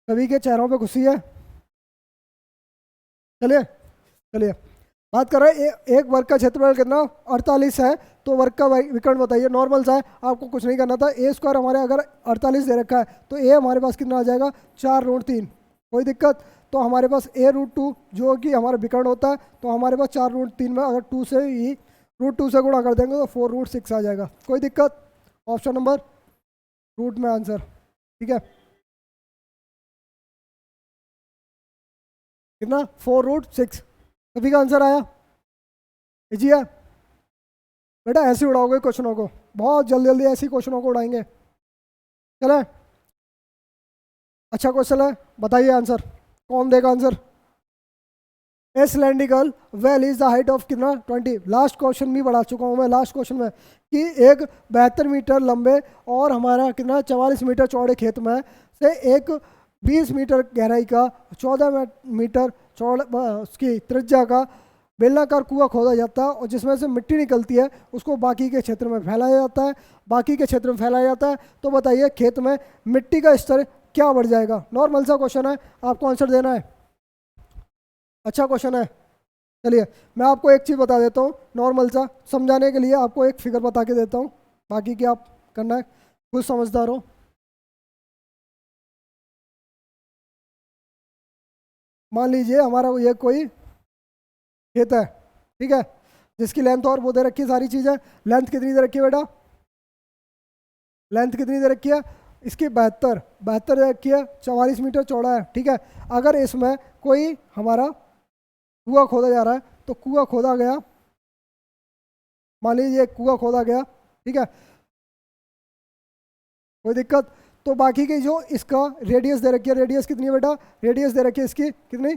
सभी के चेहरों पे खुशी है। चलिए चलिए बात कर रहे हैं एक वर्ग का क्षेत्रफल कितना 48 है, तो वर्ग का विकर्ण बताइए। नॉर्मल सा है, आपको कुछ नहीं करना था। ए स्क्वायर हमारे अगर 48 दे रखा है तो ए हमारे पास कितना आ जाएगा 4√3, कोई दिक्कत। तो हमारे पास a√2 जो कि हमारा विकर्ण होता है, तो हमारे पास 4√3 में अगर 2 से ही √2 से गुणा कर देंगे तो 4√6 आ जाएगा, कोई दिक्कत। ऑप्शन नंबर रूट में आंसर, ठीक है। कितना 4√6, सभी का आंसर आया जी है बेटा। ऐसे उड़ाओगे क्वेश्चनों को, बहुत जल्दी जल्दी ऐसे क्वेश्चनों को उड़ाएंगे। चले अच्छा क्वेश्चन है, बताइए आंसर, कौन देगा answer. A cylindrical well is the height of कितना 20। लास्ट क्वेश्चन भी बढ़ा चुका हूँ मैं लास्ट क्वेश्चन में कि एक 72 मीटर लंबे और हमारा कितना 44 मीटर चौड़े खेत में से एक 20 मीटर गहराई का 14 मीटर चौड़ा उसकी त्रिज्या का बेलनाकार कुआं खोदा जाता है, और जिसमें से मिट्टी निकलती है उसको बाकी के क्षेत्र में फैलाया जाता है, बाकी के क्षेत्र में फैलाया जाता है। तो बताइए खेत में मिट्टी का स्तर क्या बढ़ जाएगा। नॉर्मल सा क्वेश्चन है, आपको आंसर देना है, अच्छा क्वेश्चन है। चलिए मैं आपको एक चीज़ बता देता हूँ, नॉर्मल सा समझाने के लिए आपको एक फिगर बता के देता हूँ, बाकी क्या आप करना है खुद समझदार हो। मान लीजिए हमारा ये कोई खेत है, ठीक है, जिसकी लेंथ और वो दे रखी है सारी चीज़ें। लेंथ कितनी दे रखी है बेटा, लेंथ कितनी दे रखी है इसकी 72 दे रखी है, 44 मीटर चौड़ा है, ठीक है। अगर इसमें कोई हमारा कुआं खोदा जा रहा है, तो कुआं खोदा गया, मान लीजिए कुआं खोदा गया, ठीक है, कोई दिक्कत। तो बाकी की जो इसका रेडियस दे रखी है, रेडियस कितनी है बेटा, रेडियस दे रखी है इसकी कितनी,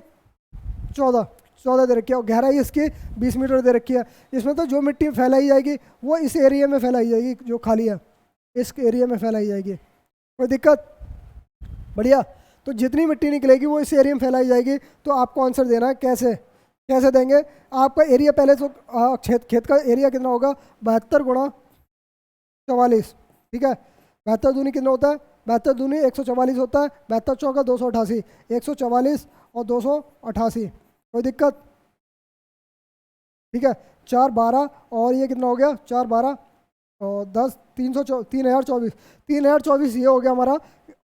14 दे रखी है, और गहराई इसकी 20 मीटर दे रखी है। इसमें तो जो मिट्टी फैलाई जाएगी वो इस एरिया में फैलाई जाएगी, जो खाली है इस एरिया में फैलाई जाएगी, कोई दिक्कत, बढ़िया। तो जितनी मिट्टी निकलेगी वो इस एरिया में फैलाई जाएगी। तो आपको आंसर देना है कैसे, कैसे देंगे। आपका एरिया पहले तो खेत का एरिया कितना होगा, 72 गुणा 44, ठीक है। 72 दूनी कितना होता है, 72 दूनी 144 होता है, 72 चौका 288, 144 और 288, कोई दिक्कत, ठीक है। 4 12 और ये कितना हो गया, 4 12 और 10 3024, 3024 ये हो गया हमारा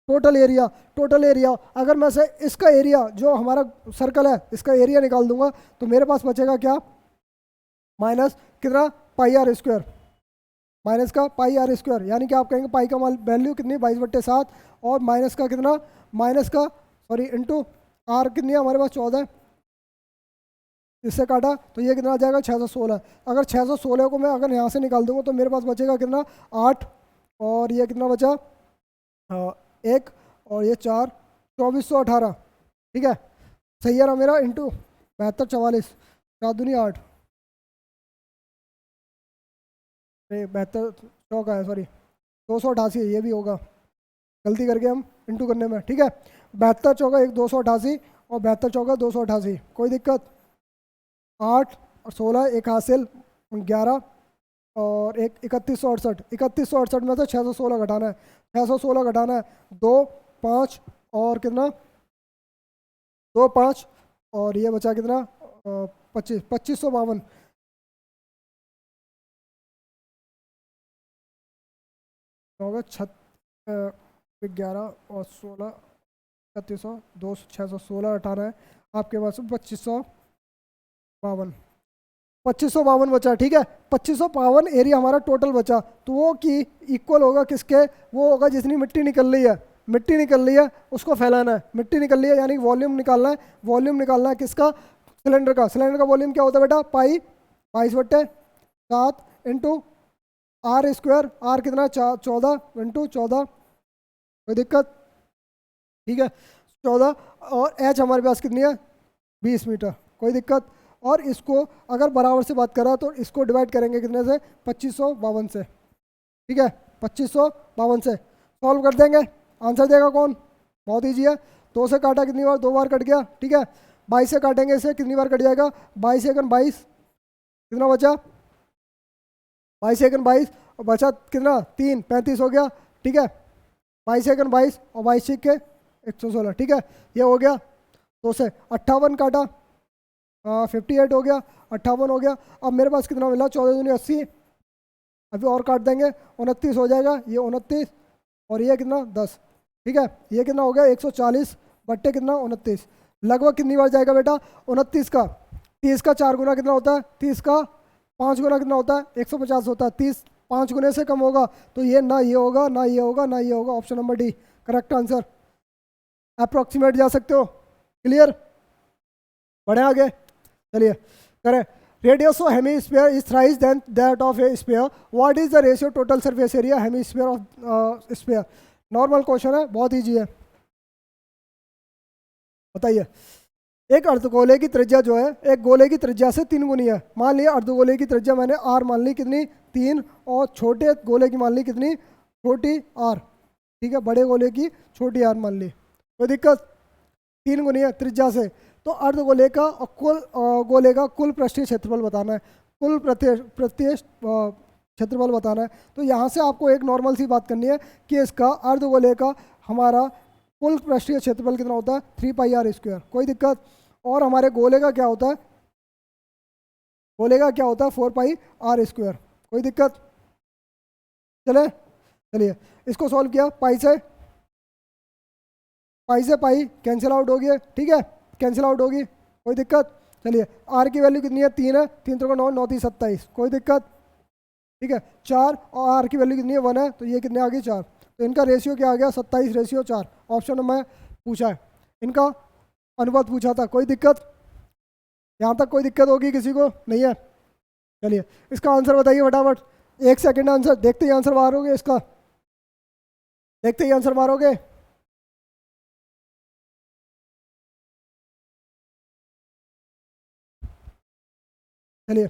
टोटल एरिया। टोटल एरिया अगर मैं से इसका एरिया जो हमारा सर्कल है इसका एरिया निकाल दूंगा तो मेरे पास बचेगा क्या, माइनस कितना, पाई आर स्क्वायर, माइनस का पाई आर स्क्वायर, यानी कि आप कहेंगे पाई का वैल्यू कितनी, 22/7, और माइनस का कितना, माइनस का सॉरी इंटू आर कितनी है हमारे पास 14, इससे काटा तो ये कितना आ जाएगा 616। अगर 616 को मैं अगर यहाँ से निकाल दूंगा तो मेरे पास बचेगा कितना, 8, और ये कितना बचा, 1 और ये 4, 2418, ठीक है, सही है ना मेरा, इंटू 72 44, 4 दूनी 8, 72 चौका है सॉरी 288, ये भी होगा, गलती करके हम इंटू करने में, ठीक है। 72 चौका 288 और 72 चौका 288, कोई दिक्कत। 8 और 16 एक हासिल 11 और एक 3168, 3168 में से 616 घटाना है, 616 घटाना है, 2 5 और कितना, 2 5 और ये बचा कितना, 2552, होगा 11 और 16 3100 2 616 घटाना है आपके पास 2552, 2552 बचा, ठीक है। 2552 एरिया हमारा टोटल बचा, तो वो की इक्वल होगा किसके, वो होगा जितनी मिट्टी निकल रही है, मिट्टी निकल रही है उसको फैलाना है, मिट्टी निकल रही है यानी वॉल्यूम निकालना है, वॉल्यूम निकालना है किसका, सिलेंडर का। सिलेंडर का वॉल्यूम क्या होता है बेटा, पाई 22/7 इंटू आर स्क्वायर, आर कितना 14 इंटू 14, कोई दिक्कत, ठीक है, 14, और एच हमारे पास कितनी है 20 मीटर, कोई दिक्कत। और इसको अगर बराबर से बात करा तो इसको डिवाइड करेंगे कितने से, 2552 से, ठीक है, 2552 से सॉल्व कर देंगे। आंसर देगा कौन, बहुत ईजी है, 2 से काटा कितनी बार, 2 बार कट गया, ठीक है। 22 से काटेंगे इसे कितनी बार कट जाएगा, 22 एकन 22, कितना बचा, 22 एकन 22 और बचा कितना 3 35 हो गया, ठीक है। 22 एकन 22 और 22 के 116, ठीक है, ये हो गया। 2 से 58 काटा, 58 हो गया, 58 हो गया। अब मेरे पास कितना मिला, 14 दूनी 80, अभी और काट देंगे 29 हो जाएगा, ये 29 और ये कितना 10, ठीक है, ये कितना हो गया 140 बट्टे कितना 29, लगभग कितनी बार जाएगा बेटा 29 का, 30 का 4 गुना कितना होता है, 30 का 5 गुना कितना होता है 150 होता है, 30 5 गुने से कम होगा तो ये ना ये होगा ना ये होगा ना ये होगा, option number D correct answer. Approximate जा सकते हो, क्लियर, बढ़े आगे, चलिए करें। Radius of hemisphere is thrice than that of a sphere, what is the ratio total surface area hemisphere of sphere. Normal question है, बहुत इजी है, बताइए। एक अर्धगोले की त्रिज्या जो है एक गोले की त्रिज्या से 3 गुनी है, मान लिया अर्धगोले की त्रिज्या मैंने आर मान ली कितनी 3, और छोटे गोले की मान ली कितनी छोटी आर, ठीक है, बड़े गोले की छोटी आर मान ली, कोई दिक्कत, 3 गुनी है त्रिज्या से। तो अर्धगोले का और कुल गोले का कुल पृष्ठीय क्षेत्रफल बताना है, कुल प्रत्यय क्षेत्रफल बताना है। तो यहाँ से आपको एक नॉर्मल सी बात करनी है कि इसका अर्धगोले का हमारा कुल पृष्ठीय क्षेत्रफल कितना होता है 3 पाई आर स्क्वायर, कोई दिक्कत। और हमारे गोले का क्या होता है, गोले का क्या होता है 4 पाई आर स्क्वायर, कोई दिक्कत। चलिए इसको सॉल्व किया, पाई से पाई कैंसिल आउट होगी, ठीक है, कैंसिल आउट होगी, कोई दिक्कत। चलिए आर की वैल्यू कितनी है 3 है, 3 3 9 9 3 27, कोई दिक्कत, ठीक है। 4 और आर की वैल्यू कितनी है 1 है, तो ये कितने आ गई 4, तो इनका रेशियो क्या आ गया 27/4, ऑप्शन में पूछा है, इनका अनुपात पूछा था, कोई दिक्कत। यहाँ तक कोई दिक्कत होगी किसी को? नहीं है। चलिए इसका आंसर बताइए फटाफट, 1 सेकंड आंसर, देखते ही आंसर मारोगे इसका, देखते ही आंसर मारोगे। चलिए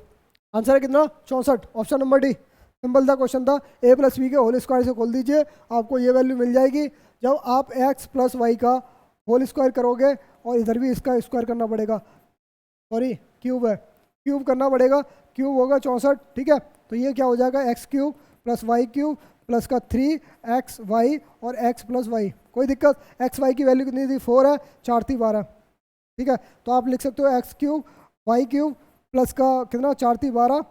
आंसर है कितना? 64, ऑप्शन नंबर डी। सिंपल सा क्वेश्चन था, ए प्लस बी के होल स्क्वायर से खोल दीजिए, आपको ये वैल्यू मिल जाएगी। जब आप एक्स प्लस वाई का होल स्क्वायर करोगे और इधर भी इसका स्क्वायर करना पड़ेगा, सॉरी क्यूब है, क्यूब करना पड़ेगा, क्यूब होगा 64, ठीक है। तो ये क्या हो जाएगा? X cube plus y cube plus का 3xy और x प्लस वाई। कोई दिक्कत? एक्स वाई की वैल्यू कितनी थी? 4 है, 4 थी 12, ठीक है। तो आप लिख सकते हो x cube y cube plus का कितना? 4 थी 12,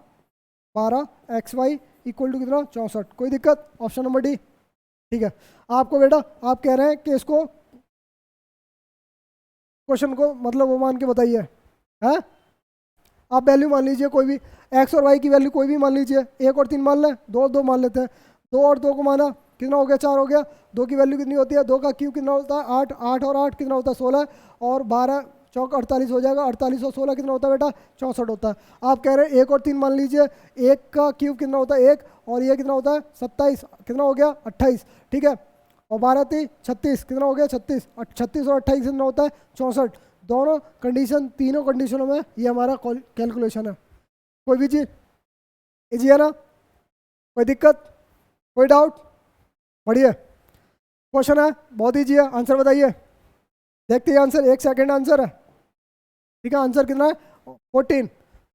12xy इक्वल टू कितना? 64। कोई दिक्कत? ऑप्शन नंबर डी, ठीक है। आपको बेटा आप कह रहे हैं कि इसको क्वेश्चन को मतलब वो मान के बताइए, है? आप वैल्यू मान लीजिए कोई भी, एक्स और वाई की वैल्यू कोई भी मान लीजिए, 1 और 3 मान लें, 2 और 2 मान लेते हैं। 2 और 2 को माना, कितना हो गया? 4 हो गया। 2 की वैल्यू कितनी होती है? 2 का क्यूब कितना होता है? 8, 8 और 8 कितना होता है? 16, और 12 चौक 48 हो जाएगा, 48 और 16 कितना होता है बेटा? 64 होता है। आप कह रहे हैं 1 और 3 मान लीजिए, 1 का क्यूब कितना होता है? 1, और ये कितना होता है? 27, कितना हो गया? 28, ठीक है। और 12 थी 36, कितना हो गया? 36, 36 और 28 कितना होता है? 64। दोनों कंडीशन, तीनों कंडीशनों में ये हमारा कैलकुलेशन है। कोई भी चीज़ इजी है ना? कोई दिक्कत? कोई डाउट? बढ़िया क्वेश्चन है, बहुत ईजी है। आंसर बताइए, देखते ही आंसर, 1 सेकंड आंसर है, ठीक है। आंसर कितना है? 14,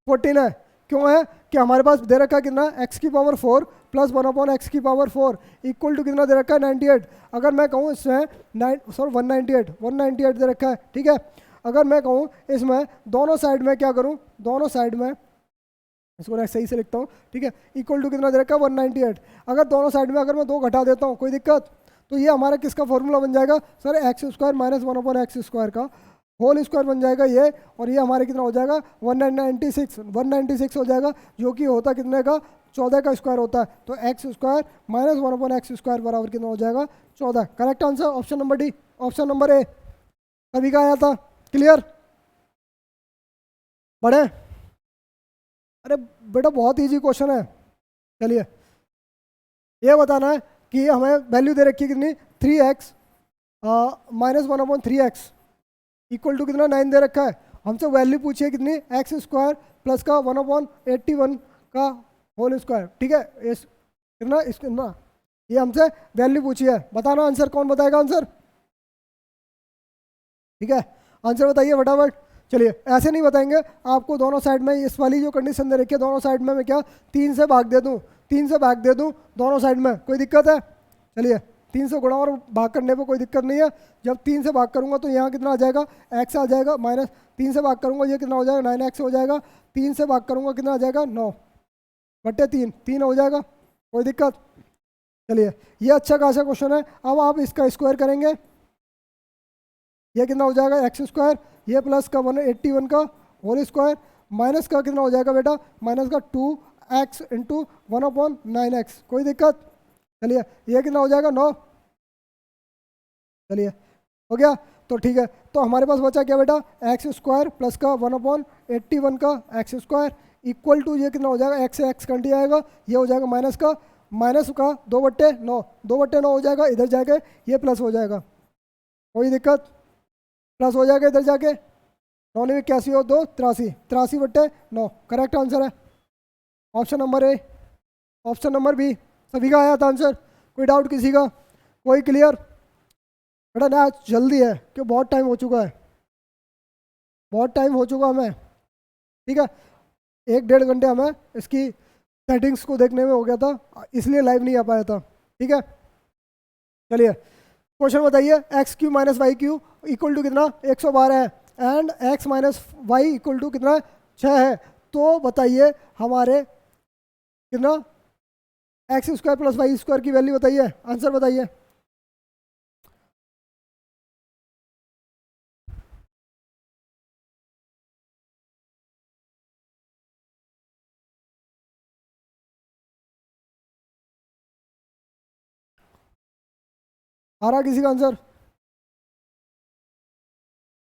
14 है। क्यों है? कि हमारे पास दे रखा है कितना? एक्स की पावर 4 प्लस 1/x की पावर 4 इक्वल टू कितना दे रखा है? 98। अगर मैं कहूँ इसमें 198, 198 दे रखा है, ठीक है। अगर मैं कहूँ इसमें दोनों साइड में क्या करूँ? दोनों साइड में, इसको मैं सही से लिखता हूँ, ठीक है, इक्वल टू कितना दे रखा है? 198। अगर दोनों साइड में अगर मैं 2 घटा देता हूँ, कोई दिक्कत? तो ये हमारा किसका फॉर्मूला बन जाएगा? Sir x square minus 1/x² का होल स्क्वायर बन जाएगा ये, और ये हमारे कितना हो जाएगा? 196, 196 हो जाएगा, जो कि होता कितने का? 14 का स्क्वायर होता है। तो एक्स स्क्वायर माइनस 1/x² बराबर कितना हो जाएगा? 14। Correct answer option number D, option number ए सभी का आया था। क्लियर? बढ़े? अरे बेटा बहुत इजी क्वेश्चन है। चलिए ये बताना है कि हमें वैल्यू दे रखी है कितनी? 3x minus 1/3x equal to कितना? 9 दे रखा है। हमसे वैल्यू पूछी है कितनी? एक्स स्क्वायर प्लस का 1/81 का होल स्क्वायर, ठीक है। इस कितना कितना ये हमसे वैल्यू पूछी है, बताना आंसर। कौन बताएगा आंसर? ठीक है, आंसर बताइए फटाफट। चलिए ऐसे नहीं बताएंगे, आपको दोनों साइड में इस वाली जो कंडीशन दे रखी है, दोनों साइड में मैं क्या 3 से भाग दे दूं? 3 से भाग दे दूं दोनों साइड में, कोई दिक्कत है? चलिए 3 से गुणा और भाग करने पे कोई दिक्कत नहीं है। जब 3 से भाग करूंगा तो यहाँ कितना आ जाएगा? एक्स आ जाएगा, माइनस 3 से भाग करूंगा ये कितना हो जाएगा? 9x हो जाएगा। 3 से भाग करूंगा कितना आ जाएगा? 9/3, 3 हो जाएगा, कोई दिक्कत? चलिए ये अच्छा खासा क्वेश्चन है। अब आप इसका स्क्वायर करेंगे, ये कितना हो जाएगा? एक्स स्क्वायर, ये प्लस का 181 का होल स्क्वायर, माइनस का कितना हो जाएगा बेटा? माइनस का 2x इंटू 1/9x। कोई दिक्कत? चलिए ये कितना हो जाएगा? 9। चलिए हो गया, तो ठीक है। तो हमारे पास बचा क्या बेटा? एक्स स्क्वायर प्लस का 1/81 का एक्स स्क्वायर इक्वल टू ये कितना हो जाएगा? एक्स से एक्स कट जाएगा, ये हो जाएगा माइनस का 2/9, 2/9 हो जाएगा, इधर जाके ये प्लस हो जाएगा। कोई दिक्कत? प्लस हो जाएगा इधर जाके, 9 में 81 और 2 83, 83/9 करेक्ट आंसर है। Option number A, option number B सभी का आया था आंसर। कोई डाउट किसी का? कोई क्लियर? बेटा ना जल्दी है क्यों, बहुत टाइम हो चुका है, बहुत टाइम हो चुका हमें, ठीक है। 1-1.5 घंटे हमें इसकी सेटिंग्स को देखने में हो गया था, इसलिए लाइव नहीं आ पाया था, ठीक है। चलिए क्वेश्चन बताइए, x Q minus y cube equal to कितना? 112 है, and x minus y equal to कितना? 6 है। तो बताइए हमारे कितना? X square plus y square की वैल्यू बताइए, आंसर बताइए। आ रहा किसी का आंसर?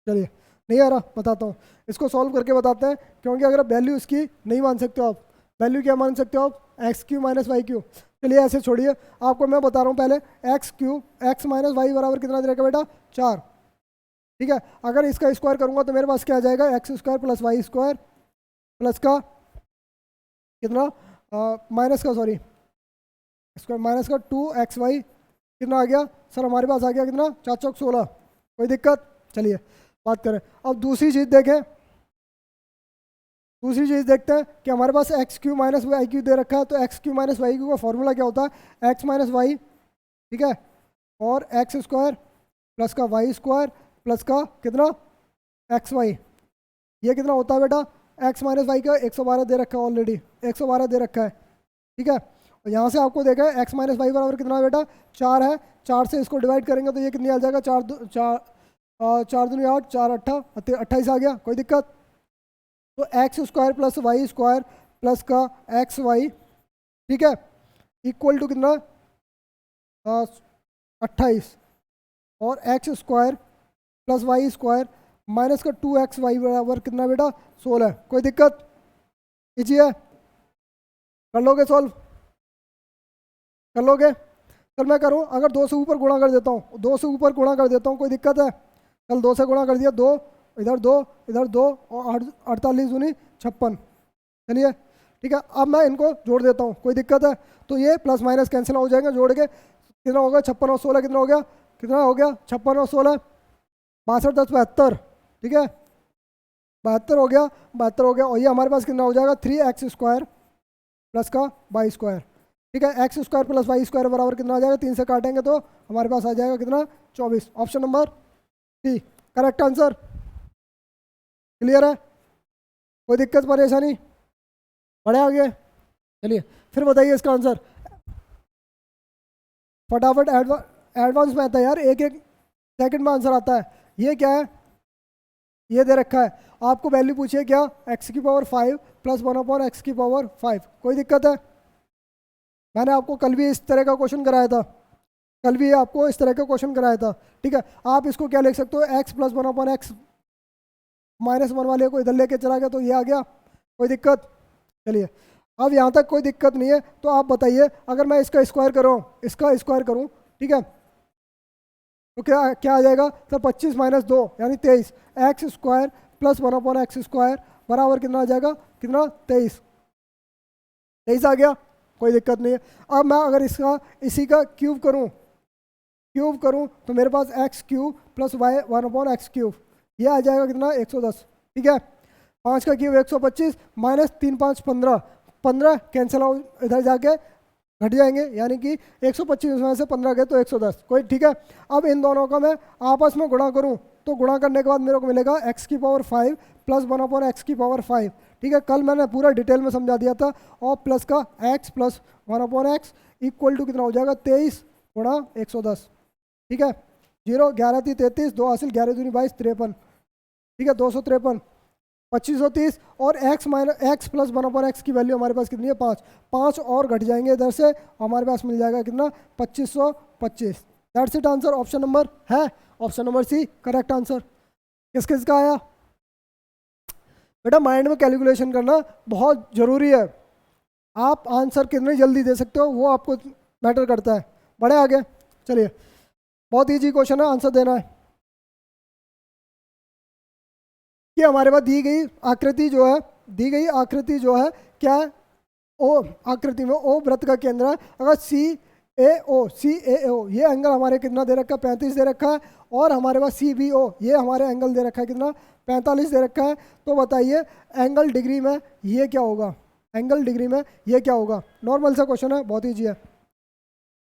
चलिए नहीं आ रहा, बताता हूँ। इसको सॉल्व करके बताते हैं, क्योंकि अगर वैल्यू इसकी नहीं मान सकते हो आप, वैल्यू क्या मान सकते हो आप, x Q minus y cube. चलिए ऐसे छोड़िए, आपको मैं बता रहा हूँ पहले, x cube x minus y बराबर कितना दे रखा बेटा, 4। ठीक है, अगर इसका स्क्वायर करूँगा तो मेरे पास क्या आ जाएगा, x square plus y square plus का कितना, माइनस का, सॉरी स्क्वायर माइनस का 2xy कितना आ गया सर, हमारे पास आ गया कितना, 4 चौक 16। कोई दिक्कत, चलिए बात करें। अब दूसरी चीज़ देखें, दूसरी चीज़ देखते हैं कि हमारे पास x Q minus y q दे रखा है, तो x Q minus y q का फॉर्मूला क्या होता है, एक्स माइनस वाई, ठीक है, और एक्स स्क्वायर प्लस का वाई स्क्वायर प्लस का कितना, एक्स वाई। ये कितना होता है बेटा, एक्स माइनस वाई का 112 दे रखा है ऑलरेडी, 112 दे रखा है, ठीक है। और यहाँ से आपको देखा है एक्स माइनस वाई बराबर कितना है बेटा, 4 है। 4 से इसको डिवाइड करेंगे तो ये कितनी आ जाएगा, 4 दूनी 8, 4 8 28 आ गया। कोई दिक्कत, तो x square plus y square plus का एक्स वाई, ठीक है, इक्वल टू कितना, 28, और x square plus y square minus का 2xy बराबर कितना बेटा, 16। कोई दिक्कत, इजी है, कर लोगे सॉल्व, कर लोगे। चल मैं करूँ, अगर 2 से ऊपर गुणा कर देता हूँ, 2 से ऊपर गुणा कर देता हूँ, कोई दिक्कत है। चल 2 से गुणा कर दिया, 2 इधर 2 इधर 2 और 48 दूनी 56। चलिए ठीक है, अब मैं इनको जोड़ देता हूँ, कोई दिक्कत है। तो ये प्लस माइनस कैंसिल हो जाएंगे, जोड़ के कितना होगा, 56 और 16 कितना हो गया, कितना हो गया, 56 और 16 62 10 72, ठीक है, 72 हो गया, 72 हो गया। और ये हमारे पास कितना हो जाएगा, 3x स्क्वायर प्लस का वाई स्क्वायर, ठीक है, x square plus y square बराबर कितना आ जाएगा, 3 से काटेंगे तो हमारे पास आ जाएगा कितना, 24। Option number C correct answer. Clear है, कोई दिक्कत परेशानी, बढ़े आगे। चलिए फिर बताइए इसका आंसर, फटाफट एडवांस में आता है यार, एक एक सेकंड में आंसर आता है। ये क्या है, ये दे रखा है आपको, वैल्यू पूछिए क्या, x की पावर 5 प्लस 1/x की पावर 5। कोई दिक्कत है, मैंने आपको कल भी इस तरह का क्वेश्चन कराया था, कल भी आपको इस तरह का क्वेश्चन कराया था, ठीक है। आप इसको क्या लिख सकते हो, x प्लस 1/x -1 वाले को इधर लेके चला गया तो ये आ गया। कोई दिक्कत, चलिए अब यहाँ तक कोई दिक्कत नहीं है। तो आप बताइए, अगर मैं इसका स्क्वायर करूँ, इसका स्क्वायर करूँ, ठीक है, तो क्या क्या आ जाएगा सर, 25 - 2 यानी 23, x square plus 1/x square बराबर कितना आ जाएगा, कितना, 23। 23 आ गया, कोई दिक्कत नहीं है। अब मैं अगर इसका इसी का क्यूब करूं तो मेरे पास x cube plus y 1/x cube, ये आ जाएगा कितना, 110, ठीक है। 5 का क्यूब 125 माइनस 3 5 15, 15 कैंसिल आउट इधर जाके घट जाएंगे, यानी कि 125 में से 15 गए तो 110। कोई ठीक है। अब इन दोनों का मैं आपस में गुणा करूं तो गुणा करने के बाद मेरे को मिलेगा x की पावर 5 प्लस 1/x की पावर 5, ठीक है। कल मैंने पूरा डिटेल में समझा दिया था। और प्लस का x plus 1/x equal to कितना हो जाएगा, 23 गुणा 110, ठीक है। 0 11 3 33, 2 हासिल 11 दूनी 22 53, ठीक है, 253, 2530। और x प्लस 1/x की वैल्यू हमारे पास कितनी है, 5, 5 और घट जाएंगे इधर से, हमारे पास मिल जाएगा कितना, 2525। That's it answer, option number है, option number C correct answer. किस किस का आया बेटा, माइंड में कैलकुलेशन करना बहुत ज़रूरी है। आप आंसर कितने जल्दी दे सकते हो वो आपको मैटर करता है। बढ़े आगे, चलिए बहुत ईजी क्वेश्चन है, आंसर देना है। कि हमारे पास दी गई आकृति जो है क्या है, ओ आकृति में ओ वृत्त का केंद्र है। अगर सी ए ओ ये एंगल हमारे कितना दे रखा है, 35 दे रखा है। और हमारे पास CBO ये हमारे एंगल दे रखा है कितना, 45 दे रखा है। तो बताइए एंगल डिग्री में ये क्या होगा, एंगल डिग्री में ये क्या होगा। नॉर्मल सा क्वेश्चन है, बहुत ईजी है।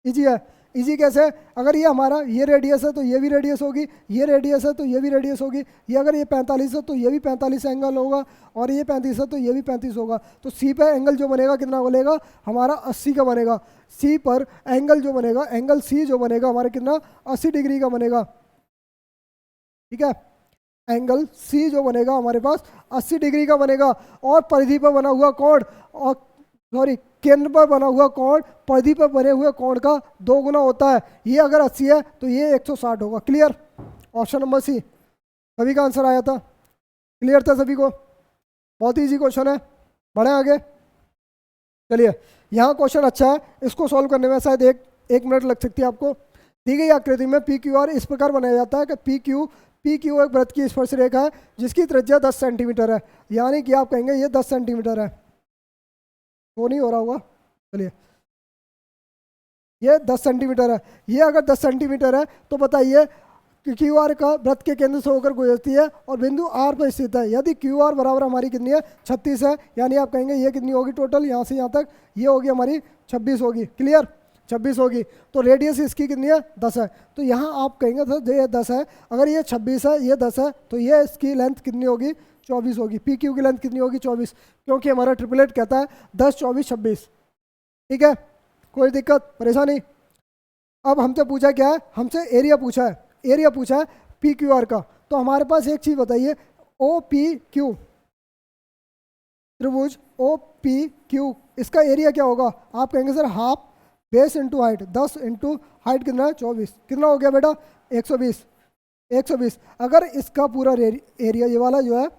ईजी है, ईजी कैसे, अगर ये हमारा ये रेडियस है तो ये भी रेडियस होगी, ये रेडियस है तो ये भी रेडियस होगी। ये अगर ये 45 है तो ये भी 45 एंगल होगा, और ये 35 है तो ये भी 35 होगा। तो सी पे एंगल जो बनेगा कितना बनेगा हमारा, 80 का बनेगा। सी पर एंगल जो बनेगा, एंगल सी जो बनेगा हमारे कितना, 80 डिग्री का बनेगा, ठीक है। एंगल सी जो बनेगा हमारे पास 80 डिग्री का बनेगा। और परिधि पर बना हुआ कोण, और सॉरी केंद्र पर बना हुआ कोण परिधि पर बने हुए कोण का 2 गुना होता है। ये अगर 80 है तो ये 160 होगा। क्लियर, ऑप्शन नंबर सी सभी का आंसर आया था। क्लियर था सभी को? बहुत इजी क्वेश्चन है, बढ़े आगे। चलिए यहाँ क्वेश्चन अच्छा है, इसको सॉल्व करने में शायद एक मिनट लग सकती है आपको। दी गई आकृति में पी क्यू आर इस प्रकार बनाया जाता है कि पी क्यू एक वृत्त की स्पर्श रेखा है जिसकी त्रिज्या 10 सेंटीमीटर है, यानी कि आप कहेंगे ये 10 सेंटीमीटर है। वो नहीं हो रहा होगा, चलिए ये 10 सेंटीमीटर है। ये अगर 10 सेंटीमीटर है तो बताइए क्यू आर का वृत्त के केंद्र से होकर गुजरती है और बिंदु आर पर स्थित है। यदि क्यू आर बराबर हमारी कितनी है 36 है, यानी आप कहेंगे ये कितनी होगी टोटल, यहाँ से यहाँ तक ये होगी हमारी 26 होगी। क्लियर, 26 होगी। तो रेडियस इसकी कितनी है 10 है, तो यहाँ आप कहेंगे सर ये 10 है, अगर ये 26 है ये 10 है तो ये इसकी लेंथ कितनी होगी 24 होगी। पी क्यू की लेंथ कितनी होगी 24, क्योंकि हमारा ट्रिपलेट कहता है 10 24 26। ठीक है, कोई दिक्कत परेशानी? अब हमसे पूछा क्या है, हमसे एरिया पूछा है, एरिया पूछा है पी क्यू आर का। तो हमारे पास एक चीज़ बताइए, ओ पी क्यू त्रिभुज ओ पी क्यू, इसका एरिया क्या होगा? आप कहेंगे sir half base into height, 10 into height कितना है 24, कितना हो गया बेटा 120। 120 अगर इसका पूरा एरिया ये वाला जो है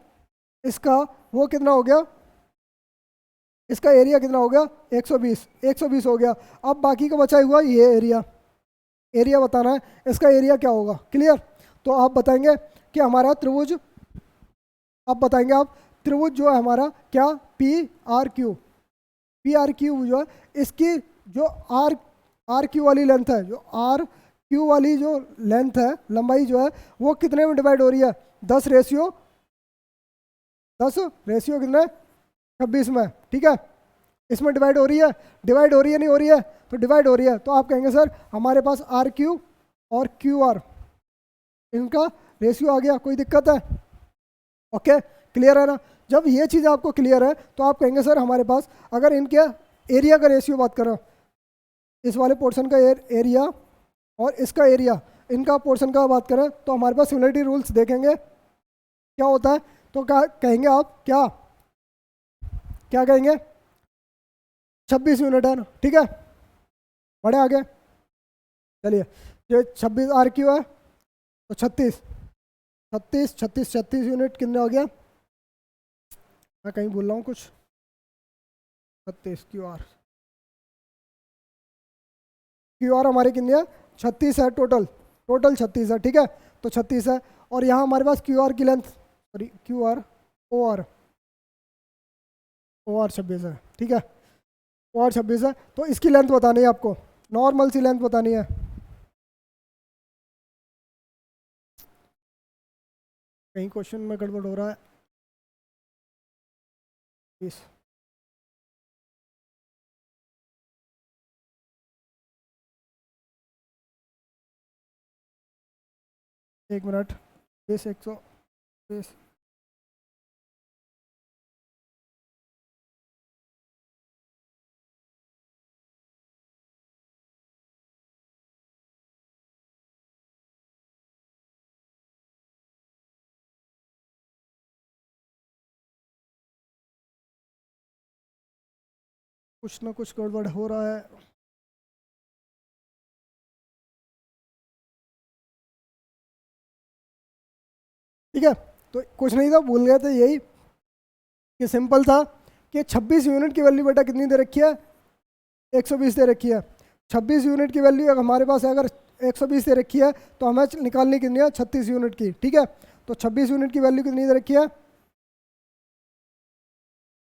इसका वो कितना हो गया, इसका एरिया कितना हो गया 120, 120 हो गया। अब बाकी का बचा हुआ ये एरिया, एरिया बताना है, इसका एरिया क्या होगा। क्लियर, तो आप बताएंगे कि हमारा त्रिभुज, आप बताएंगे आप त्रिभुज जो है हमारा क्या पी आर क्यू जो है इसकी जो आर क्यू वाली लेंथ है, जो आर क्यू वाली जो लेंथ है लंबाई जो है वो कितने में डिवाइड हो रही है 10 रेशियो कितने 26 में। ठीक है, इसमें डिवाइड हो रही है, नहीं हो रही है, तो डिवाइड हो रही है। तो आप कहेंगे सर हमारे पास आर क्यू और क्यू आर इनका रेशियो आ गया, कोई दिक्कत है? ओके, क्लियर है ना? जब ये चीज़ आपको क्लियर है तो आप कहेंगे सर हमारे पास अगर इनके एरिया का रेशियो बात करो, इस वाले पोर्शन का एरिया और इसका एरिया, इनका पोर्शन का बात करें तो हमारे पास सिमिलरिटी रूल्स देखेंगे क्या होता है। तो क्या कहेंगे आप, क्या कहेंगे 26 यूनिट है ना। ठीक है, बढ़े आगे। चलिए ये 26 आर क्यू है तो 36 यूनिट कितने हो गया, मैं कहीं भूल रहा हूँ कुछ, 36 क्यू आर हमारी कितनी है 36 है, टोटल 36 है। ठीक है, तो 36 है और यहाँ हमारे पास क्यू आर की length, sorry Q R O R 26 है। ठीक है, ओ आर 26 है, तो इसकी लेंथ बतानी है आपको, नॉर्मल सी लेंथ बतानी है। कहीं क्वेश्चन में गड़बड़ हो रहा है, इस एक मिनट, बेस 100 बेस कुछ ना कुछ गड़बड़ हो रहा है। ठीक है, तो कुछ नहीं था, भूल गए थे यही कि सिंपल था कि 26 यूनिट की वैल्यू बेटा कितनी दे रखी है 120 दे रखी है। 26 यूनिट की वैल्यू हमारे पास है, अगर 120 दे रखी है तो हमें निकालनी कितनी है 36 यूनिट की। ठीक है, तो 26 यूनिट की वैल्यू कितनी दे रखी है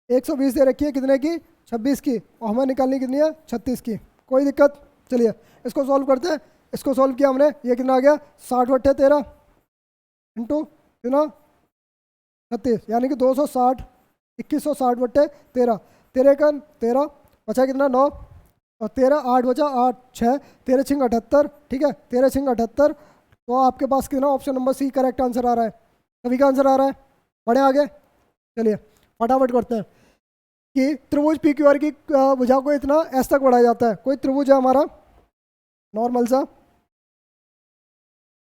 120 दे रखी है, कितने की 26 की, और हमें निकालनी कितनी है 36 की। कोई दिक्कत? चलिए इसको सॉल्व करते हैं। इसको सॉल्व किया हमने, ये कितना आ गया 60/13 इंटू कितना 36, यानी कि 260, 2160/13, 13 का 13 बचा कितना 9 और 13 8 बचा 8 6 13 छिंग 78। ठीक है, 13 छिंग 78, तो आपके पास कितना option number C correct answer आ रहा है, सभी का आंसर आ रहा है। बढ़े आगे, चलिए फटाफट करते हैं कि त्रिभुज पी क्यू आर की भुजा को इतना एस तक बढ़ाया जाता है। कोई त्रिभुज है हमारा नॉर्मल सा,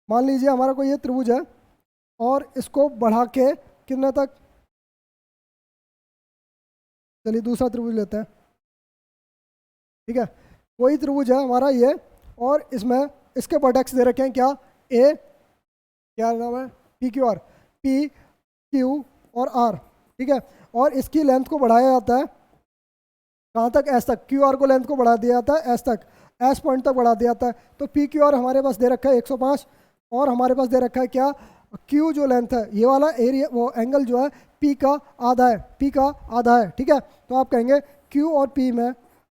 मान लीजिए हमारा कोई ये त्रिभुज है और इसको बढ़ा के कितने तक, चलिए दूसरा त्रिभुज लेते हैं। ठीक है, कोई त्रिभुज है हमारा ये और इसमें इसके वर्टेक्स दे रखे हैं क्या, ए क्या नाम है P Q R, P Q और आर, ठीक है। और इसकी लेंथ को बढ़ाया जाता है कहाँ तक, एस तक। क्यू आर को लेंथ को बढ़ा दिया जाता है एस तक, एस पॉइंट तक बढ़ा दिया जाता है। तो पी क्यू आर हमारे पास दे रखा है 105, और हमारे पास दे रखा है क्या, क्यू जो लेंथ है, ये वाला एरिया वो एंगल जो है पी का आधा है, पी का आधा है, ठीक है। तो आप कहेंगे क्यू और पी में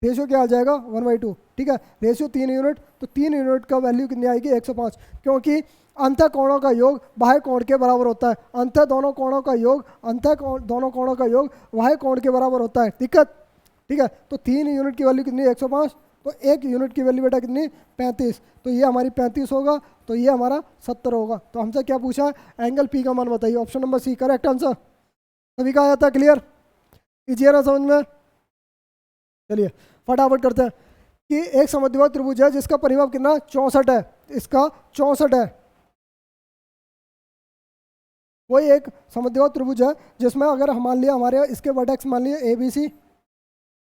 रेशियो क्या आ जाएगा 1/2, ठीक है। रेशियो 3 यूनिट, तो 3 यूनिट का वैल्यू कितनी आएगी 105, क्योंकि अंतः कोणों का योग बाह्य कोण के बराबर होता है। अंतः दोनों कोणों का योग, दोनों कोणों का योग बाह्य कोण के बराबर होता है, दिक्कत, ठीक है। तो 3 यूनिट की वैल्यू कितनी 105, तो 1 यूनिट की वैल्यू बेटा कितनी 35, तो ये हमारी 35 होगा, तो ये हमारा 70 होगा। तो हमसे क्या पूछा है, एंगल पी का मान बताइए। Option number C correct answer. सभी का आया था, क्लियर, इजी है ना समझ में। चलिए फटाफट करते हैं कि एक समद्विबाहु त्रिभुज है जिसका परिमाप कितना 64 है, इसका 64 है। कोई एक समद्विबाहु त्रिभुज है जिसमें अगर हम मान लिया हमारे इसके वर्टेक्स मान लिए ए बी सी,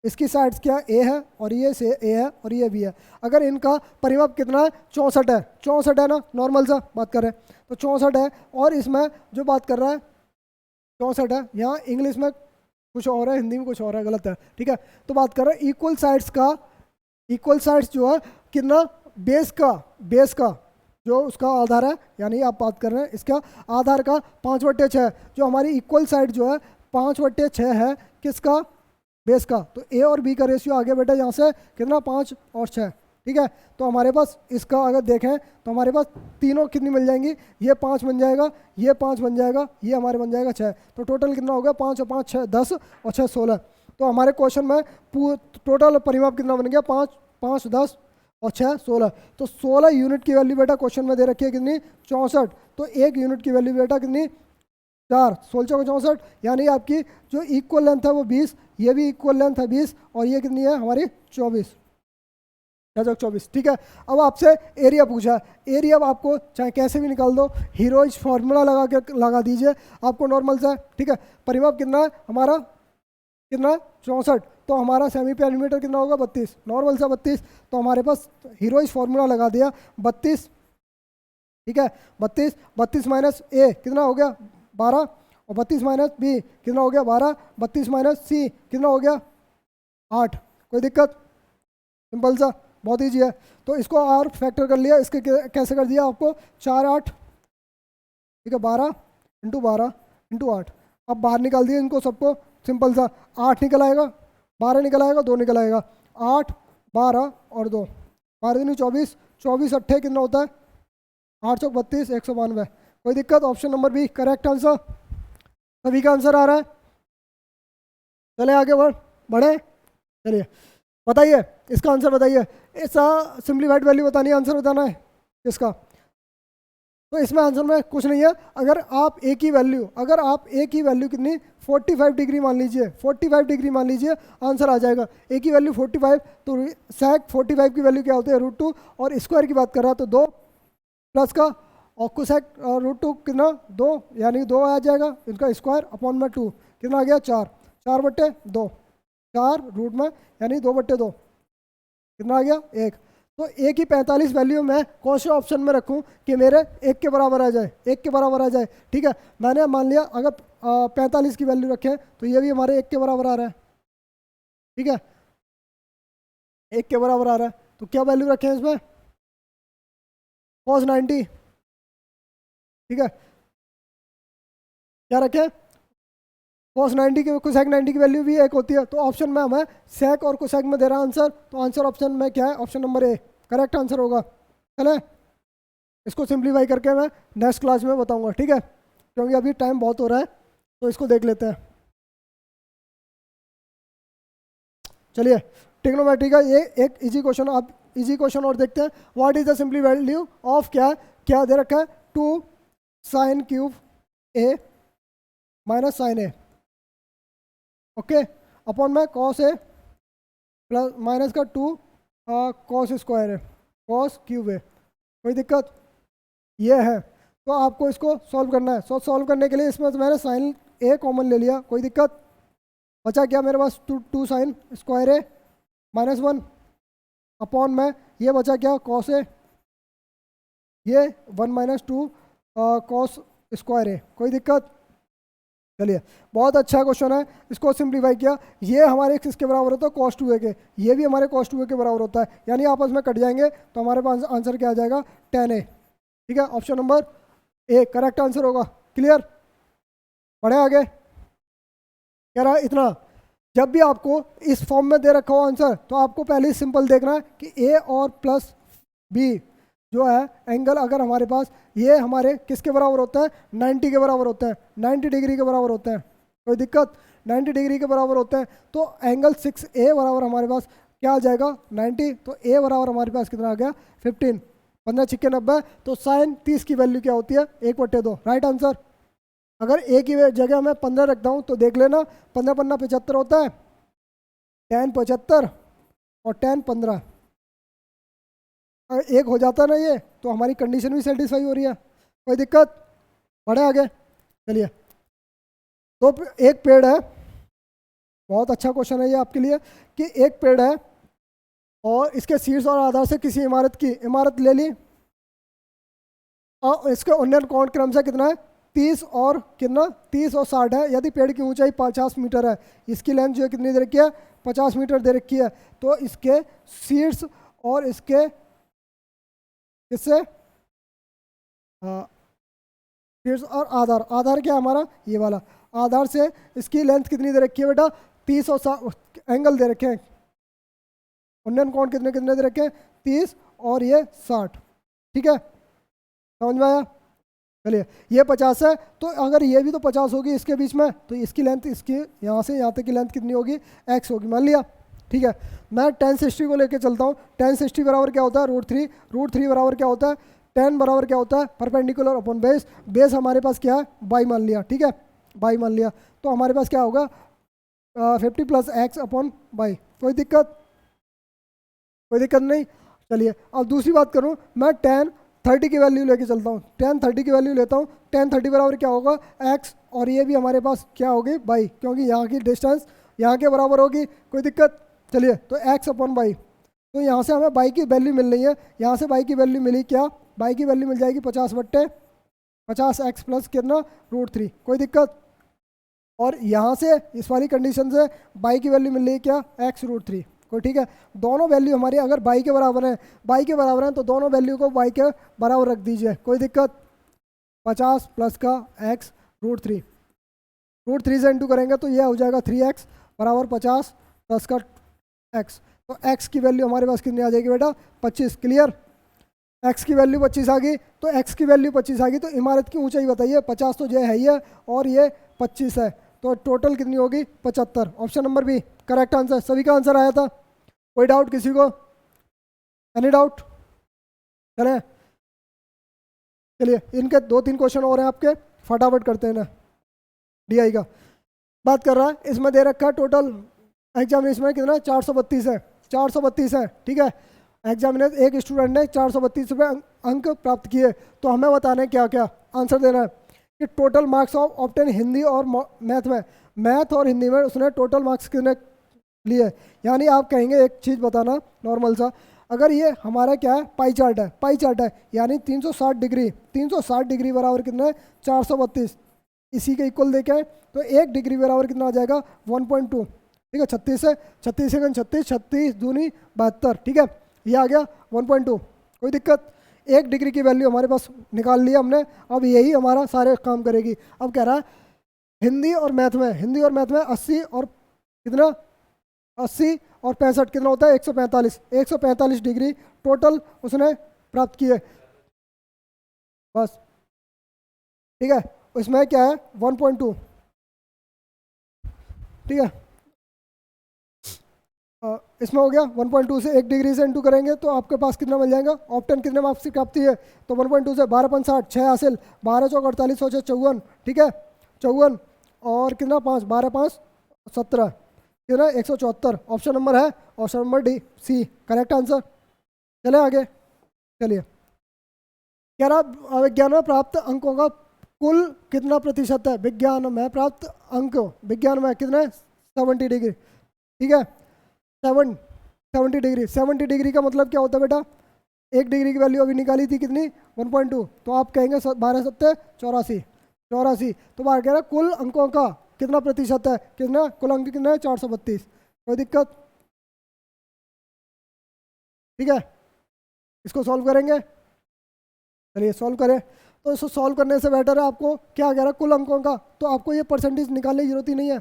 इसकी साइड्स क्या ए है और ये से ए है और ये भी है, अगर इनका परिमाप कितना है 64 है, 64 है ना, नॉर्मल सा बात कर रहे हैं, तो 64 है। और इसमें जो बात कर रहा है 64 है, यहाँ इंग्लिश में कुछ और है, हिंदी में कुछ और है, गलत है, ठीक है। तो बात कर रहे हैं इक्वल साइड्स का, इक्वल साइड्स जो है कितना, बेस का जो उसका आधार है, यानी आप बात कर रहे हैं इसका आधार का 5/6, जो हमारी इक्वल साइड जो है 5/6 है, किसका, बेस का। तो ए और बी का रेशियो आ गया बेटा यहाँ से कितना 5 और 6, ठीक है। तो हमारे पास इसका अगर देखें तो हमारे पास तीनों कितनी मिल जाएंगी, ये 5 बन जाएगा, ये 5 बन जाएगा, ये हमारे बन जाएगा 6, तो टोटल कितना हो गया 5 और 5 6 10 और 6 16। तो हमारे क्वेश्चन में टोटल परिमाप कितना बन गया 5 5 10 और 6 16। तो 16 यूनिट की वैल्यू बेटा क्वेश्चन में दे रखी है कितनी 64, तो 1 यूनिट की वैल्यू बेटा कितनी 4, 16 को 64, यानी आपकी जो इक्वल लेंथ है वो 20, ये भी इक्वल लेंथ है 20, और ये कितनी है हमारी 24, 24, ठीक है। अब आपसे एरिया पूछा, एरिया अब आपको चाहे कैसे भी निकाल दो, हीरोइज फार्मूला लगा दीजिए, आपको नॉर्मल सा, ठीक है। परिमाप कितना है हमारा, कितना 64, तो हमारा सेमी पेरीमीटर कितना होगा 32, नॉर्मल सा 32, तो हमारे पास हीरोइज फार्मूला लगा दिया 32, ठीक है। 32 माइनस ए कितना हो गया 12, और 32 माइनस बी कितना हो गया 12, 32 माइनस सी कितना हो गया 8, कोई दिक्कत, सिंपल सा, बहुत ईजी है। तो इसको और फैक्टर कर लिया, इसके कैसे कर दिया आपको 4 8, ठीक है, 12 इंटू 12 इंटू 8, अब बाहर निकाल दिया इनको सबको, सिंपल सा, 8 निकल आएगा, 12 निकल आएगा, 2 निकल आएगा, 8 12 और 2, 12 दूनी 24, 24 8 कितना होता है 8 चौक 32, 192, कोई दिक्कत। Option number B correct answer, सभी का आंसर आ रहा है। चले आगे बढ़े, चलिए बताइए इसका आंसर बताइए, ऐसा सिंपलीफाइड वैल्यू बतानी है, आंसर बताना है इसका। तो इसमें आंसर में कुछ नहीं है, अगर आप ए की वैल्यू कितनी 45 डिग्री मान लीजिए, 45 डिग्री मान लीजिए, आंसर आ जाएगा। ए की वैल्यू 45, तो sec 45 की वैल्यू क्या होती है √2, और स्क्वायर की बात कर रहा तो 2 प्लस का, और कोसेक √2 कितना 2, यानी 2 आ जाएगा, इनका स्क्वायर अपॉन में 2 कितना आ गया 4, 4/2, 4 रूट में यानी 2/2 कितना आ गया 1। तो ए की 45 वैल्यू मैं कौन से ऑप्शन में रखूं कि मेरे 1 के बराबर आ जाए, 1 के बराबर आ जाए, ठीक है। मैंने मान लिया अगर 45 की वैल्यू रखें तो ये भी हमारे 1 के बराबर आ रहा है, ठीक है, 1 के बराबर आ रहा है। तो क्या वैल्यू रखें इसमें cos 90, ठीक है, क्या रखें cos 90 की, कोसेक 90 की वैल्यू भी 1 होती है। तो ऑप्शन में हमें सेक और कोसेक में दे रहा है आंसर, तो आंसर ऑप्शन में क्या है, option number A correct answer होगा। चले इसको सिंप्लीफाई करके मैं नेक्स्ट क्लास में बताऊंगा, ठीक है, क्योंकि अभी टाइम बहुत हो रहा है, तो इसको देख लेते हैं। चलिए ट्रिग्नोमेट्री का ये एक इजी क्वेश्चन, आप इजी क्वेश्चन और देखते हैं। What is the simply value of क्या दे रखा है 2 sin क्यूब ए माइनस साइन ए, ओके, अपॉन में कॉस ए प्लस माइनस का 2 कॉस स्क्वायर है, कॉस क्यूब है, कोई दिक्कत, ये है। तो आपको इसको सॉल्व करना है। सॉल्व करने के लिए इसमें तो मैंने साइन ए कॉमन ले लिया, कोई दिक्कत, बचा क्या मेरे पास 2 साइन स्क्वायर ए माइनस 1 अपॉन में ये बचा क्या कॉस ए, ये 1 - 2 कॉस स्क्वायर ए, कोई दिक्कत, चलिए, बहुत अच्छा क्वेश्चन है, इसको सिंप्लीफाई किया। ये हमारे किसके बराबर होता है, cos 2a के, ये भी हमारे cos 2a के बराबर होता है, यानी आपस में कट जाएंगे तो हमारे पास आंसर क्या आ जाएगा, 10a। ठीक है, option number A correct answer होगा। क्लियर, बढ़े आगे। कह रहा है इतना, जब भी आपको इस फॉर्म में दे रखा हो आंसर, तो आपको पहले ही सिंपल देखना है कि ए और प्लस बी जो है एंगल, अगर हमारे पास ये हमारे किसके बराबर होता है, 90 के बराबर होता है, 90 डिग्री के बराबर होता है, कोई दिक्कत, 90 डिग्री के बराबर होता है, तो एंगल 6a बराबर हमारे पास क्या आ जाएगा, 90, तो a बराबर हमारे पास कितना आ गया, 15, 15 छिक्के 90, तो साइन 30 की वैल्यू क्या होती है, 1/2, राइट आंसर। अगर a की जगह मैं 15 रखता हूँ तो देख लेना, 15 पन्ना 75 होता है, 10 75 और 10 15, अगर एक हो जाता है ना ये, तो हमारी कंडीशन भी सेटिस्फाई हो रही है, कोई दिक्कत, बढ़े आगे। चलिए, तो एक पेड़ है, बहुत अच्छा क्वेश्चन है ये आपके लिए, कि एक पेड़ है और इसके शीर्ष और आधार से किसी इमारत ले ली, और इसके उन्नयन कोण क्रमशः कितना है, 30 और कितना, 30 और 60 है। यदि पेड़ की ऊंचाई 50 मीटर है, इसकी लेंथ जो है कितनी दे रखी है, 50 मीटर दे रखी है, तो इसके शीर्ष और इसके किससे, शीर्ष और आधार, आधार क्या है हमारा, ये वाला, आधार से इसकी लेंथ कितनी दे रखी है बेटा, 30 और 60 एंगल दे रखे हैं, उन्नयन कोण कितने कितने दे रखे हैं, 30 और ये 60। ठीक है, समझ में आया। चलिए, ये 50 है, तो अगर ये भी तो 50 होगी इसके बीच में, तो इसकी लेंथ, इसकी यहाँ से यहाँ तक की लेंथ कितनी होगी, x होगी, मान लिया। ठीक है, मैं tan 60 को लेके चलता हूँ, tan 60 बराबर क्या होता है, √3, √3 बराबर क्या होता है, tan बराबर क्या होता है, परपेंडिकुलर अपॉन बेस, बेस हमारे पास क्या है, बाई मान लिया। ठीक है, बाई मान लिया, तो हमारे पास क्या होगा, 50 + x अपॉन बाई, कोई दिक्कत, कोई दिक्कत नहीं। चलिए, अब दूसरी बात करूँ, मैं tan 30 की वैल्यू लेके चलता हूँ, tan 30 की वैल्यू लेता हूँ, tan 30 बराबर क्या होगा, x, और ये भी हमारे पास क्या होगी, बाई, क्योंकि यहाँ की डिस्टेंस यहाँ के बराबर होगी, कोई दिक्कत। चलिए, तो x अपॉन बाई, तो यहाँ से हमें बाई की वैल्यू मिल रही है, यहाँ से बाई की वैल्यू मिली क्या, बाई की वैल्यू मिल जाएगी 50/50x प्लस कितना, √3, कोई दिक्कत। और यहाँ से इस वाली कंडीशन से बाई की वैल्यू मिल रही है क्या, x √3, कोई ठीक है। दोनों वैल्यू हमारी अगर बाई के बराबर है, बाई के बराबर है, तो दोनों वैल्यू को बाई के बराबर रख दीजिए, कोई दिक्कत। 50 प्लस का x √3, √3 से इंटू करेंगे तो ये हो जाएगा 3x बराबर 50 प्लस का x, तो x की वैल्यू हमारे पास कितनी आ जाएगी बेटा, 25। क्लियर, x की वैल्यू 25 आ गई, तो x की वैल्यू 25 आ गई, तो इमारत की ऊंचाई बताइए, 50 तो ये है ही है, और ये 25 है, तो टोटल कितनी होगी, 75। Option number B correct answer, सभी का आंसर आया था। कोई डाउट किसी को, एनी डाउट, चले। चलिए, इनके 2-3 क्वेश्चन और हैं आपके, फटाफट करते हैं ना। DI का बात कर रहा है, इसमें दे रखा है टोटल एग्जामिनेशन में कितना, 432 है, 432 है। ठीक है, एग्जामिनेशन एक स्टूडेंट ने 432 रुपये अंक प्राप्त किए, तो हमें बताना है क्या क्या आंसर देना है, कि total marks of obtain Hindi और मैथ में, मैथ और हिंदी में उसने टोटल मार्क्स कितने लिए। यानी आप कहेंगे एक चीज़ बताना नॉर्मल सा, अगर ये हमारा क्या है, पाई चार्ट है, पाई चार्ट है, यानी 360 डिग्री, 360 डिग्री बराबर कितना है, 432, इसी के इक्वल देखे हैं, तो 1 डिग्री बराबर कितना आ जाएगा, 1.2। ठीक है, 36 है, 36 सेकंड 36, 36 दूनी 72। ठीक है, ये आ गया 1.2, कोई दिक्कत। 1 डिग्री की वैल्यू हमारे पास निकाल लिया हमने, अब यही हमारा सारे काम करेगी। अब कह रहा है हिंदी और मैथ में, हिंदी और मैथ में 80 और कितना, 80 और 65 कितना होता है, 145, 145 डिग्री टोटल उसने प्राप्त किए, बस। ठीक है, इसमें क्या है, 1.2। ठीक है, इसमें हो गया 1.2 से 1 डिग्री से इंटू करेंगे तो आपके पास कितना मिल जाएगा, ऑप्टेन कितने मार्क्स की प्राप्ति है, तो 1.2 से 12.60, 6 हासिल, 12 चौक 48, 6 54। ठीक है, 54 और कितना 5, 12 5 17, कितना 174। ऑप्शन नंबर है, option number D, C correct answer. चले आगे। चलिए, कह रहा विज्ञान में प्राप्त अंकों का कुल कितना प्रतिशत है, विज्ञान में प्राप्त अंक, विज्ञान में कितने, 70 डिग्री। ठीक है, 70 डिग्री, 70 डिग्री का मतलब क्या होता है बेटा, 1 डिग्री की वैल्यू अभी निकाली थी कितनी, 1.2, तो आप कहेंगे 12 7 84, 84। तो बाहर कह रहा है कुल अंकों का कितना प्रतिशत है, कितना कुल अंक कितना है 432। कोई दिक्कत? ठीक है, इसको सॉल्व करेंगे। चलिए सॉल्व करें। तो इसको सॉल्व करने से बेटर है आपको क्या कह रहा है कुल अंकों का, तो आपको ये परसेंटेज निकालने की जरूरत ही नहीं है।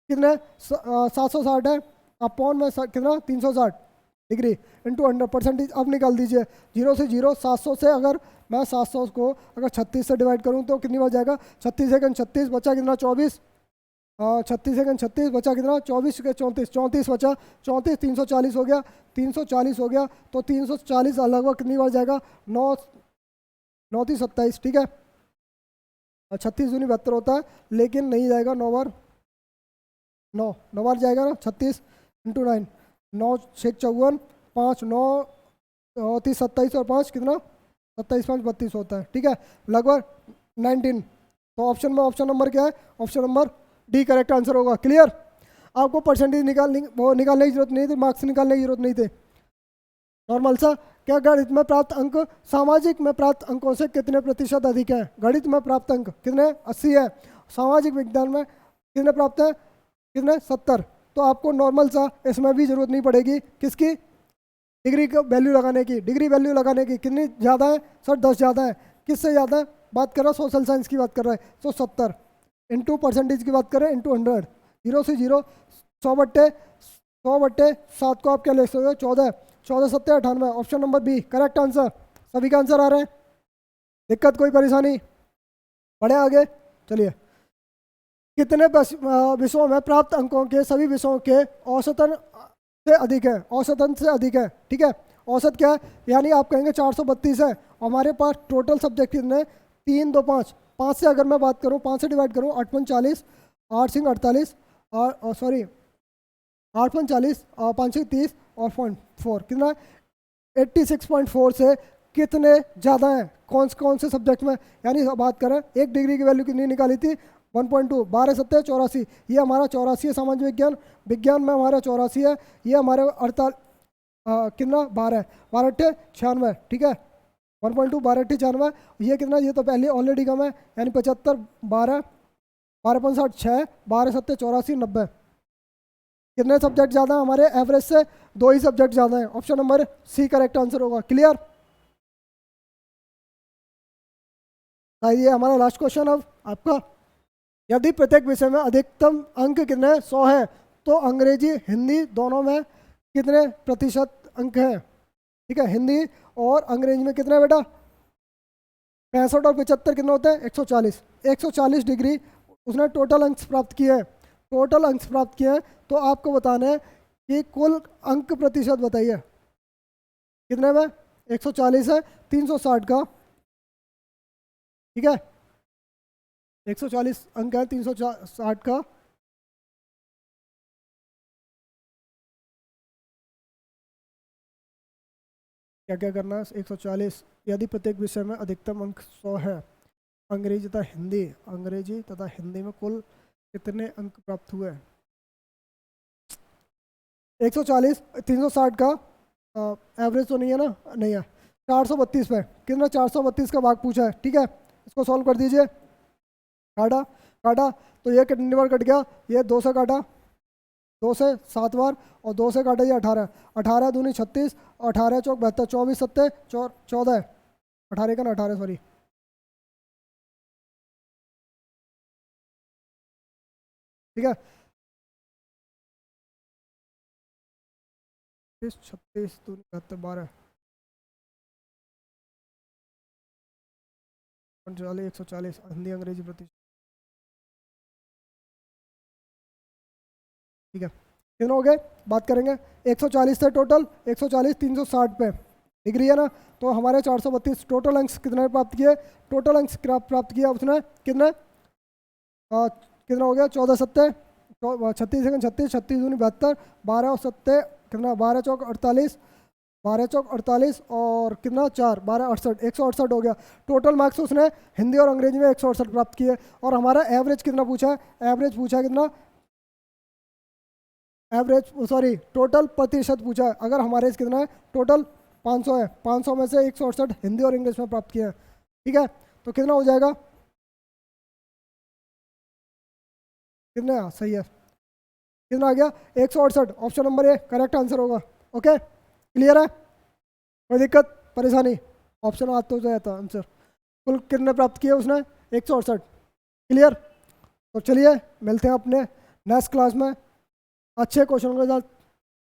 कितने 760 है अपॉन में कितना 360 डिग्री इंटू 100 परसेंटेज। अब निकाल दीजिए 0 से 0 700 से अगर मैं 700 को अगर 36 से डिवाइड करूं तो कितनी बच जाएगा 36 सेकंड 36 बचा कितना 24 36 सेकंड 36 बचा कितना 24 के 34 34 बचा 34 340 हो गया 340 हो गया तो 340 लगभग कितनी बार जाएगा 9 9 3 27। ठीक है, 36 दूनी 72 होता है लेकिन नहीं जाएगा 9 बार 9 बार जाएगा ना 36 इंटू 9 9 6 54 5 9 30 27 और 5 कितना 27 5 32 होता है। ठीक है, लगभग 19। तो ऑप्शन में ऑप्शन नंबर क्या है, option number D correct answer होगा। क्लियर? आपको परसेंटेज निकालने की जरूरत नहीं थी, मार्क्स निकालने की जरूरत नहीं थे। नॉर्मल सा क्या गणित में प्राप्त अंक सामाजिक में प्राप्त अंकों से कितने प्रतिशत अधिक है। गणित में प्राप्त अंक कितने 80 है, सामाजिक विज्ञान में कितने प्राप्त है कितने 70। तो आपको नॉर्मल सा इसमें भी जरूरत नहीं पड़ेगी किसकी डिग्री का वैल्यू लगाने की। डिग्री वैल्यू लगाने की कितनी ज़्यादा है सर 10 ज़्यादा है। किससे ज़्यादा है बात कर रहा है सोशल साइंस की बात कर रहा है तो 70 इंटू परसेंटेज की बात करें इंटू 100 0 से 0 100/7 को आप क्या ले सकते हो 14 14 7 98। Option number B correct answer. सभी का आंसर आ रहे हैं, दिक्कत कोई परेशानी? बढ़े आगे चलिए। कितने विषयों में प्राप्त अंकों के सभी विषयों के औसतन से अधिक है, औसतन से अधिक है। ठीक है, औसत क्या है यानी आप कहेंगे 432 है, हमारे पास टोटल सब्जेक्ट कितने 3 2 5 5 से अगर मैं बात करूं 5 से डिवाइड करूं 8 5 40 8 सिंह 48 और सॉरी 8 5 40 5 सिंह 30 और 0.4 कितना 86.4 से कितने ज़्यादा हैं कौन से सब्जेक्ट में। यानी बात करें एक डिग्री की वैल्यू कितनी निकाली थी 1.2 12 7 84। ये हमारा 84 है सामाजिक विज्ञान विज्ञान में हमारा 84 है। ये हमारे 48 कितना 12 12 96। ठीक है 1.2 12 96। ये कितना ये तो पहले ऑलरेडी कम है यानी 75 12 12 65 6 12 7 84 90। कितने सब्जेक्ट ज़्यादा हैं हमारे एवरेज से 2 ही सब्जेक्ट ज़्यादा हैं। Option number C correct answer होगा। क्लियर? ये हमारा लास्ट क्वेश्चन अब आपका। यदि प्रत्येक विषय में अधिकतम अंक कितने 100 है तो अंग्रेजी हिंदी दोनों में कितने प्रतिशत अंक हैं। ठीक है, हिंदी और अंग्रेजी में कितने बेटा 65 और 75 कितने होते हैं 140 140 डिग्री उसने टोटल अंक प्राप्त किए हैं। टोटल अंक प्राप्त किए हैं तो आपको बताना है कि कुल अंक प्रतिशत बताइए कितने में 140 है 360 का। ठीक है 140 अंक है 360 का। क्या क्या करना है 140 यदि प्रत्येक विषय में अधिकतम अंक 100 है अंग्रेजी तथा हिंदी में कुल कितने अंक प्राप्त हुए। 140 360 का एवरेज तो नहीं है ना, नहीं है 432 पे कितना 432 का भाग पूछा है। ठीक है इसको सॉल्व कर दीजिए। काटा काटा तो ये कितनी बार कट गया ये 2 से काटा 2 से 7 बार और 2 से काटा ये 18 18 दूनी 36 18 चौक 72 24 7 14 18 का ना 18 सॉरी। ठीक है 36 दूनी 72 12 140 हिंदी अंग्रेजी प्रतिशत। ठीक है कितना हो गए बात करेंगे 140 से टोटल 140 360 पे डिग्री है ना तो हमारे 432 टोटल अंक कितने प्राप्त किए। टोटल अंक प्राप्त किया उसने कितने कितना हो गया 14 7 36 सेकंड 36 36 दूनी 72 12 और 7 कितना 12 चौक 48 12 चौक 48 और कितना 4 12 68 168 हो गया। टोटल मार्क्स उसने हिंदी और अंग्रेजी में 168 प्राप्त किए और हमारा एवरेज कितना पूछा है एवरेज पूछा कितना एवरेज सॉरी टोटल प्रतिशत पूछा है। अगर हमारे कितना है टोटल 500 है 500 में से 168 हिंदी और इंग्लिश में प्राप्त किए हैं। ठीक है तो कितना हो जाएगा कितने सही है, कितना आ गया 168, option number A correct answer होगा। ओके क्लियर है, कोई दिक्कत परेशानी, ऑप्शन आता हो जाता आंसर। कुल कितने प्राप्त किए उसने 168, क्लियर। तो चलिए मिलते हैं अपने नेक्स्ट क्लास में अच्छे क्वेश्चन के साथ।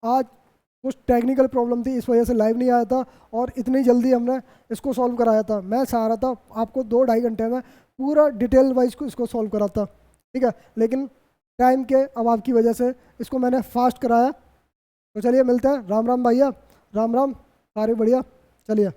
आज कुछ टेक्निकल प्रॉब्लम थी इस वजह से लाइव नहीं आया था और इतनी जल्दी हमने इसको सॉल्व कराया था। मैं चाह रहा था आपको 2-2.5 घंटे में पूरा डिटेल वाइज को इसको सॉल्व कराता, ठीक है, लेकिन टाइम के अभाव की वजह से इसको मैंने फास्ट कराया। तो चलिए मिलते हैं, राम राम भैया, राम राम, सारे बढ़िया, चलिए।